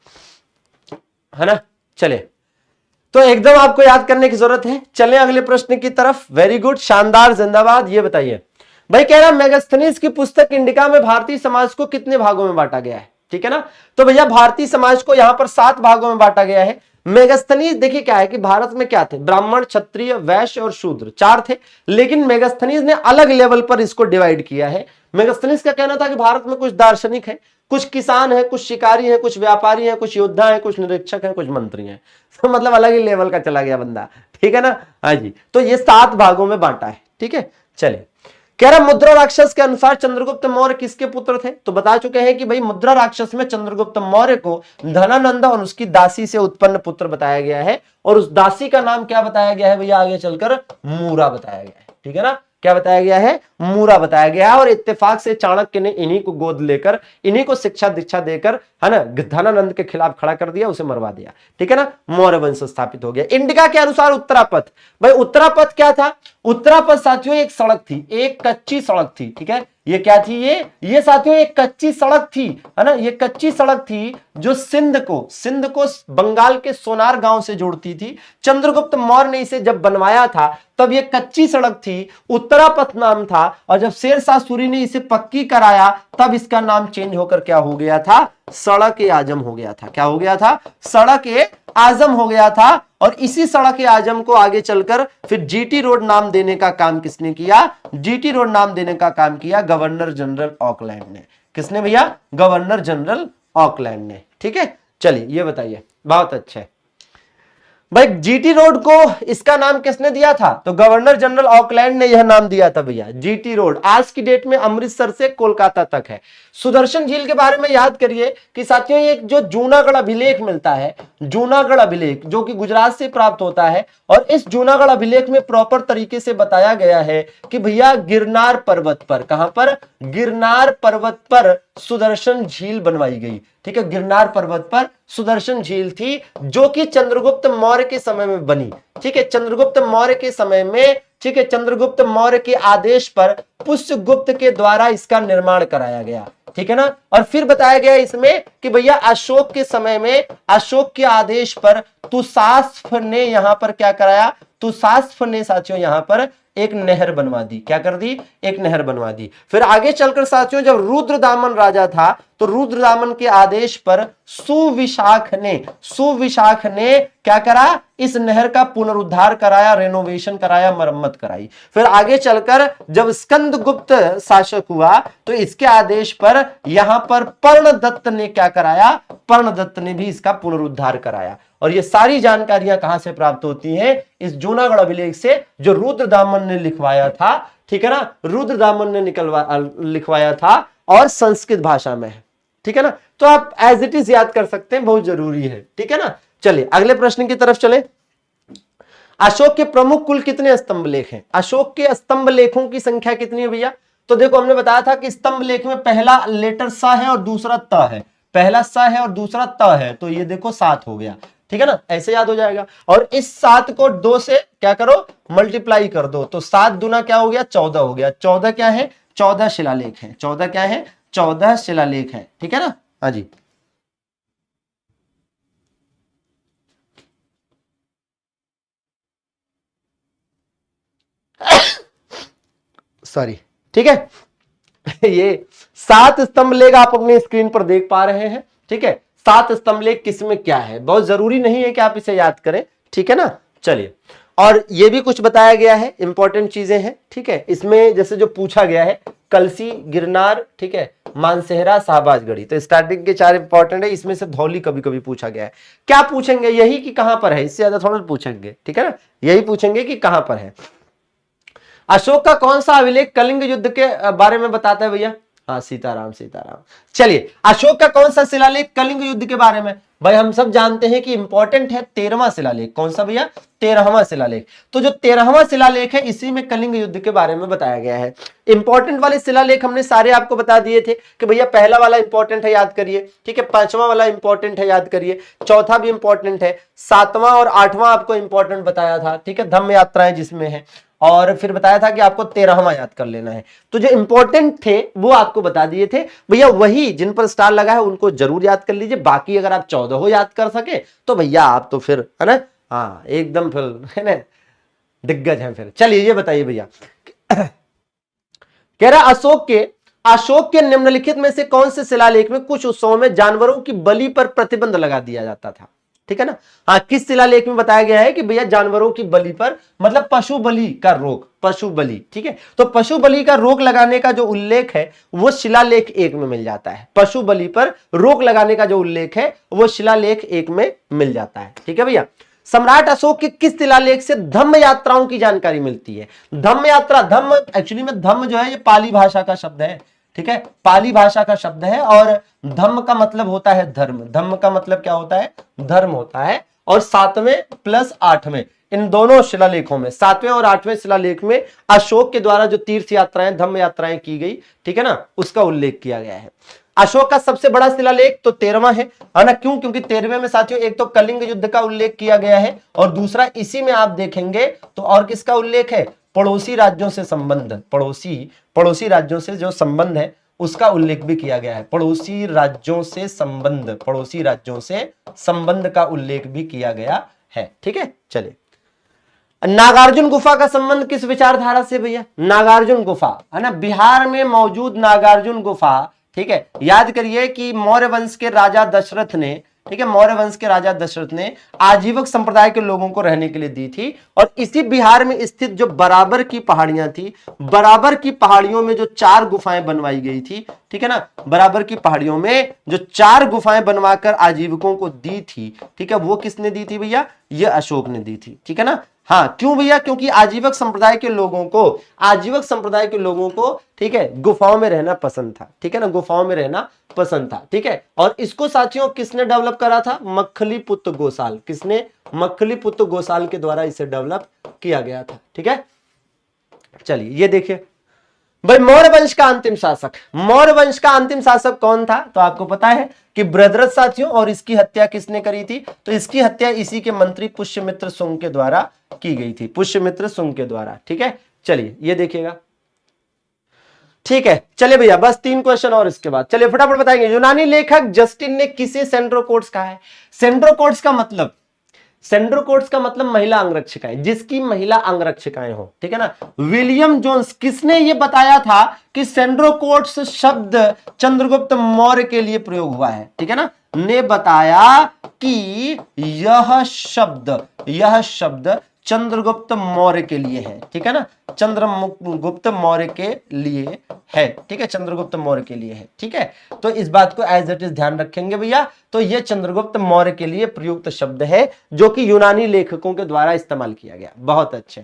है ना। चले, तो एकदम आपको याद करने की जरूरत है। चलें अगले प्रश्न की तरफ। वेरी गुड, शानदार, जिंदाबाद। ये बताइए भाई, कह रहा मेगास्थनीज की पुस्तक इंडिका में भारतीय समाज को कितने भागों में बांटा गया है? ठीक है ना, तो भैया भारतीय समाज को यहां पर 7 भागों में बांटा गया है। मेगास्थनीज देखिए क्या है कि भारत में क्या थे, ब्राह्मण, क्षत्रिय, वैश्य और शूद्र, 4 थे, लेकिन मेगास्थनीज ने अलग लेवल पर इसको डिवाइड किया है। मेगास्थनीज का कहना था कि भारत में कुछ दार्शनिक है, कुछ किसान है, कुछ शिकारी है, कुछ व्यापारी है, कुछ योद्धा है, कुछ निरीक्षक है, कुछ मंत्री है। तो मतलब अलग ही लेवल का चला गया बंदा, ठीक है ना। हाँ जी, तो ये 7 भागों में बांटा है, ठीक है। चलिए, कह रहा मुद्रा राक्षस के अनुसार चंद्रगुप्त मौर्य किसके पुत्र थे, तो बता चुके हैं कि भाई मुद्रा राक्षस में चंद्रगुप्त मौर्य को धनानंद और उसकी दासी से उत्पन्न पुत्र बताया गया है, और उस दासी का नाम क्या बताया गया है भैया, आगे चलकर मूरा बताया गया है, ठीक है ना। क्या बताया गया है, मूरा बताया गया है। और इत्तेफाक से चाणक्य ने इन्हीं को गोद लेकर, इन्हीं को शिक्षा दीक्षा देकर, है ना, धनानंद के खिलाफ खड़ा कर दिया, उसे मरवा दिया, ठीक है ना। मौर्य वंश स्थापित हो गया। इंडिका के अनुसार उत्तरापथ, भाई उत्तरापथ क्या था, उत्तरापथ साथियों एक सड़क थी, एक कच्ची सड़क थी, ठीक है। ये क्या थी, ये साथियों एक कच्ची सड़क थी, है ना, ये कच्ची सड़क थी जो सिंध को बंगाल के सोनार गांव से जोड़ती थी। चंद्रगुप्त मौर्य ने इसे जब बनवाया था तब ये कच्ची सड़क थी, उत्तरापथ नाम था, और जब शेरशाह सूरी ने इसे पक्की कराया तब इसका नाम चेंज होकर क्या हो गया था, सड़क ए आजम हो गया था। क्या हो गया था, सड़क ए आजम हो गया था। और इसी सड़क ए आजम को आगे चलकर फिर जीटी रोड नाम देने का काम किसने किया, जीटी रोड नाम देने का काम किया गवर्नर जनरल ऑकलैंड ने। किसने भैया, गवर्नर जनरल ऑकलैंड ने, ठीक है। चलिए ये बताइए, बहुत अच्छा है भाई, जीटी रोड को इसका नाम किसने दिया था, तो गवर्नर जनरल ऑकलैंड ने यह नाम दिया था भैया, जीटी रोड। आज की डेट में अमृतसर से कोलकाता तक है। सुदर्शन झील के बारे में याद करिए कि साथियों एक जो जूनागढ़ अभिलेख मिलता है, जूनागढ़ अभिलेख जो कि गुजरात से प्राप्त होता है, और इस जूनागढ़ अभिलेख में प्रॉपर तरीके से बताया गया है कि भैया गिरनार पर्वत पर, कहां पर, गिरनार पर्वत पर सुदर्शन झील बनवाई गई, ठीक है। गिरनार पर्वत पर सुदर्शन झील थी जो कि चंद्रगुप्त मौर्य के समय में बनी, ठीक है। चंद्रगुप्त मौर्य के समय में, ठीक है, चंद्रगुप्त मौर्य के आदेश पर पुष्यगुप्त के द्वारा इसका निर्माण कराया गया, ठीक है ना। और फिर बताया गया इसमें कि भैया अशोक के समय में, अशोक के आदेश पर तुसास्फ ने यहां पर क्या कराया, तुसास्फ ने साथियों यहां पर एक नहर बनवा दी। क्या कर दी, एक नहर बनवा दी। फिर आगे चलकर साथियों जब रुद्रदामन राजा था तो रुद्रदामन के आदेश पर सुविशाख ने क्या करा, इस नहर का पुनरुद्धार कराया, रेनोवेशन कराया, मरम्मत कराई। फिर आगे चलकर जब स्कंदगुप्त शासक हुआ तो इसके आदेश पर यहां पर पर्णदत्त ने क्या कराया, पर्णदत्त ने भी इसका पुनरुद्धार कराया। और ये सारी जानकारियां कहां से प्राप्त होती हैं, इस जूनागढ़ अभिलेख से जो रुद्रदामन ने लिखवाया था, ठीक है ना, रुद्रदामन ने लिखवाया था और संस्कृत भाषा में है, ठीक है ना। तो आप एज इट इज याद कर सकते हैं, बहुत जरूरी है, ठीक है ना। चलिए अगले प्रश्न की तरफ चले। अशोक के प्रमुख कुल कितने स्तंभ लेख हैं, अशोक के स्तंभ लेखों की संख्या कितनी है भैया, तो देखो हमने बताया था कि स्तंभ लेख में पहला लेटर स है और दूसरा त है, पहला स है और दूसरा त है, तो ये देखो 7 हो गया, ठीक है ना, ऐसे याद हो जाएगा। और इस 7 को 2 से क्या करो, मल्टीप्लाई कर दो, तो 7 दूना क्या हो गया, 14 हो गया। 14 क्या है, 14 शिलालेख है, 14 क्या है, 14 शिलालेख है, ठीक है ना। हाँ जी, सॉरी, ठीक है। ये 7 स्तंभ लेख आप अपनी स्क्रीन पर देख पा रहे हैं, ठीक है। 7 स्तंभ लेख किसमें क्या है, बहुत जरूरी नहीं है कि आप इसे याद करें, ठीक है ना। चलिए, और ये भी कुछ बताया गया है, इंपॉर्टेंट चीजें हैं, ठीक है। इसमें जैसे जो पूछा गया है, कलसी, गिरनार, ठीक है, मानसेहरा, शाहबाजगढ़ी, तो स्टार्टिंग के 4 इंपॉर्टेंट है, इसमें से धौली कभी कभी पूछा गया है। क्या पूछेंगे, यही कि कहां पर है, इससे ज्यादा थोड़ा पूछेंगे, ठीक है ना, यही पूछेंगे कि कहां पर है। अशोक का कौन सा अभिलेख कलिंग युद्ध के बारे में बताता है भैया, हाँ सीताराम, सीताराम। चलिए, अशोक का कौन सा शिलालेख कलिंग युद्ध के बारे में, भाई हम सब जानते हैं कि इंपॉर्टेंट है 13वां शिलालेख। कौन सा भैया, 13वां शिलालेख। तो जो 13वां शिलालेख है इसी में कलिंग युद्ध के बारे में बताया गया है। इंपॉर्टेंट वाले शिलालेख हमने सारे आपको बता दिए थे कि भैया पहला वाला इंपॉर्टेंट है, याद करिए, ठीक है, 5वां वाला इंपॉर्टेंट है, याद करिए, चौथा भी इंपॉर्टेंट है, 7वां और 8वां आपको इंपॉर्टेंट बताया था, ठीक है, धम्म यात्राएं जिसमें है, और फिर बताया था कि आपको 13वां याद कर लेना है। तो जो इंपॉर्टेंट थे वो आपको बता दिए थे भैया, वही जिन पर स्टार लगा है उनको जरूर याद कर लीजिए। बाकी अगर आप 14 याद कर सके तो भैया आप तो फिर, है ना, हाँ एकदम फिर, है ना, दिग्गज है फिर। चलिए ये बताइए भैया, कह रहा अशोक के निम्नलिखित में से कौन से शिलालेख में कुछ उत्सवों में जानवरों की बलि पर प्रतिबंध लगा दिया जाता था। ठीक है ना। हाँ, किस शिलालेख में बताया गया है कि भैया जानवरों की बलि पर, मतलब पशु बलि का रोक, पशु बलि, ठीक है। तो पशु बलि का रोक लगाने का जो उल्लेख है वो शिलालेख 1 में मिल जाता है। पशु बलि पर रोक लगाने का जो उल्लेख है वो शिलालेख 1 में मिल जाता है, ठीक है भैया। सम्राट अशोक के किस शिलालेख से धम्म यात्राओं की जानकारी मिलती है? धम्म यात्रा, धम्म एक्चुअली में धम्म जो है ये पाली भाषा का शब्द है, ठीक है, पाली भाषा का शब्द है। और धम्म का मतलब होता है धर्म, धम्म का मतलब क्या होता है? धर्म होता है। और 7वें प्लस 8वें, इन दोनों शिलालेखों में, 7वें और 8वें शिलालेख में अशोक के द्वारा जो तीर्थ यात्राएं, धम्म यात्राएं की गई, ठीक है ना, उसका उल्लेख किया गया है। अशोक का सबसे बड़ा शिलालेख तो 13वां है ना। क्यों? क्योंकि 13वें में साथियों एक तो कलिंग युद्ध का उल्लेख किया गया है और दूसरा इसी में आप देखेंगे तो और किसका उल्लेख है? पड़ोसी राज्यों से संबंध, पड़ोसी राज्यों से जो संबंध है उसका उल्लेख भी किया गया है। पड़ोसी राज्यों से संबंध, पड़ोसी राज्यों से संबंध का उल्लेख भी किया गया है, ठीक है। चलिए, नागार्जुन गुफा का संबंध किस विचारधारा से भैया? नागार्जुन गुफा है ना, बिहार में मौजूद नागार्जुन गुफा, ठीक है। याद करिए कि मौर्य वंश के राजा दशरथ ने, ठीक है, मौर्य वंश के राजा दशरथ ने आजीवक संप्रदाय के लोगों को रहने के लिए दी थी। और इसी बिहार में स्थित जो बराबर की पहाड़ियां थी, बराबर की पहाड़ियों में जो 4 गुफाएं बनवाई गई थी, ठीक है ना, बराबर की पहाड़ियों में जो 4 गुफाएं बनवाकर आजीवकों को दी थी, ठीक है, वो किसने दी थी भैया? ये अशोक ने दी थी, ठीक है ना। हाँ, क्यों भैया? क्योंकि आजीवक संप्रदाय के लोगों को, आजीवक संप्रदाय के लोगों को, ठीक है, गुफाओं में रहना पसंद था, ठीक है ना, गुफाओं में रहना पसंद था, ठीक है। और इसको साथियों किसने डेवलप करा था? मक्खलीपुत्र गोसाल। किसने? मक्खलीपुत्र गोसाल के द्वारा इसे डेवलप किया गया था, ठीक है। चलिए ये देखिए भाई, मौर्य वंश का अंतिम शासक, मौर्य वंश का अंतिम शासक कौन था? तो आपको पता है कि बृहद्रथ साथियों। और इसकी हत्या किसने करी थी? तो इसकी हत्या इसी के मंत्री पुष्यमित्र शुंग के द्वारा की गई थी, पुष्यमित्र शुंग के द्वारा, ठीक है। चलिए ये देखिएगा, ठीक है। चलिए भैया, बस 3 क्वेश्चन और इसके बाद चलिए फटाफट बताएंगे। यूनानी लेखक जस्टिन ने किसे सेंड्रोकोट्स कहा है? सेंड्रोकोट्स का मतलब, सेंड्रोकोट्स का मतलब महिला अंगरक्षिकाएं, जिसकी महिला अंगरक्षिकाएं हो, ठीक है ना। विलियम जोन्स, किसने ये बताया था कि सेंड्रोकोट्स शब्द चंद्रगुप्त मौर्य के लिए प्रयोग हुआ है, ठीक है ना, ने बताया कि यह शब्द चंद्रगुप्त मौर्य के लिए है, ठीक है ना, चंद्रगुप्त मौर्य के लिए है, ठीक है, चंद्रगुप्त मौर्य के लिए है, ठीक है। तो इस बात को एज इट इज ध्यान रखेंगे भैया। तो ये चंद्रगुप्त मौर्य के लिए प्रयुक्त शब्द है जो कि यूनानी लेखकों के द्वारा इस्तेमाल किया गया। बहुत अच्छे,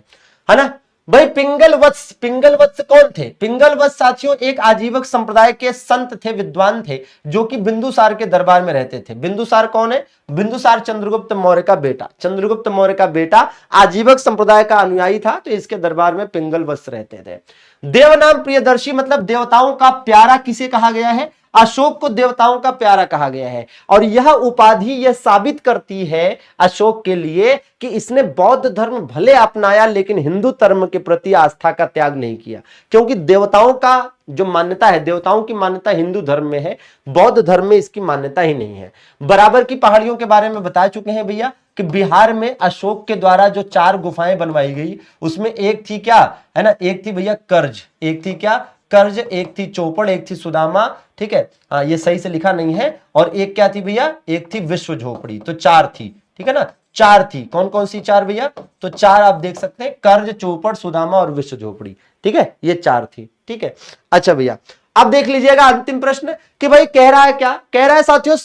है ना भाई। पिंगलवत्स, पिंगलवत्स कौन थे? पिंगलवत्स साथियों एक आजीवक संप्रदाय के संत थे, विद्वान थे, जो कि बिंदुसार के दरबार में रहते थे। बिंदुसार कौन है? बिंदुसार चंद्रगुप्त मौर्य का बेटा, चंद्रगुप्त मौर्य का बेटा आजीवक संप्रदाय का अनुयायी था, तो इसके दरबार में पिंगलवत्स रहते थे। देवनाम प्रियदर्शी मतलब देवताओं का प्यारा किसे कहा गया है? अशोक को देवताओं का प्यारा कहा गया है। और यह उपाधि यह साबित करती है अशोक के लिए कि इसने बौद्ध धर्म भले अपनाया लेकिन हिंदू धर्म के प्रति आस्था का त्याग नहीं किया। क्योंकि देवताओं का जो मान्यता है, देवताओं की मान्यता हिंदू धर्म में है, बौद्ध धर्म में इसकी मान्यता ही नहीं है। बराबर की पहाड़ियों के बारे में बता चुके हैं भैया कि बिहार में अशोक के द्वारा जो 4 गुफाएं बनवाई गई उसमें एक थी क्या, है ना, एक थी भैया कर्ज, एक थी क्या, कर्ज, एक थी चौपड़, एक थी सुदामा, ठीक है। ये सही से लिखा नहीं है। और एक क्या थी भैया? एक थी विश्व झोपड़ी। तो 4 थी, ठीक है ना, 4 थी। कौन कौन सी 4 भैया? तो 4 आप देख सकते हैं, कर्ज, चौपड़, सुदामा और विश्व झोपड़ी, ठीक है, ये 4 थी, ठीक है। अच्छा भैया, अब देख लीजिएगा अंतिम प्रश्न कि भाई कह रहा है क्या? कह रहा है साथियों,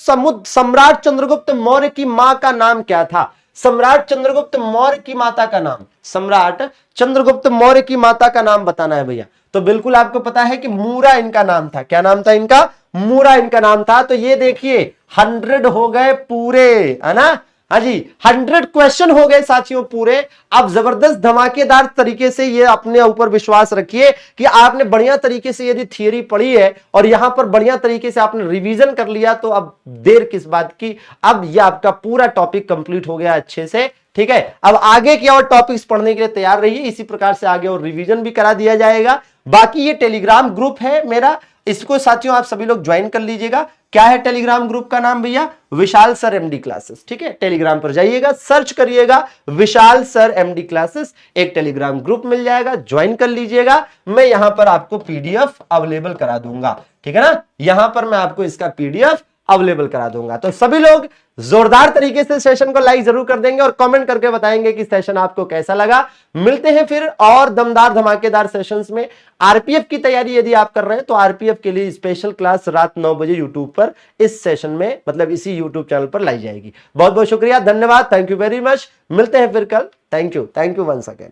सम्राट चंद्रगुप्त मौर्य की मां का नाम क्या था? सम्राट चंद्रगुप्त मौर्य की माता का नाम, सम्राट चंद्रगुप्त मौर्य की माता का नाम बताना है भैया। तो बिल्कुल आपको पता है कि मूरा इनका नाम था। क्या नाम था इनका? मूरा इनका नाम था। तो ये देखिए 100 हो गए पूरे, है ना। हाँ जी, 100 क्वेश्चन हो गए साथियों पूरे। अब जबरदस्त धमाकेदार तरीके से ये अपने ऊपर विश्वास रखिए कि आपने बढ़िया तरीके से यदि थियरी पढ़ी है और यहां पर बढ़िया तरीके से आपने रिवीजन कर लिया तो अब देर किस बात की। अब ये आपका पूरा टॉपिक कंप्लीट हो गया अच्छे से, ठीक है। अब आगे के और टॉपिक्स पढ़ने के लिए तैयार रहिए। इसी प्रकार से आगे और रिवीजन भी करा दिया जाएगा। बाकी ये टेलीग्राम ग्रुप है मेरा, इसको साथियों आप सभी लोग ज्वाइन कर लीजिएगा। क्या है टेलीग्राम ग्रुप का नाम भैया? विशाल सर एमडी क्लासेस, ठीक है। टेलीग्राम पर जाइएगा, सर्च करिएगा विशाल सर एमडी क्लासेस, एक टेलीग्राम ग्रुप मिल जाएगा, ज्वाइन कर लीजिएगा। मैं यहां पर आपको पीडीएफ अवेलेबल करा दूंगा, ठीक है ना। यहां पर मैं आपको इसका पीडीएफ अवेलेबल करा दूंगा। तो सभी लोग जोरदार तरीके से सेशन को लाइक जरूर कर देंगे और कमेंट करके बताएंगे कि सेशन आपको कैसा लगा। मिलते हैं फिर और दमदार धमाकेदार सेशंस में। आरपीएफ की तैयारी यदि आप कर रहे हैं तो आरपीएफ के लिए स्पेशल क्लास रात 9 बजे यूट्यूब पर इस सेशन में, मतलब इसी यूट्यूब चैनल पर लाई जाएगी। बहुत बहुत शुक्रिया, धन्यवाद, थैंक यू वेरी मच। मिलते हैं फिर कल। Thank you once again.